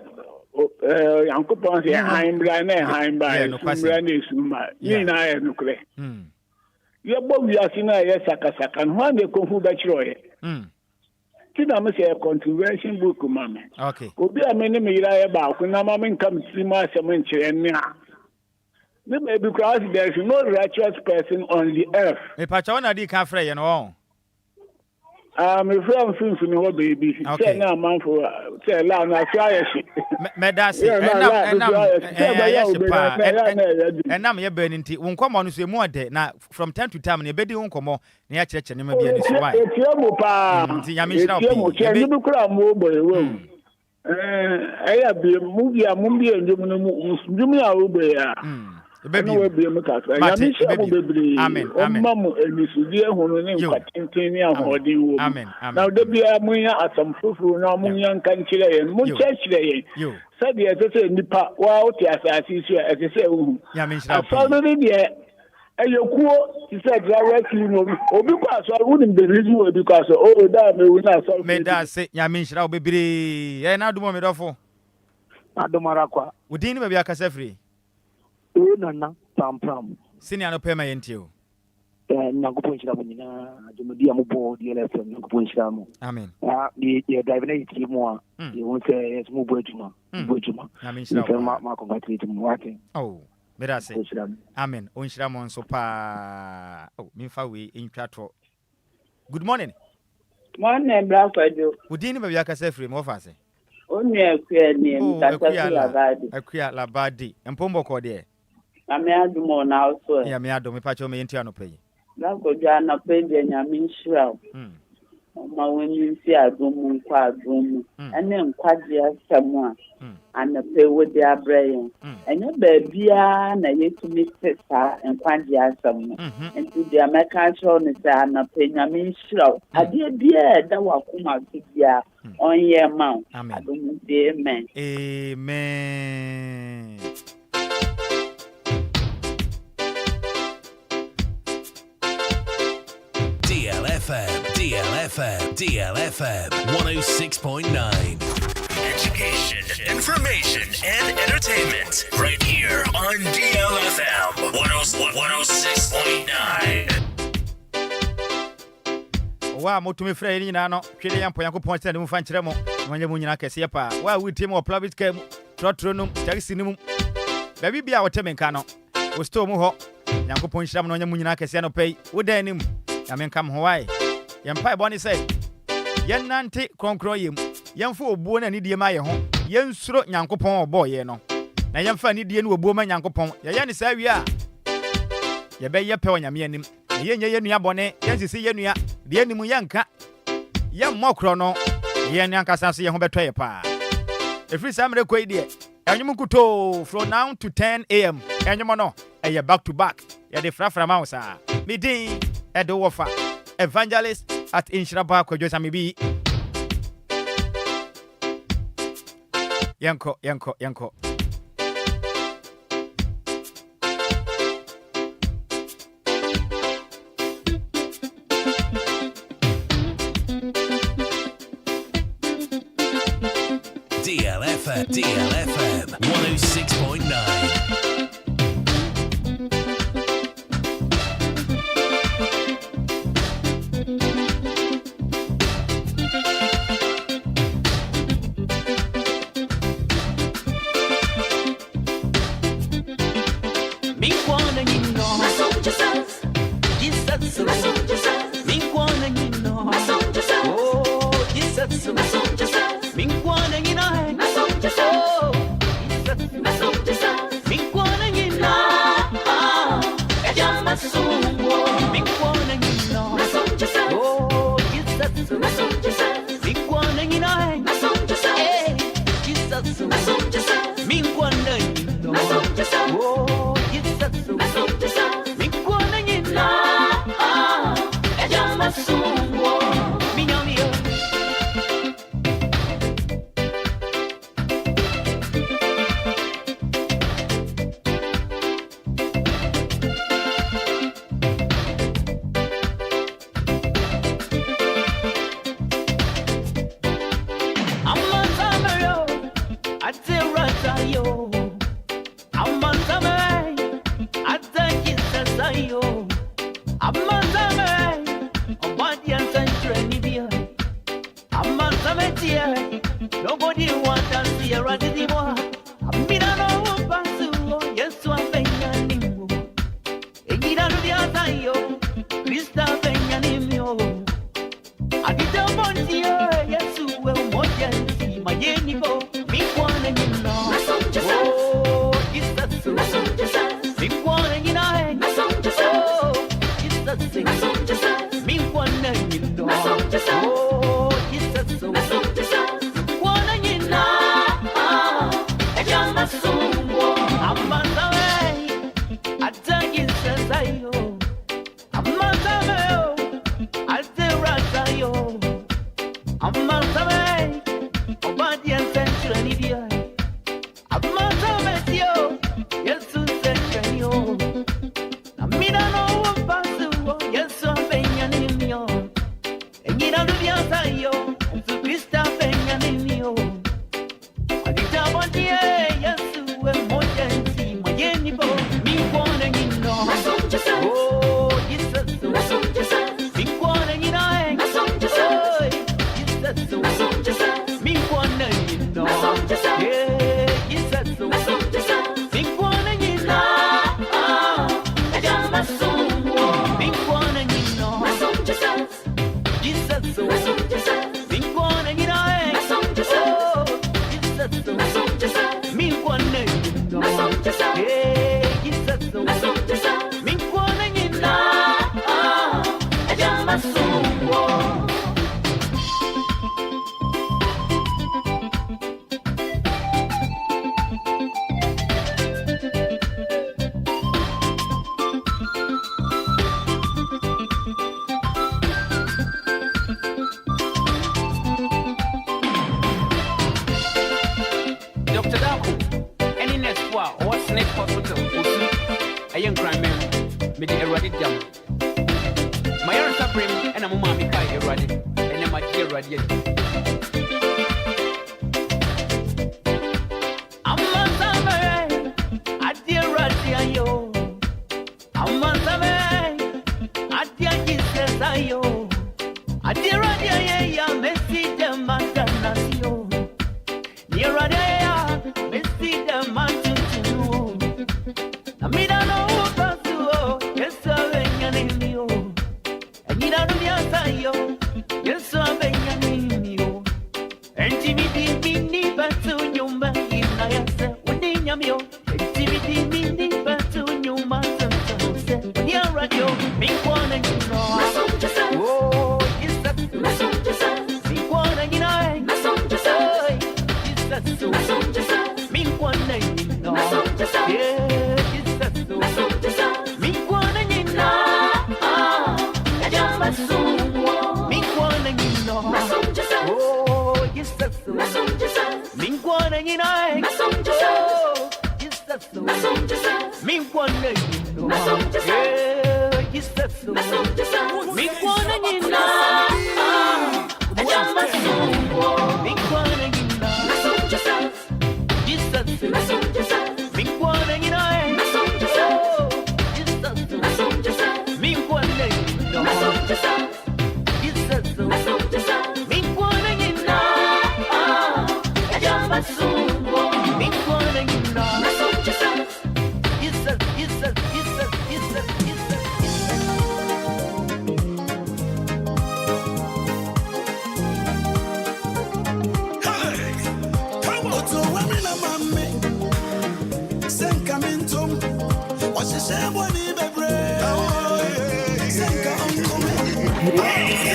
[SPEAKER 17] Yankopɔn sɛ haimbra na haimbra sumra na summa ni na ayɛ nokre yɛbɔ wiase na yɛ saka no hwan de konfu bɛkyerɛ yɛ ti na me sɛ controversy book ma me obi a me ne me yira yɛ baako na ma me nka me tiri ma asɛm nkyerɛ ne a ne because there is no righteous person on the earth
[SPEAKER 10] me pa chawo na di ka frɛ yɛ no
[SPEAKER 17] me friend finfini ho baby say na manfo say la na fire shi
[SPEAKER 10] medasi enam ye bani nti wo nkomo no so emu ode na from time to time na ebedi wo nkomo na ya kyerɛkyerɛ ne ma bia ne so why
[SPEAKER 17] etiemu pa
[SPEAKER 10] nti nyame hyira
[SPEAKER 17] wo ebe bi kura mo boy wo eya bi mu bia ndum no mu ndum ya wo boy ya
[SPEAKER 10] Baby,
[SPEAKER 17] amen. Mamu enisudi ehunu ni nkwatintin ahodi wo. Now de bia munya asamfufu na munya nkankyire yen. Munkyerkyire yen. Sabe ese nipa wa oti asasi so ese uhu. Aso ni de eyokuo ti say driver no obi kwa so wunim the reason obi kwa so oh da me wu na so.
[SPEAKER 10] Me da se nyame nhyira wo bebre. E na adumo me dofo.
[SPEAKER 20] Adomara kwa.
[SPEAKER 10] Udini me bia kasa free.
[SPEAKER 20] Nana pam
[SPEAKER 10] senior no pema yentio
[SPEAKER 20] Nyankopɔn hyira mo nyinaa adwumadi a mobɔ DLFM Nyankopɔn hyira mo
[SPEAKER 10] amen
[SPEAKER 20] yɛ drive na yɛtie mu a yɛhu sɛ yɛsɛ mobɔ adwuma
[SPEAKER 10] amen hyira
[SPEAKER 20] ma congratulate mu wate
[SPEAKER 10] meda se amen on hyira mo nso pa memfa we ntwa to good morning
[SPEAKER 21] Bra Kwadwo
[SPEAKER 10] udini ba bia kasa free mo fa se
[SPEAKER 21] Onye akua ni mtasa labadi.
[SPEAKER 10] Akua labadi. Empombo ko de.
[SPEAKER 21] Ame adumo na also.
[SPEAKER 10] Ya me adumo pa cho me yenti anope.
[SPEAKER 21] Na ko ja na pe de nyame nhyira. Ma woni si adumo kwa adumo. Ene nkwaje asem a. Anape wo de abrayen. Enye ba bia na yetumi sesa nkwaje asem. Enti de ameka cho ne sa anape nyame nhyira. Ade bia da wakoma bia. On your mouth.
[SPEAKER 10] Amen.
[SPEAKER 21] Amen.
[SPEAKER 10] Amen.
[SPEAKER 7] DLFM 106.9. Education, information, and entertainment. Right here on DLFM 106.9.
[SPEAKER 10] Wa motumi frɛ ni nyina no twede yampo Yankopɔn kyerɛ ne mu fa nkyerɛ mo wanya mu nyina kɛse pa wa wutie mo private car mu trotronum taxi nim baby bia wote menka no wo store mu hɔ Yankopɔn hyira mo no wanya mu nyina kɛse no pɛi wo dan nim ya menka mo why yempa e bɔne sɛ yɛnante kronkron yem yɛmfa obuo na nidie ma yɛ ho yɛnsuro Yankopɔn ɔbɔ yɛ no na yɛmfa nidie no obuo ma Yankopɔn yɛyɛ ne saa wi a yɛbɛyɛ pɛ onyame anim yɛnyɛ yɛnua bɔne yɛnsisi yɛnua de animu yanka yɛmmɔ kro no yɛn ankasa so yɛ ho bɛtɔ yɛ pa efiri samre koi de anyum kuto from now to 10 am anyum no ɛyɛ back to back yɛ de frafra ma wo saa midin ɛde wofa evangelist at Nhyiraba Kwadwo Sammy bi yanko
[SPEAKER 7] DLFM 106.9.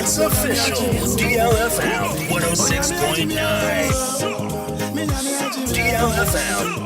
[SPEAKER 7] It's official. DLFM 106.9. DLFM.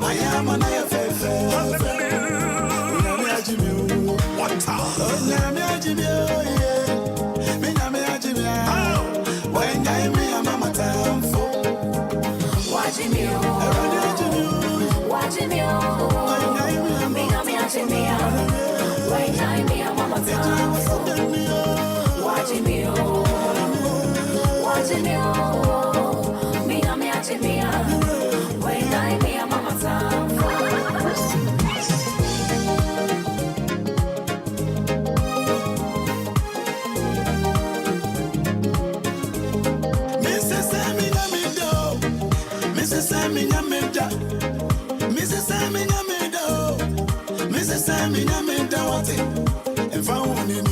[SPEAKER 9] If I want to be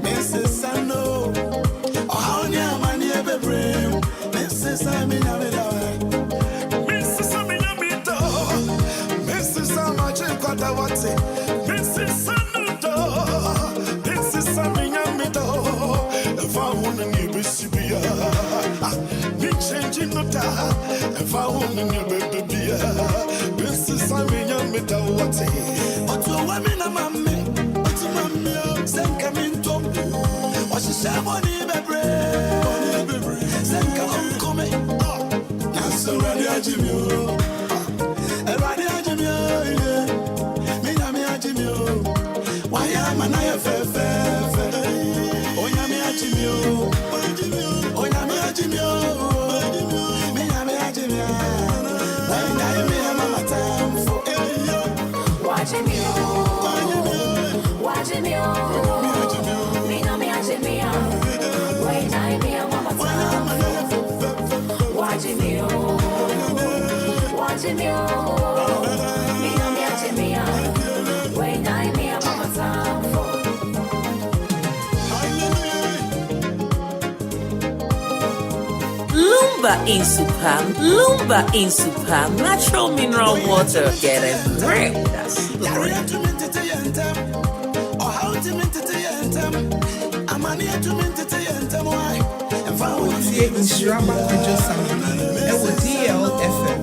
[SPEAKER 9] Mrs. Sano, or how near my near the brain, Mrs. Sammy, Mrs. Sammy, Mrs. Samachi Kwadwo, Mrs. Sano, Mrs. Sammy, if I want to be Sibia, be changing the time, if I want to be Mrs. Sammy, but to women, I'm a man, but to my send coming to me. What she said, money, baby, send come, now so ready, I Jimmy, Jimmy, why am I fair? Oh, Yami, Jimmy, oh, Yami, Jimmy,
[SPEAKER 5] Lumba in super, natural mineral water, get it great.
[SPEAKER 1] Nhyiraba Kwadwo Sammy DLFM.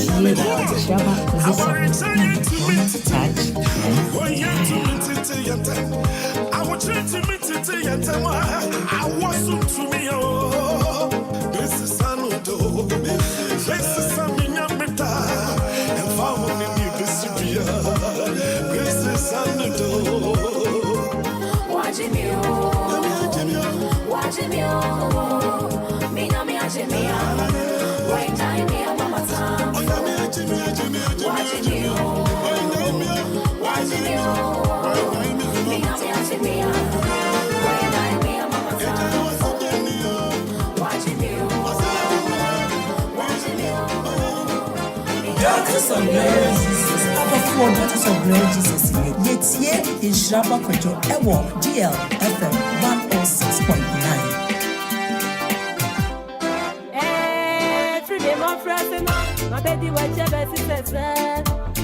[SPEAKER 5] Nhyiraba Kwadwo Sammy touch.
[SPEAKER 9] I want you to meet it and I want to me. This is Sanodo. This is Saminamita. And found in you this year. This is Sanodo.
[SPEAKER 2] Watching you. Wait, time here, Mama Sam. Watching you.
[SPEAKER 11] Daughters of Glory Jesus, for Daughters of Glory Jesus, yet Nhyiraba Kwadwo DLFM 106.9.
[SPEAKER 3] My baby, what you best says,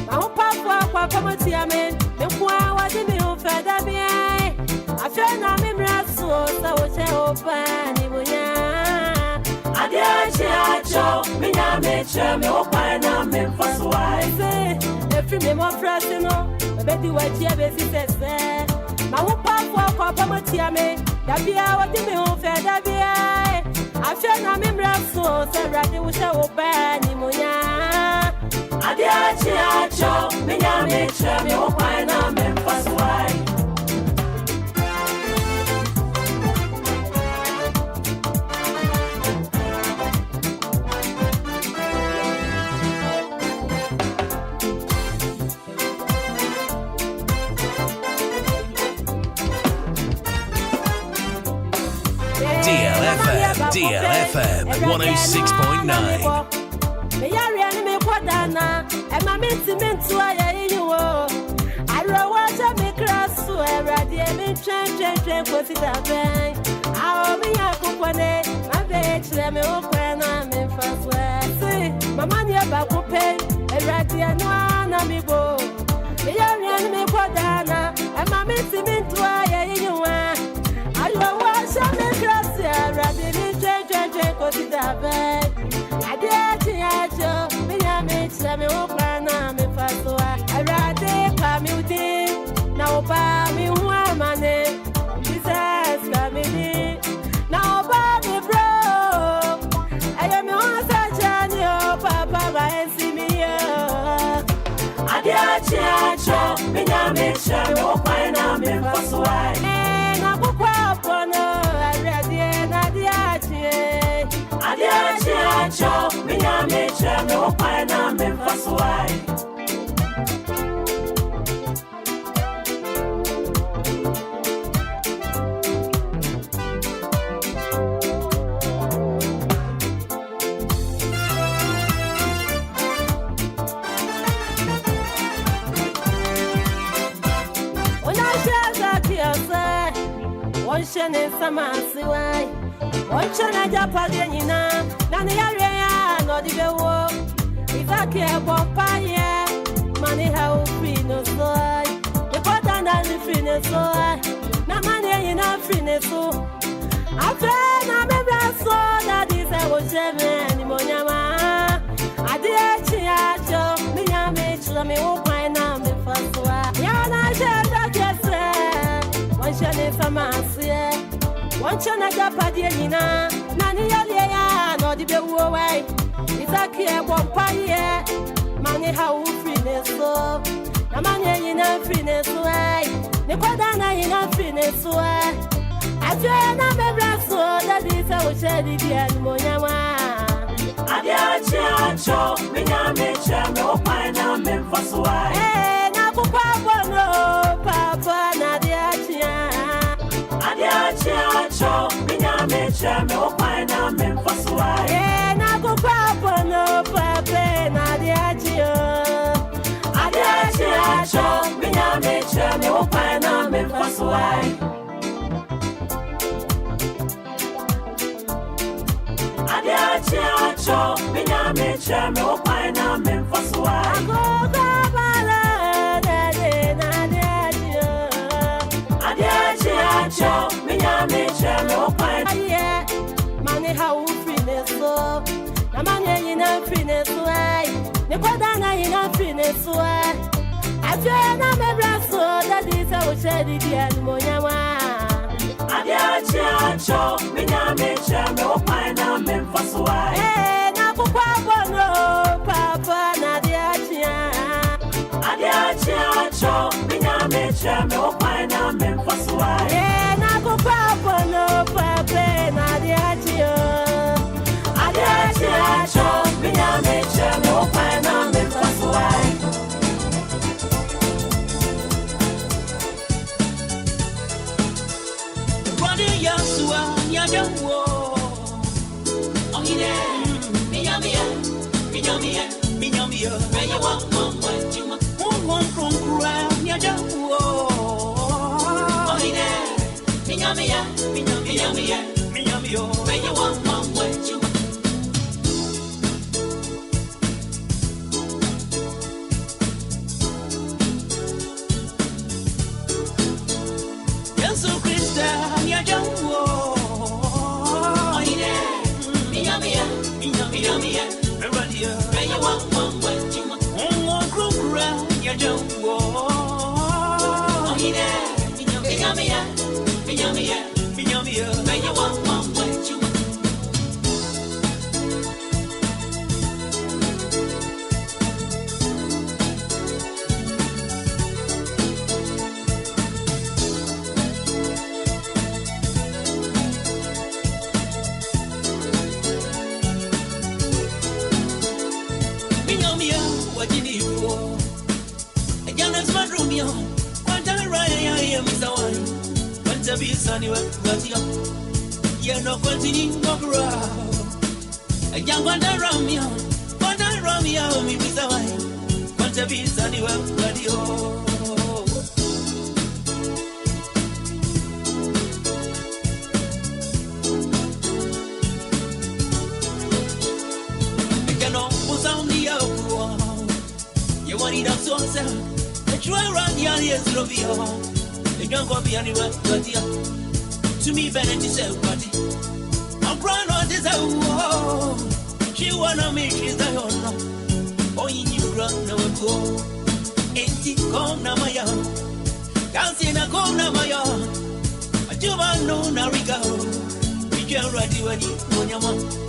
[SPEAKER 3] my own papa, come on, see, I mean, the poor, what did you further be? I feel not me, so I was open. I did me, I made sure me open, I'm in for so I say, if you more personal, my baby, what you best says, my own papa, come on, see, I mean, that be our did me further be. I feel not me, so I was open. I me, I make sure me open, I'm in for so I
[SPEAKER 7] DLFM 106.9.
[SPEAKER 3] Me yari me kwadana, e ma mintu aye yiwo. Aro wacha me krasu erade me twen kwosita ben. Awo me yakupone, ma be chire me okwena me faswe. Si, mama ni ba kupe, erade no na mi bo. Me yari me kwadana, e ma mintu aye yiwo. Aro wacha me krasu erade me twen kwosita ben. Me opana me faswa arade pa mi udi na oba mi huwa mane Jesus ka mi ni na oba mi bro ayo mi wasa jani o papa ba ensi mi yo ade achi acho me nya me cha me opana me faswa na kokwa pono arade na ade achi acho me nya me cha me opana me faswa One shene samasi wai one shene japade nyina na ne yare ya no di bewo izaki e bompa ye mani ha free no so e pota na ni free no so na mani nyina free no so afa na me bra so that is I was seven ni monyama ade echi acho me nya me chula me wo kwan na me faswa ya na sheda kese one shene samasi one chana japade nyina na ni yale ya no di bewo wai izaki e bompa ye mani ha free no so na mani nyina free no so ai ne kwada na nyina free no so aje na me bra so that is I was shedi dia ni monyama ade achi acho me nya me cha me opa na me faso ai na kokwa bono papa na de achi ade achi acho me nya me cha me opa na me faso ai na kokwa bono papa na de achi ade achi acho me nya me cha me opa na me faso ai acho me nya me cha me opa na me faswa agoga bala de na de acho me nya me cha me opa ye mani ha free no so na mani ina free no so ai ne kwada na ina free no so ajo na me bra so that is I was shedi dia ni monyama acho me nya me cha me opa na me faswa na kokwa bono papa na de acho me nya me cha me opa na me faswa na kokwa bono papa na de acho me nya me cha me opa na me faswa Yasua Nyadawo Ohine Minyamia Where you want what you want from Kura Nyadawo Ohine Minyamia Where you want what you Yesu Krista Nyadawo Where you want what you want from you don't walk. Oh, Minyamia, where you want what you want.
[SPEAKER 9] you no continue walk around. A young one that Romeo, me be the way. Want to be sunny, well, radio. You want it up so sad. I try around your ears, Robio. They don't go be anywhere but you. To me, Bennett is a party. I'm crying on this out. She wanna make she's the honor. Oh, you run no go. Ain't it come now, my young? Can't see na come now, my young. I do know now we go. We can ready when you want your mom.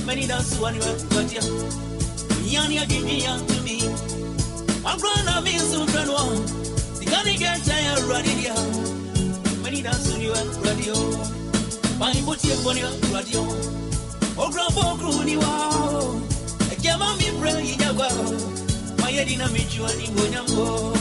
[SPEAKER 9] Many dance one but ya. Yanni give me to me. I'm grown up in soon run one. The gunny get tired running ya. Many dance on your radio. My put your on your radio. Oh, grandpa crony wow. I came on me pray in your wow. My head in a mutual in Bonambo.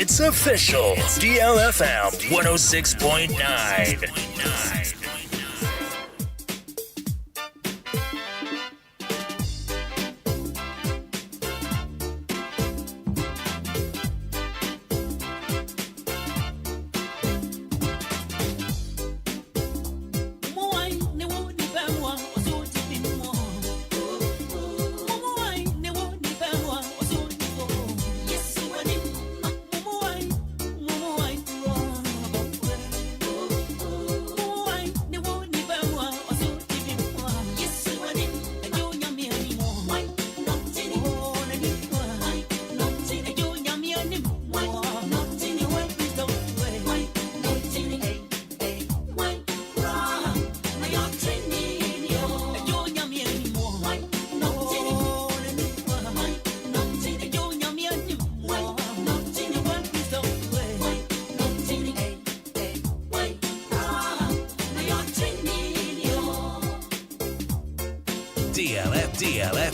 [SPEAKER 7] It's official. DLFM 106.9.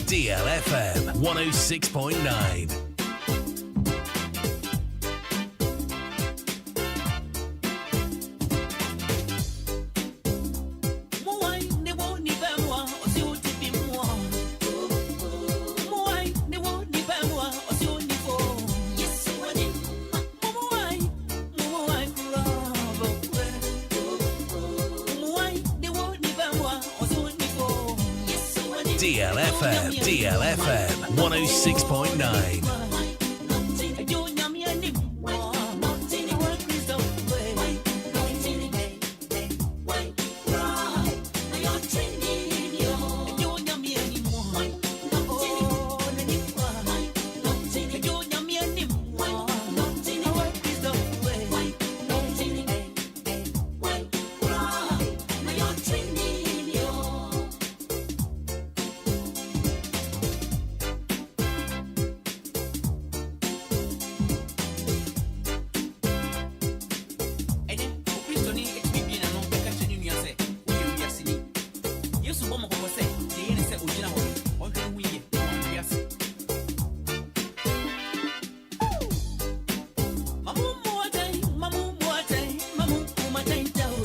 [SPEAKER 7] DLFM 106.9. DLFM 106.9.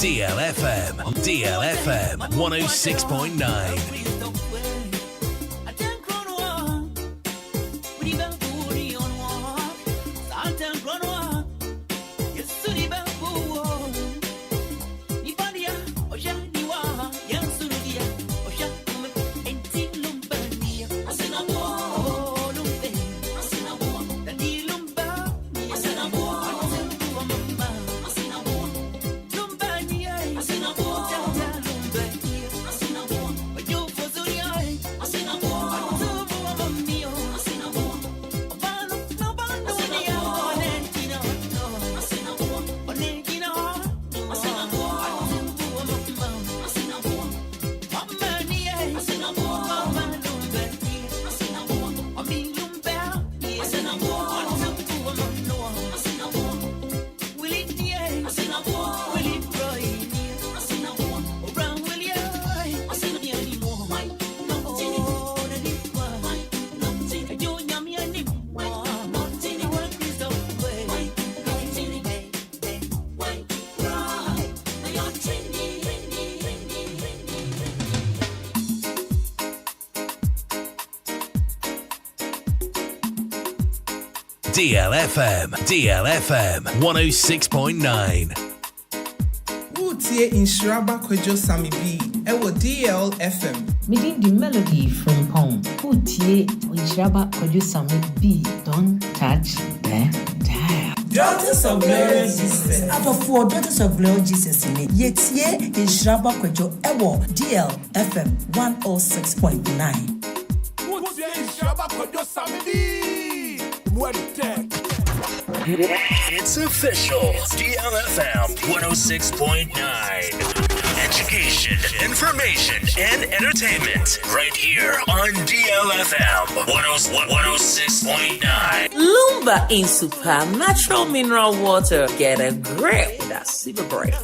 [SPEAKER 7] DLFM 106.9. DLFM 106.9.
[SPEAKER 1] Utie Nhyiraba Kwadwo Sammy B. Ewo DLFM.
[SPEAKER 5] Meeting the melody from Pong. Utie Nhyiraba Kwadwo Sammy B. Don't touch the dial.
[SPEAKER 11] Daughters of Glory Jesus. After 4 Daughters of Glory Jesus in it. Yetie Nhyiraba Kwadwo Ewo DLFM 106.9.
[SPEAKER 9] Utie Nhyiraba Kwadwo Sammy B.
[SPEAKER 7] It's official. DLFM 106.9. Education, information, and entertainment. Right here on DLFM 106.9.
[SPEAKER 4] Lumba in Super Natural Mineral Water. Get a grip with that super break.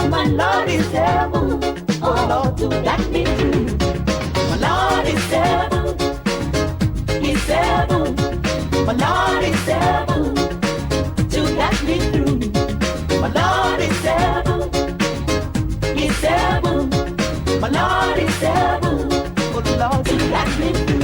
[SPEAKER 6] My Lord is able, oh Lord, to get me through. My Lord is is able. He's able. My Lord is able to get me through. My Lord is able. He's able. My Lord is able. For the Lord to get me through.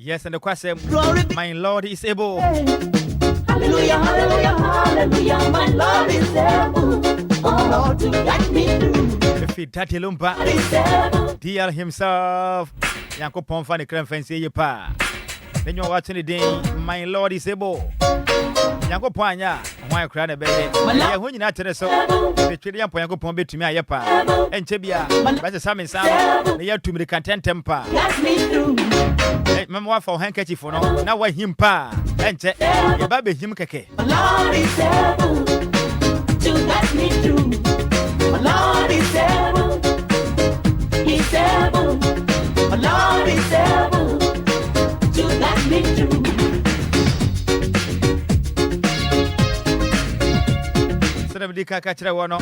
[SPEAKER 10] Yes, and the question, my Lord is able.
[SPEAKER 6] Hallelujah, hallelujah, hallelujah, my Lord is able. Oh Lord, to get me through.
[SPEAKER 10] If he daddy Lumba, DL himself, Yanko Pomfa, the creme fancy you pa. Then you're watching the day, my Lord is able. Yanko Panya, why cry a baby? My when you're not to the so, the Chilean Poyanko Pombe to me, Yapa, and Chibia, but the Sammy sound, they are to be the content temper.
[SPEAKER 6] Get me through.
[SPEAKER 10] Mamma for handkerchief for no, now why him pa, and check your baby him keke.
[SPEAKER 6] My Lord is able to get me through. My Lord is able, He's able. My Lord is able to get me through.
[SPEAKER 10] Senator Kakachra wano,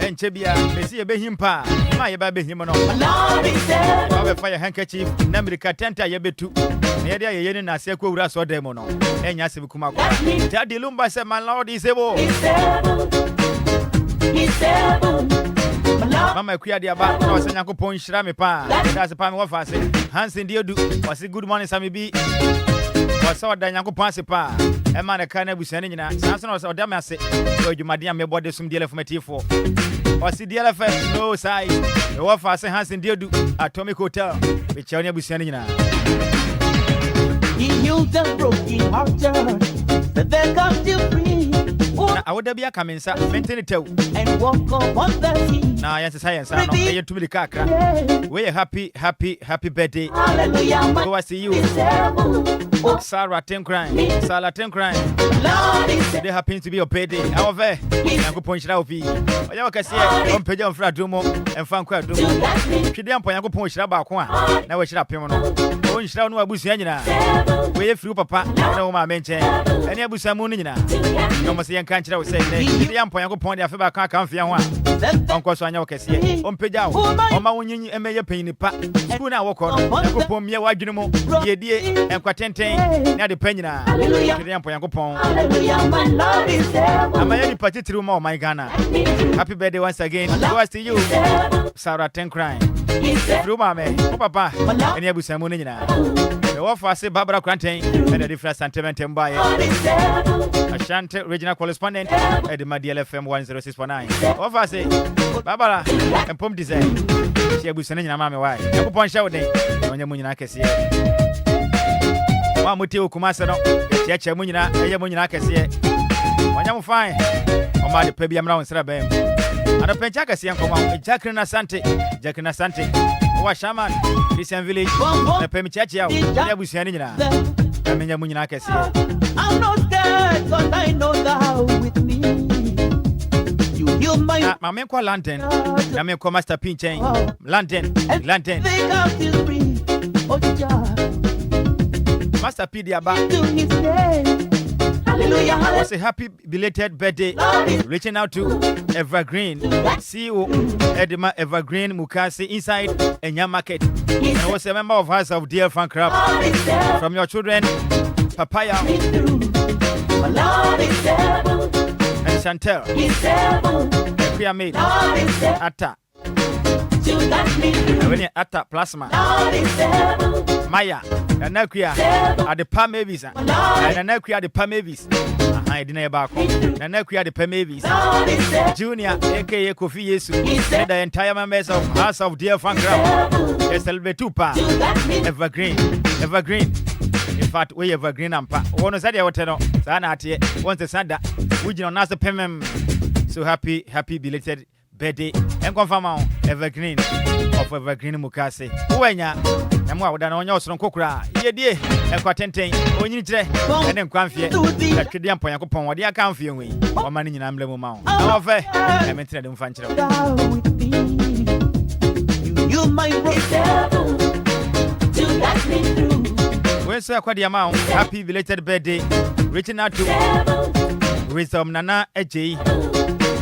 [SPEAKER 10] and Chebia, they see a behim pa, my baby him no.
[SPEAKER 6] My Lord is able.
[SPEAKER 10] Fire handkerchief, Namrika Tenta Yabetu, Nadia Yen Naseko Raso Demono, and Yasimukuma. Daddy Lumba said, my Lord is able.
[SPEAKER 6] He's able. He's able.
[SPEAKER 10] Mama Kuya about no Sanako Point Shrami pa. That's a palm of us. Hansen dear do was a good morning, Sammy B. Was saw Danako Pansipa. A man a kind of sending in a Sanson or Damase. So you, my dear, may body some DLFM for. Or see DLFM, no size. The wife I say Hansen dear do Atomic Hotel, which you'll be sending in.
[SPEAKER 6] He healed the broken hearted, that they come to free.
[SPEAKER 10] I would be a coming, sir, maintain it
[SPEAKER 6] and walk on the sea.
[SPEAKER 10] Now, yes, science, I know to be the caca. We're happy birthday.
[SPEAKER 6] Hallelujah.
[SPEAKER 10] Go, I see you. Sarah 10 crime. Sarah 10 crime. They happen to be your birthday. However, I'm going point it out. I can see on page on Fradumo and Fanqua Dumo. She didn't point out point about one. Now we should have him. won shira no abusua nyina we free papa na wo ma menche ene abusua mu nyina no mo se yen kan kira wo se ne ya mpon yakopon de afa ba kan kan fia ho a onko so anya wo kese o mpegya wo o ma wonyi emeye panyi pa school na wo ko no yakopon mie wadwene mu ye die enkwatenten na de panyina ya mpon yakopon amaya ni patitiri ma o my Ghana. Happy birthday once again. Goes to you, Sarah Tenkrai. Ruma me, papa, and Yabusa Munina. The offer say Barbara Crantain and a different sentiment and buyer. Ashanti regional correspondent at the DLFM 106.9. Offer say Barbara and Pump Design. She Abusanina Mamma, why? You point shouting when you're Munina Cassia. Mamutio Kumasano, Chacha Munina, Yamunina Cassia. When you're fine. Oma de pebi amra onsra bem ana pencha kase yankoma Jacqueline Asante wa shaman Christian village na pemi church yawo ya busuani nyina amenya munyina kase I'm not scared because I know thou with me you heal my mama kwa lantern na me kwa master pinchen lantern take out his free oh Master P Diaba to his name. Hallelujah. Was a happy belated birthday. Reaching out to Evergreen CEO Edema Evergreen Mukasi inside Enya Market. And was a member of House of DL Fan Club. From your children, Papaya and Chantel. Equia Maid Atta. When you Atta Plasma Maya and Nakia are the Pamevis and Nakia are the Pamevis. I didn't back and Nakia the Pamevis Junior aka Kofi Yesu and the entire members of House of Dear Fan Club. Yes, Tupa Evergreen. In fact, we Evergreen and Pa. One of the Oteno Sanati once the Sanda, which on us the Pemem. So happy belated birthday and confirm Evergreen of Evergreen Mukase. Uenya Namwa would on your son Kokra, ye dear, and quatenten, when you try, and then Quamfie, that could jump on your coupon, what you can't feel me, or money in Amblem Mount. However, I meant to them function. You might when so quite the amount, happy belated birthday, reaching out to Wisdom Nana AJ.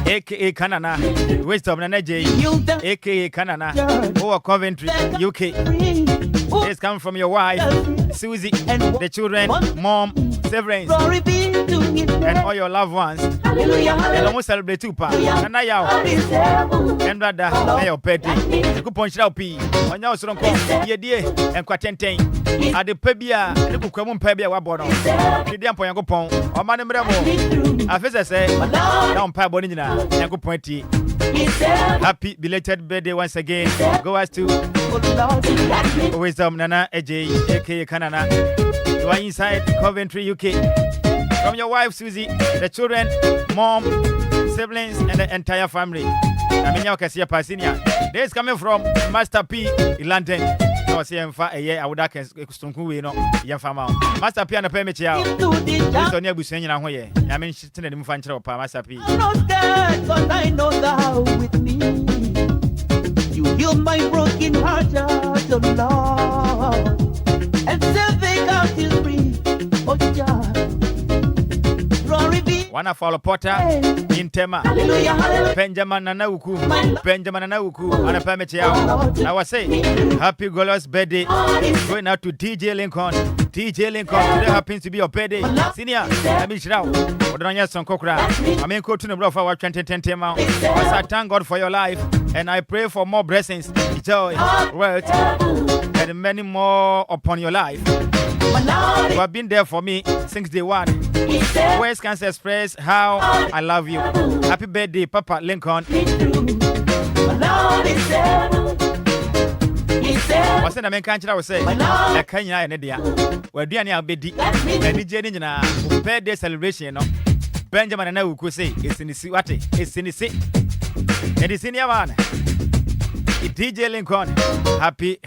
[SPEAKER 10] aka Canana, Wisdom Nana J, aka Canana, or Coventry, UK. It's come from your wife, Susie, the children, mom, siblings, and all your loved ones. And almost celebrate Tupa, and I and brother, Mayor Petty, the coupon shall be on your strong call, ye dear, and quatenten. At the Pebia, the Kukamun Pebia Wabono, the Dampo Yangopon, or Madame Bravo. I say, down Pabonina, Yanko Pointy. Happy belated birthday once again. Go as to Wisdom Nana AJ, aka Canana. You are inside Coventry, UK. From your wife Susie, the children, mom, siblings, and the entire family. I mean, you can see a Pasinia. This is coming from Master P in London. I was here for a year. I would have Stunku, young farmer. Master P and a permit. This on your Busen. I mean, she's in the Mufancho, Master P. I'm not scared, because I know thou with me. You heal my broken heart, the Lord, and still think out his free. Oh, God. One of our Potter in Tema, Benjamin Nanauku, and a permit. I was saying, happy Golos birthday going out to DJ Lincoln. DJ Lincoln, today happens to be your birthday. Senior, I mean, Shroud, Odonia Son Kokra. I mean, go to the block for our 2010 Tema. I thank God for your life, and I pray for more blessings, joy, wealth, and many more upon your life. You have been there for me since day one. Words can express how I love you. Happy birthday, Papa Lincoln. What's the main country I was saying? I can't hear Nadia. We're doing our baby. And the birthday celebration. Benjamin and I will say it's in the sea. It's in the sea. And it's in your man. DJ Lincoln. Happy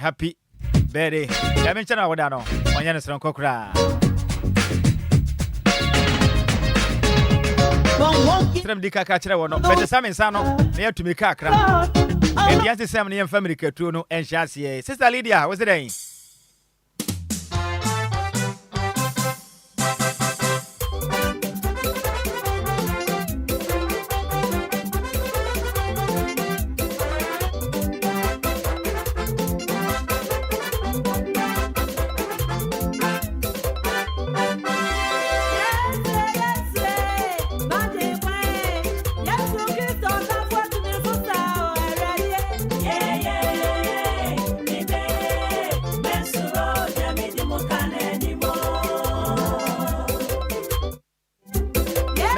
[SPEAKER 10] birthday. I mentioned our dano. On your son Kokra. Tram di kakachira wono but Sammy Sano near to me kakra and yes the Sammy family Katuno and Shasie. Sister Lydia, what's the name?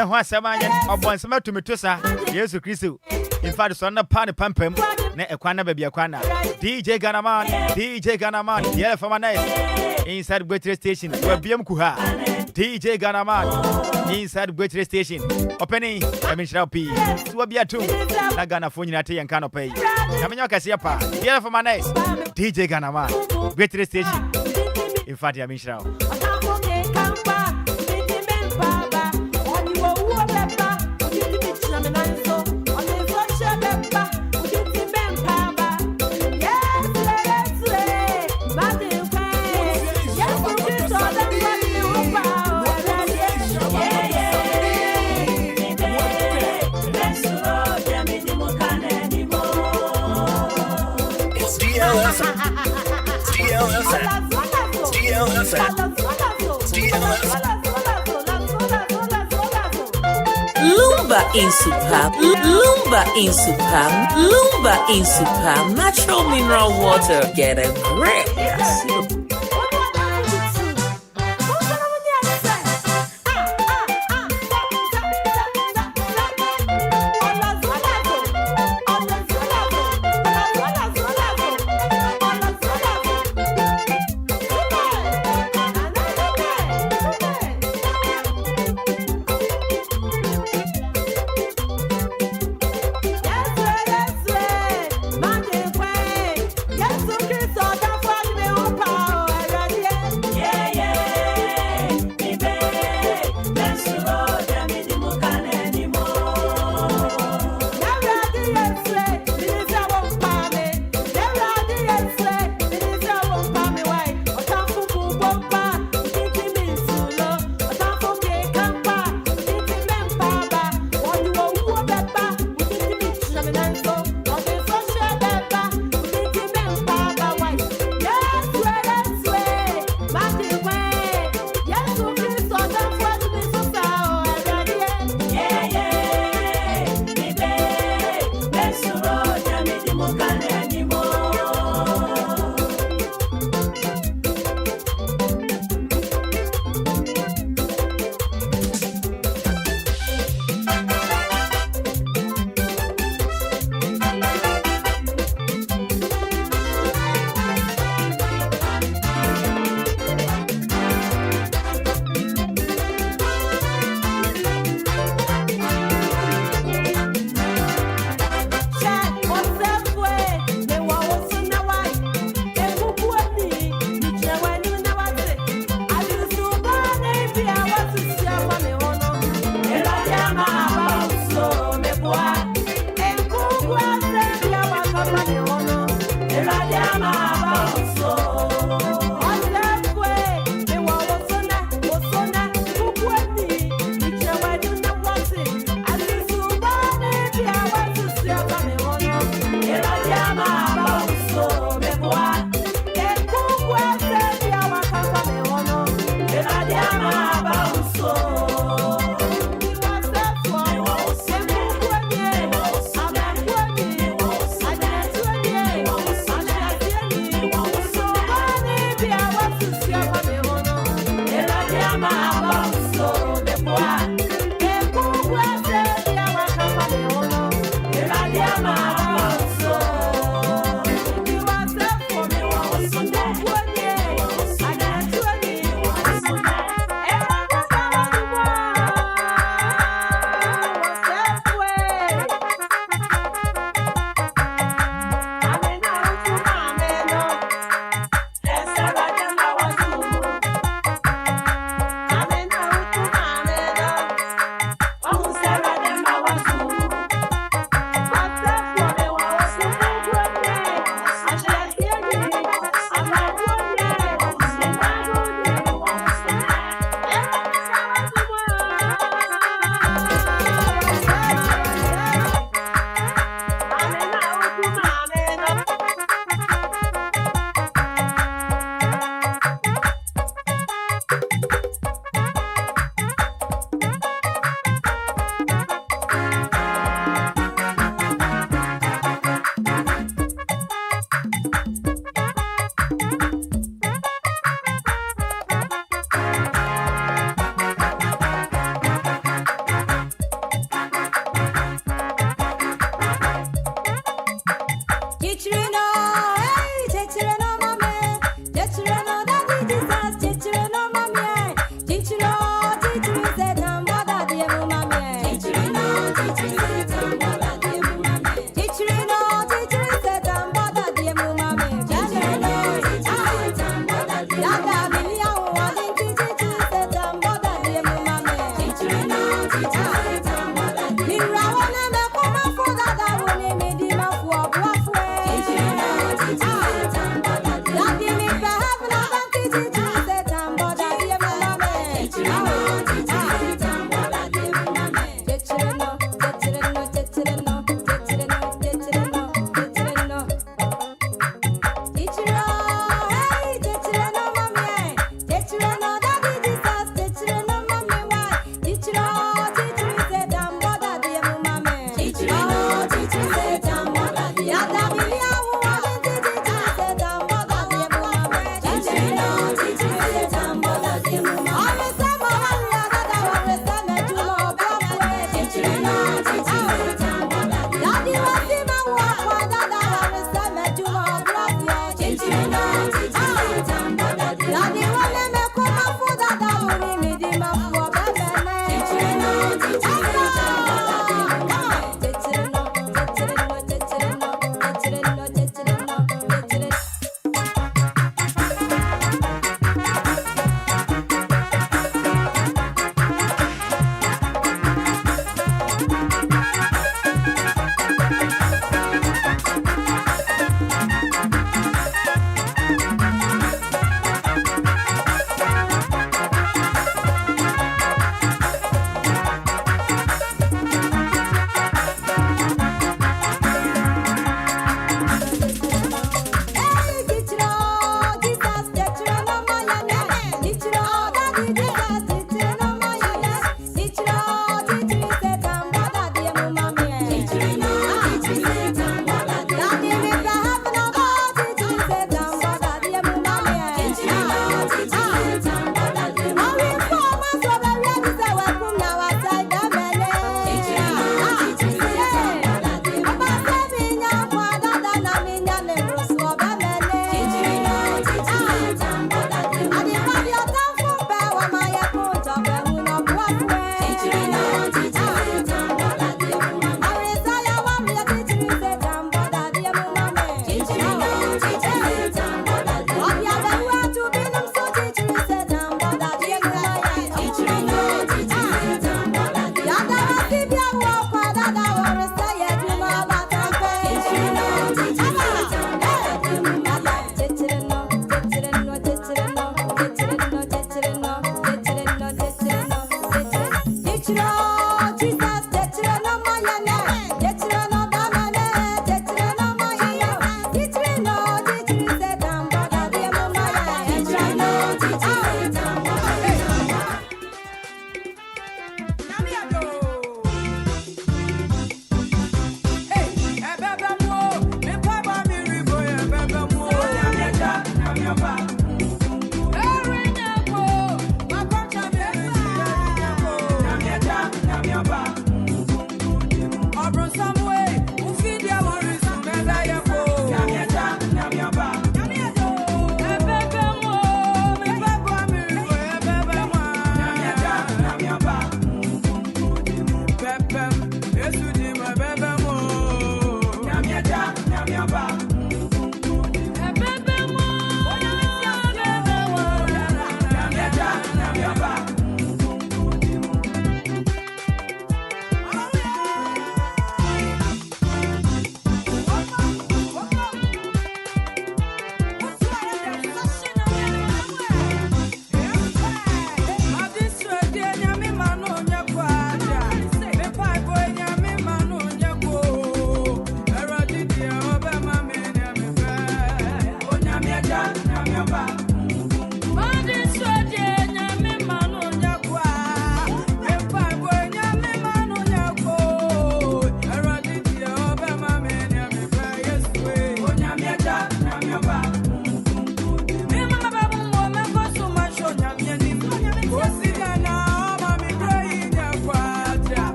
[SPEAKER 10] na ho asema anye obonsema tumetosa Yesu Kristo in fact so na pan pampam na ekwana ba bia kwana DJ Ghanaman DLFM nice inside Great Station we biam kuha DJ Ghanaman inside Great Station opening Nhyiraba P so bia tum na Ghana phone na te yanka no pay na menyo kase pa DLFM nice DJ Ghanaman Great Station in fact Nhyiraba
[SPEAKER 4] Lumba in super natural mineral water. Get a grip.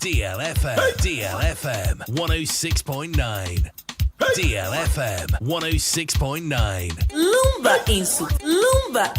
[SPEAKER 7] DLFM 106.9. DLFM 106.9.
[SPEAKER 4] Lumba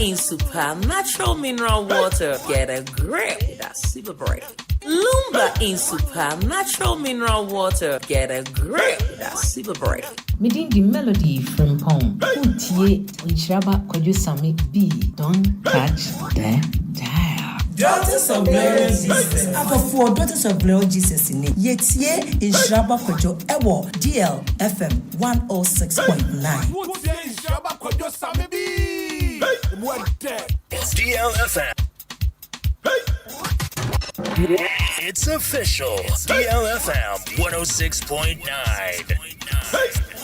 [SPEAKER 4] in super natural mineral water. Get a grip. That's super bright. Lumba in super natural mineral water. Get a grip. That's super bright.
[SPEAKER 5] Meeting the melody from Pong. Utie Nhyiraba Kwadwo Sammy B. Don't touch the dial.
[SPEAKER 11] Daughters of Glory Jesus. After 4 Daughters of Glory Jesus in it. Yetie Nhyiraba Kwadwo Ewo DLFM 106.9.
[SPEAKER 9] Nhyiraba Kwadwo Sammy B.
[SPEAKER 7] It's DLFM. It's official. DLFM 106.9.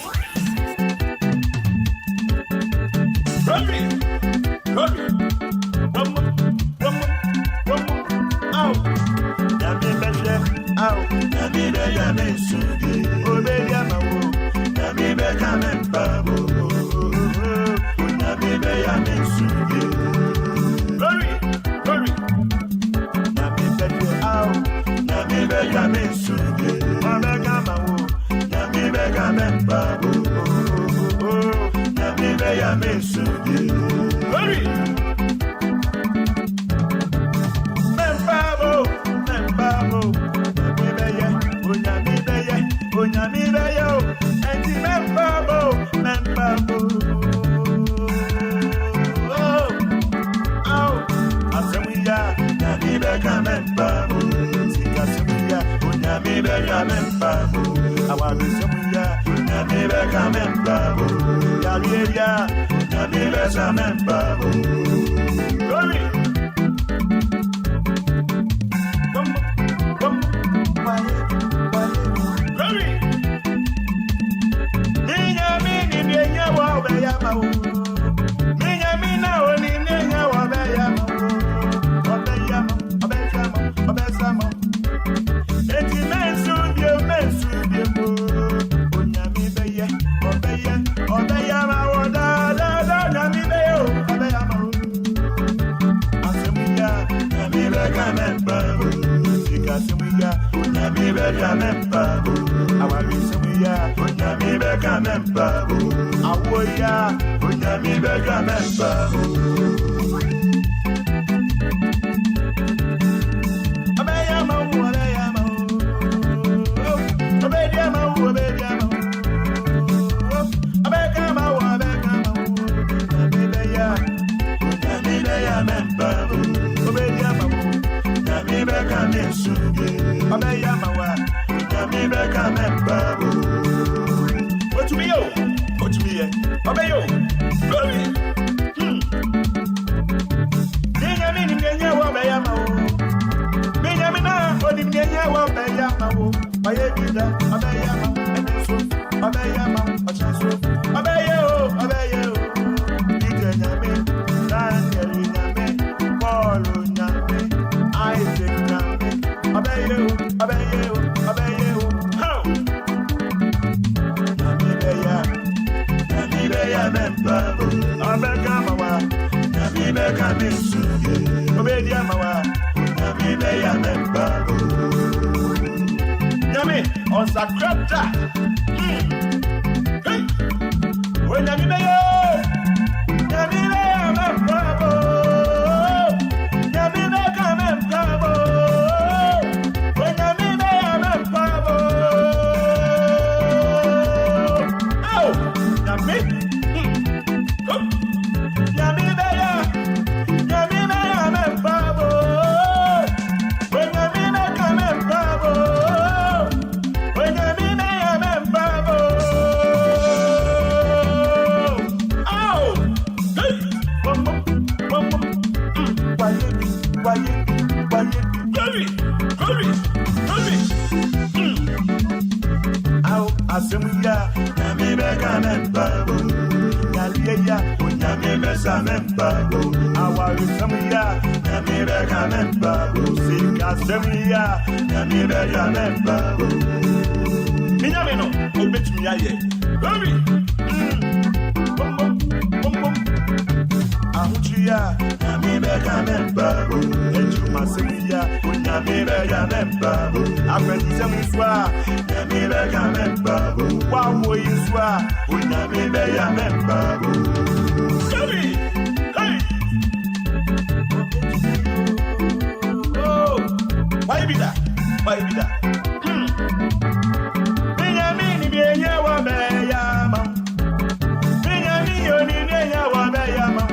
[SPEAKER 9] Ahuchia,
[SPEAKER 8] bega member, and you must say, yeah, when you be bega member, I'm ready to swear, and be bega member, one way you swear, when you be bega member. Sammy, hey! Oh, why be that? Why be that? Benjamin, be a yawa, Bayama. Benjamin, you need a yawa, Bayama.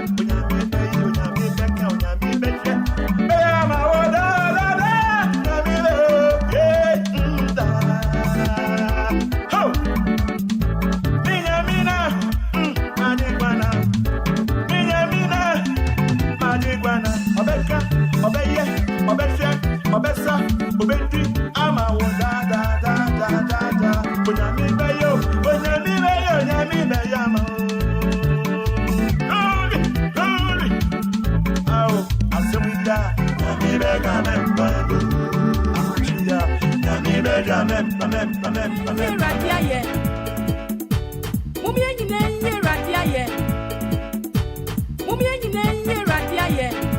[SPEAKER 8] Obesa, Obenti, Ama, da da da da da da. Onyami beyo, Onyami beyama. Holy, oh, Asemida, Nyami bega memba. Akuchia, Nyami bega memba.
[SPEAKER 2] Radia ye. Mumi engine radia ye. Mumi engine radia ye.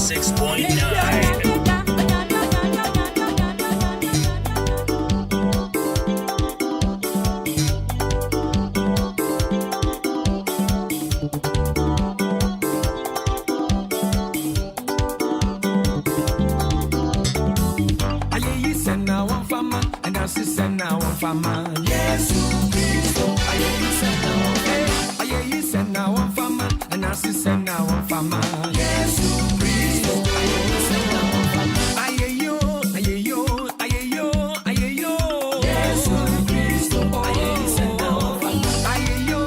[SPEAKER 7] 106.9.
[SPEAKER 9] Yes, Cristo, I you send now one fama, and I send now one fama. Yes, Cristo, I you send now one fama. Ayeyo. Yes, Cristo, I you send now one fama. Ayeyo.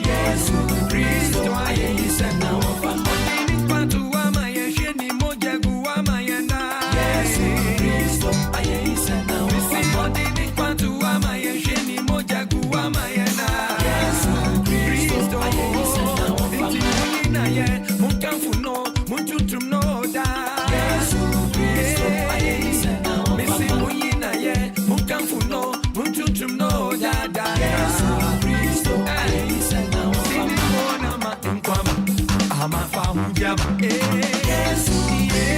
[SPEAKER 9] Yes, Cristo, I you send now one fama. Any part to ama ye sheni moja guama yena. Yes, Cristo, I you send now one fama. Any part to ama ye sheni moja guama yena. Yes, Cristo, I you send now one fama. Inti na ye munkamfu no muntutum no da. Yes, Cristo, I you send now one fama. Missy muyina ye munkamfu no muntutum no da da. Yes, Cristo, I you send now one fama. Simona ma inkwama ama fa hujama. Yes, I you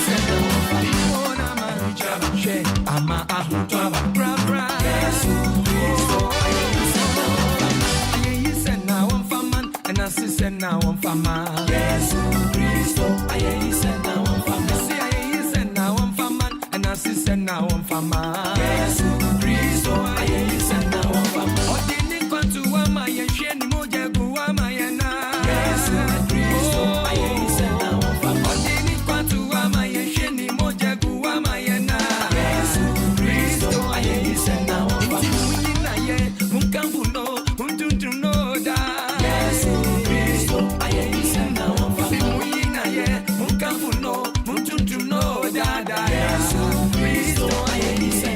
[SPEAKER 9] send now one fama. Simona ma hujama she ama ahutwa bra bra. Yes, Cristo, I you send now one fama. I you send now one fama and I send now one fama. Yes, Cristo, I you send now one fama. See I you send now one fama and I send now one fama. Yes, Cristo, I you send now one fama. Odini kwantu ama ye sheni moja guama yana. Yes, Cristo, I you send now one fama. Odini kwantu ama ye sheni moja guama yana. Yes, Cristo, I you send now one fama. Iti muyina ye munkamfu no muntuntu no da. Yes, Cristo, I you send now one fama. Muyina ye munkamfu no muntuntu no da da. Yes, Cristo, I you send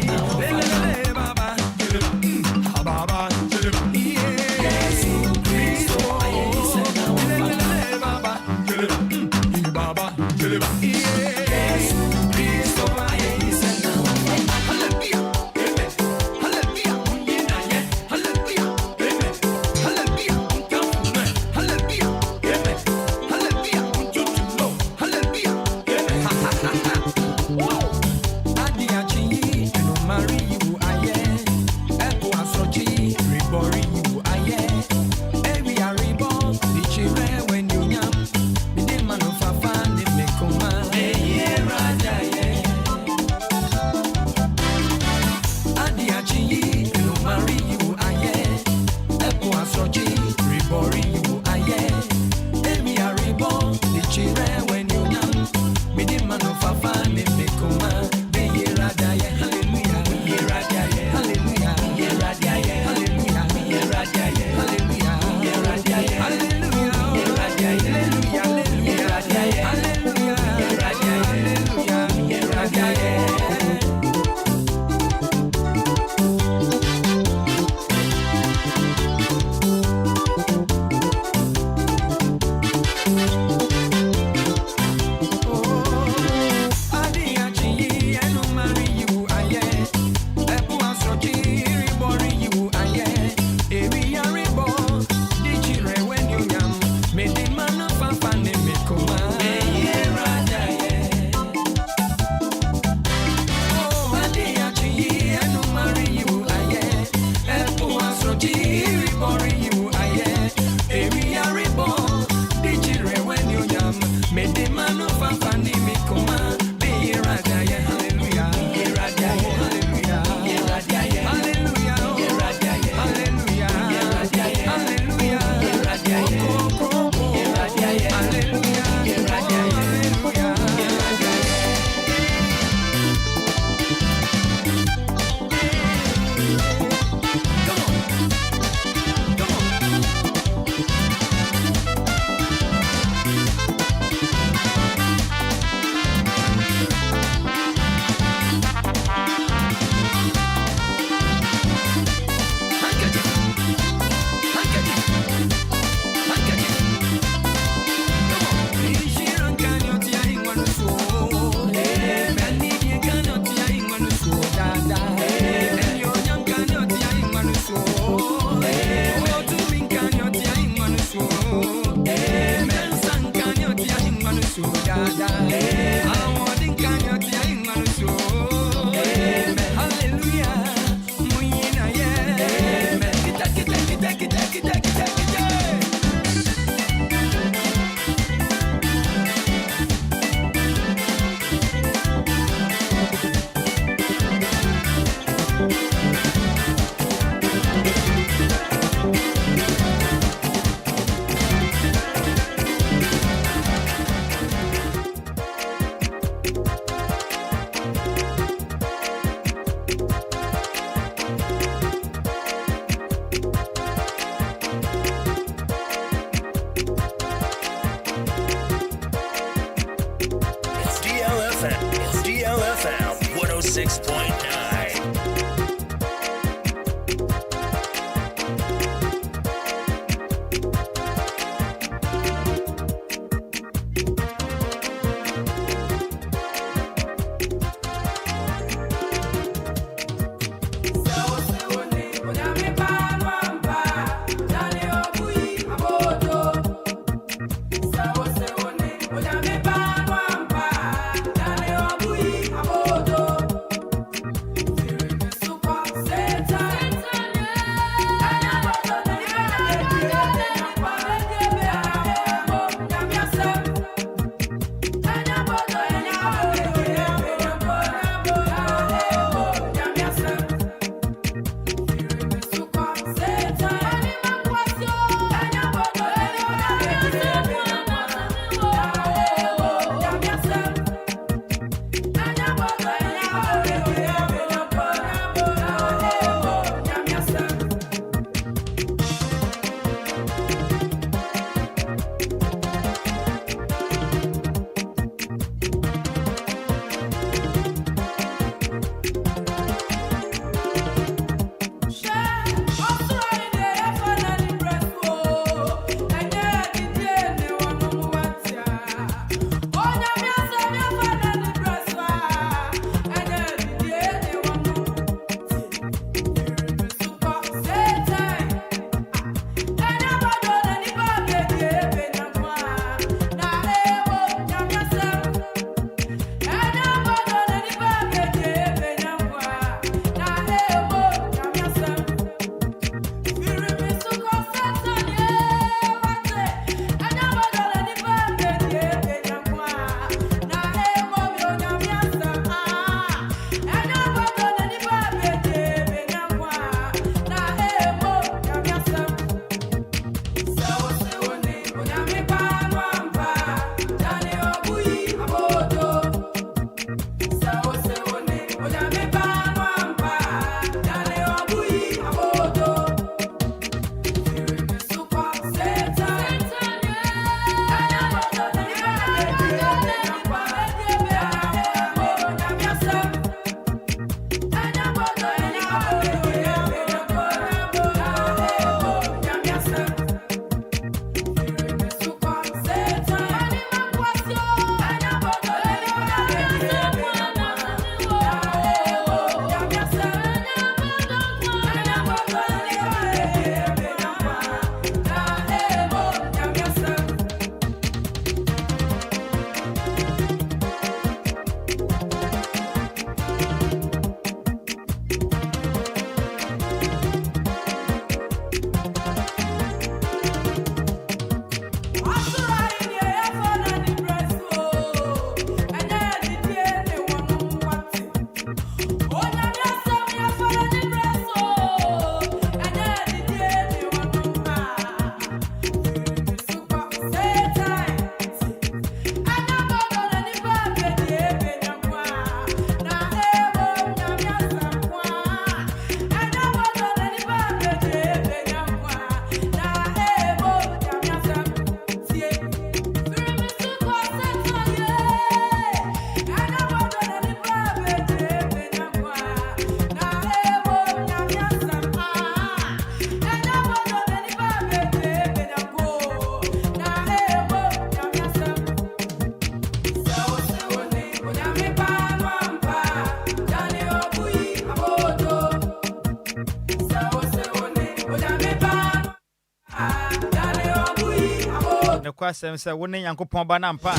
[SPEAKER 10] The question say winning Yankopon Banampa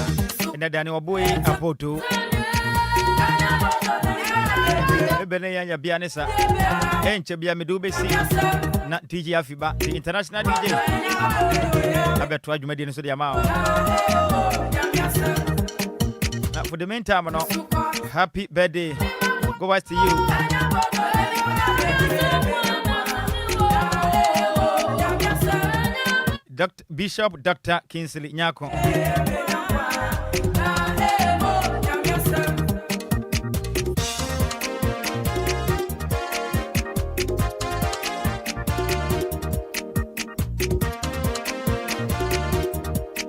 [SPEAKER 10] in the Daniel Boy Apoto. Ebene ya bianesa enche bia medube si na DJ Afiba the international DJ abeto adwumade no so dia ma for the meantime no happy birthday go out to you Bishop Dr. Kingsley Nyako.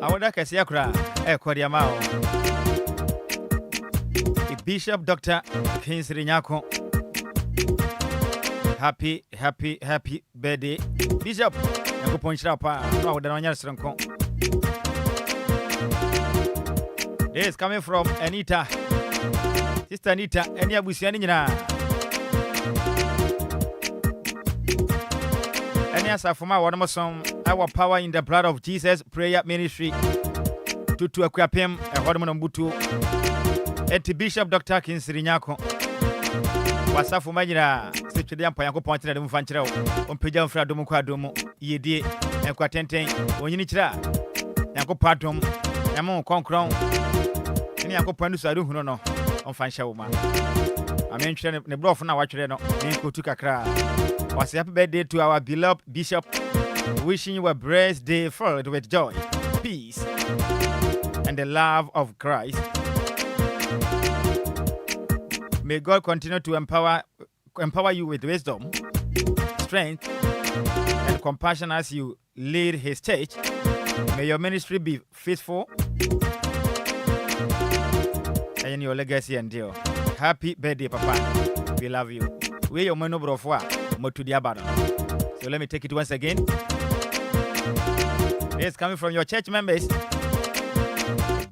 [SPEAKER 10] Awoda kesi akura kwadi amao. Bishop Dr. Kingsley Nyako. Happy birthday Bishop. Nyako ponchira pa no awoda no nya srenko. This is coming from Anita. Sister Anita, eni abusiani nyina. Eni asafuma wonomosom our power in the blood of Jesus prayer ministry. Tutu akwapem ehodomo mbutu. Eti Bishop Dr. Kingsley Nyako. Wasafuma nyina setwede ampa Yankopon tena de mfankyerɛ wo. Ompeja mfra dom kwa dom yedie enkwa tenten onyini kyira. Yankopon dom yamo konkron. Ni Yankopon nso adu hunu no omfanhyɛ wo ma. Amenhwere ne blof na watwere no ni kotu kakra. Was happy birthday to our beloved Bishop. Wishing you a blessed day filled with joy, peace, and the love of Christ. May God continue to empower you with wisdom, strength, and compassion as you lead His church. May your ministry be faithful and your legacy endure. Happy birthday, Papa. We love you. We your man brofwa motudia bado. So let me take it once again. It's coming from your church members.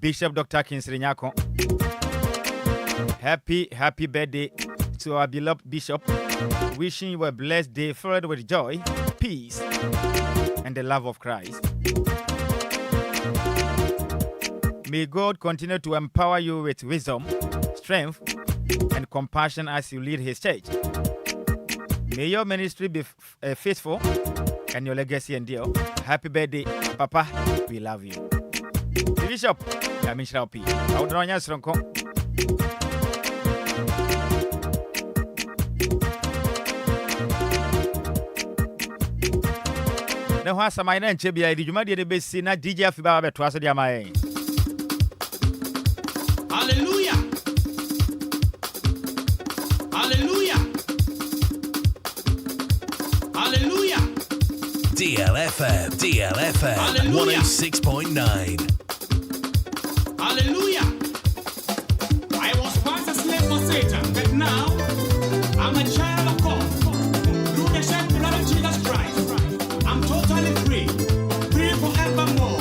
[SPEAKER 10] Bishop Dr. Kingsley Nyako. Happy birthday to our beloved Bishop. Wishing you a blessed day filled with joy, peace, and the love of Christ. May God continue to empower you with wisdom, strength, and compassion as you lead His church. May your ministry be faithful and your legacy endure. Happy birthday, Papa. We love you. Bishop, I'm Nhyiraba P. I would run your strong. Now, what's my name? Chebia, did you mind the best na DJ Afiba beto aso dia mai?
[SPEAKER 9] Hallelujah. Hallelujah. Hallelujah.
[SPEAKER 7] DLFM 106.9.
[SPEAKER 9] Hallelujah. I was once a slave for Satan, but now I'm a child of God. Through the shed blood of Jesus Christ, I'm totally free, free forevermore.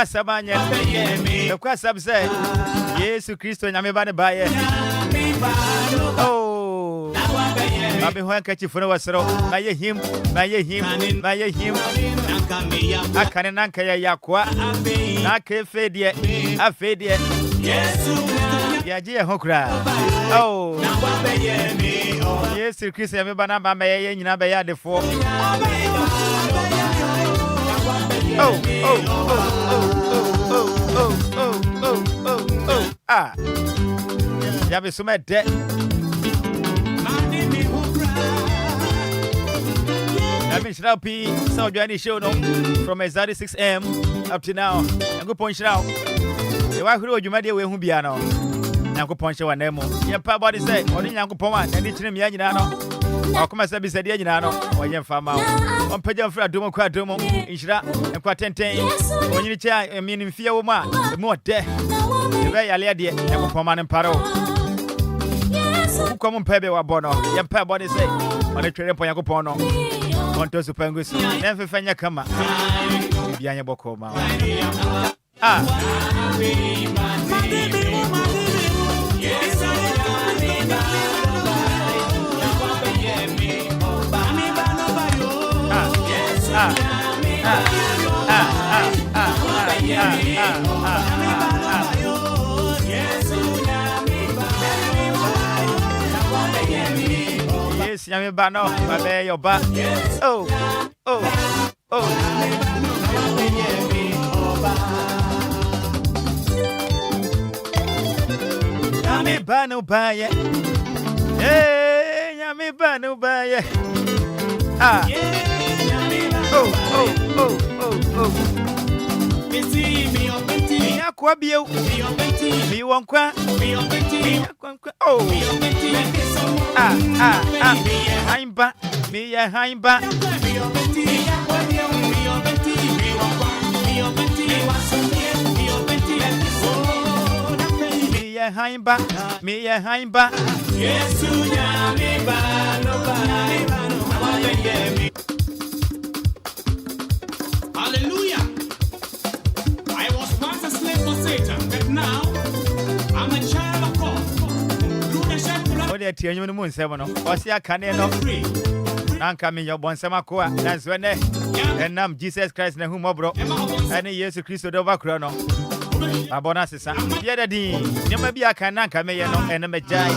[SPEAKER 10] Sabanya the kwasab say Yesu Kristo nyame ba ne baye oh abi ho ankachi funa wasro na ye him akane nanka ya yakwa na ke fedie afedie Yesu ya je ho kra oh Yesu Kristo nyame ba na ba me nyina ba ya defo ah ya be so mede Nhyiraba P so join show no from exactly 6 a.m. up to now Yankopon shira e wa huru odwumade we hu bia no Yankopon shira wa na mu ye pa body say oni Yankopon wa na ni kire me anyina no Akoma sabi said ye nyina no oye fama on pagya mfra domo kwa domo inhira enkwa tenten onyini cha emi mfie wo ma emu ode ebe yale de ekopoma ne mparo uko mpebe wa bono ye mpa body say on twere mpo yakopon no on to supangusu na mfefanya kama bia nya boko ma Yes, yami ba no, babe yo ba. Oh. Yami ba no ba ye. Hey, yami ba no ba ye. Oh. Me akwa bio. Me wonkwa. Oh. Haimba. Me ya haimba. Me ya haimba. Yesu nyami ba no ba.
[SPEAKER 12] Hallelujah. I was once a slave for Satan, but now I'm a child of God. Through the shed blood.
[SPEAKER 10] What are you doing, Moon? What's your cannon? Nanka me your bonsama koa. That's when and I'm Jesus Christ na humo bro. And yes Christ over chrono. Abona sisa. Bia dadi. Nyama bia kan nanka me ye no ene me jai.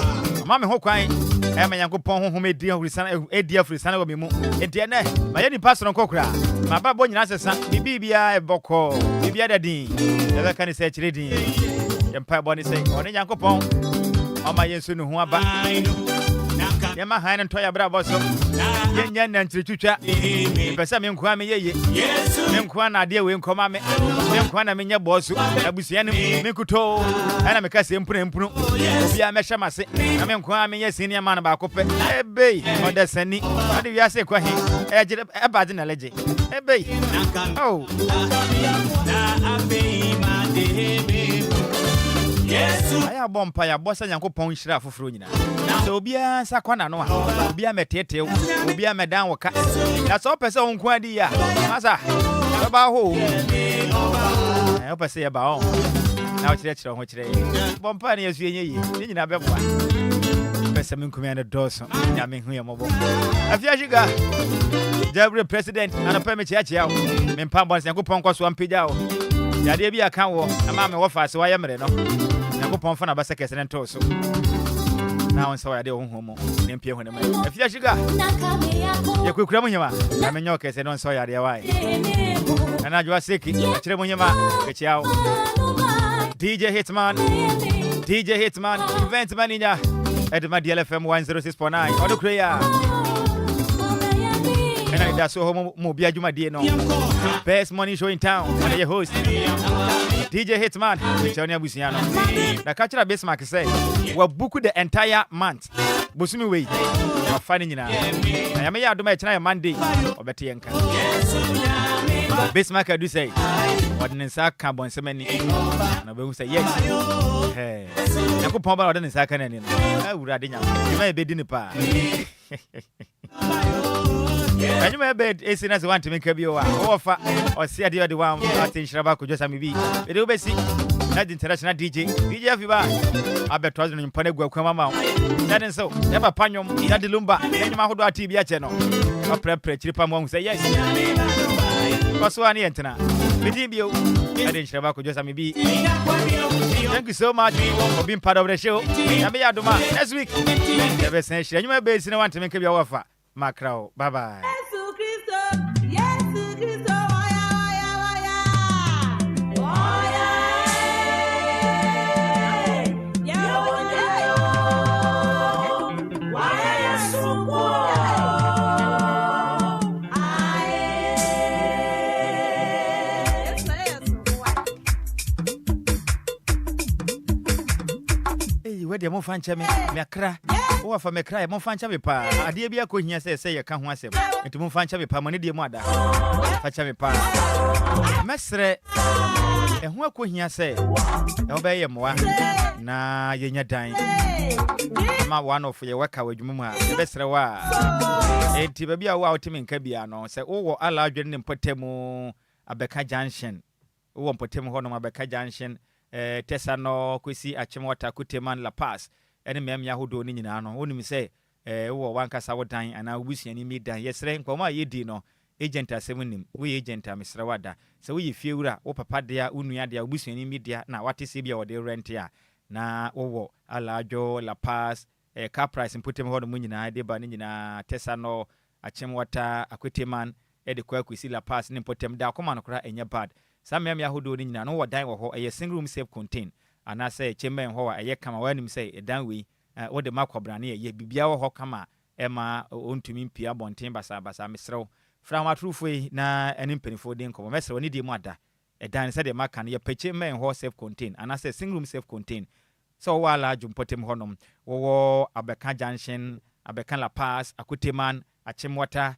[SPEAKER 10] Mama ho kwan. E ma yankopon ho me di afrisana e di afrisana wo me mu. Enti ne ma ye ni pastor nkokura. Ma babo nyina sisa. Bibia e boko. Bibia dadi. E be kan se chire din. Yempa boni se. Oni yankopon. O ma yensu no ho aba. Yama haina ntoya bra boso. Yenya na ntritwutwa. Pesa me nkoa me yeye. Me nkoa na ade we nkoma me. Me nkoa na me nya boso. Abusua ne me kuto. Ana me kase mpunu. Obia me hwamase. Na me nkoa me nya senior man ba kope. Ebe odesani. Ade wiase kwa he. Ejire ebaje na leje. Ebe. Oh. Na abe ma de. Aya bompa ya bossa Nyankopon nhira afoforo nyina. So obia sakwana no a obia metete obia medan woka. Na so pese onko adi ya. Masa. Baba ho. Ayo pese ya ba on. Na o kire ho kire. Bompa na yesu yenye yi. Ni nyina beboa. Pese me nkumi na doso. Nya me hu ye mobo. Afia shiga. Jabre president ana pa me chiachia. Me mpa bon Nyankopon kwaso ampija o. Yade bi aka wo. Na ma me wo fa se wa yemre no. Nyankopon fa na basa kese nto so. Na on sawa de honhomo nempie hone mai. Afia shiga. Ye kwekura munyema. Na menyo kese no so yade wai. Ana jwa seki, akire munyema, kechiao. DJ Hitman, event manager at my DLFM 106.9. Odo Kreya. And I that's so mo bia juma die no. Best morning show in town. And your host DJ Hitman, Johnny Abusiano. Na kachira base mark say, we book the entire month. Busumi we. Na fani nyina. Na ya me ya do ma china Monday. Obeti enka. Base mark do say, ordinance ka bon semani. Na be say yes. Hey. Yakopon ba ordinance ka na ni no. Awura de nya. You may be di ni pa. And you may bed is in as one to make a view offer or see the other one at Nhyiraba Kwadwo Sammy be. It will be see that international DJ Fiba. I bet was in Panagua Kwama. That is so. Never Panyum, that the Lumba, any Mahodo TV channel. A prep Chipamong say yes. Paswani Antena. Vidibio, and Nhyiraba Kwadwo Sammy be. Thank you so much for being part of the show. Yaduma next week. Never say you may be in one to make a view offer. Macro, bye bye. Hey, where the mo fan cheme, me akra. Wo fa me cry mo fa ncha me pa ade bia ko hia say ye ka ho asem enti mo fa ncha me pa mo ne die mo ada fa ncha me pa mesre ho akohia say e obeye moa na yenya dan ma one of ye waka wadwuma mu a e besre wa enti ba bia wa otimi nka bia no say wo ala adwene ne mpotemu abeka junction wo mpotemu ho no abeka junction tesa no kwesi achimota kuteman la pass ene memya hodo ni nyina no wonim say wo wankasa wodan ana obusuani mi dan yesre nkoma yedi no agent asemunim we agent amesre wada se we fiewura wo papa dia unua dia obusuani mi dia na wate se bia wo de rent ya na wo alajo la pass car price mputem ho no nyina de ba ni nyina tesa no achimota akuteman de kwa kwesi la pass ni mputem da koma no kra enya bad samem ya hodo ni nyina no wodan wo ho eye single room self contain ana say chemen ho wa eye kama wanim say edan we wo de makobrane ye bibia wo ho kama ema ontumi mpia bonten basa mesrew from atrufo na eni mpenifo de nkomo mesrew ni de mu ada edan say de maka ne ye peche men ho self contain ana say single room self contain so wala jumpotem honom wo abeka junction abeka la pass akuteman achimwata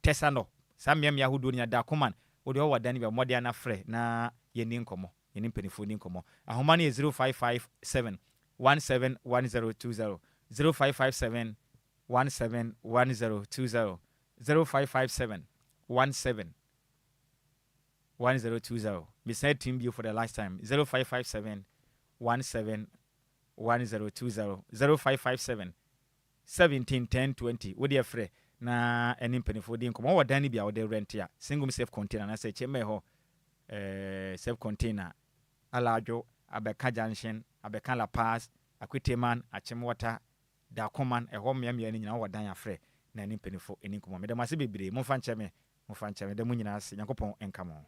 [SPEAKER 10] tesano samem ya hodo ni ada koman wo de wo dan bi modern na frɛ na ye ni nkomo ye ni mpenifo ni nkomo ahoma ne 0557 171020 0557 171020 0557 171020 me say team you for the last time 0557 171020 0557 171020 wo de frɛ na eni mpenifo di nkomo wo dan ni bia wo de rent ya single safe container na say cheme ho safe container alajo abeka junction abeka la pass akuteman achimwata da command eho mmea ni nyina wo dan afrɛ na eni mpenifo eni nkomo me de mase bebre mo fa ncheme de mo nyina ase yakopon enkamo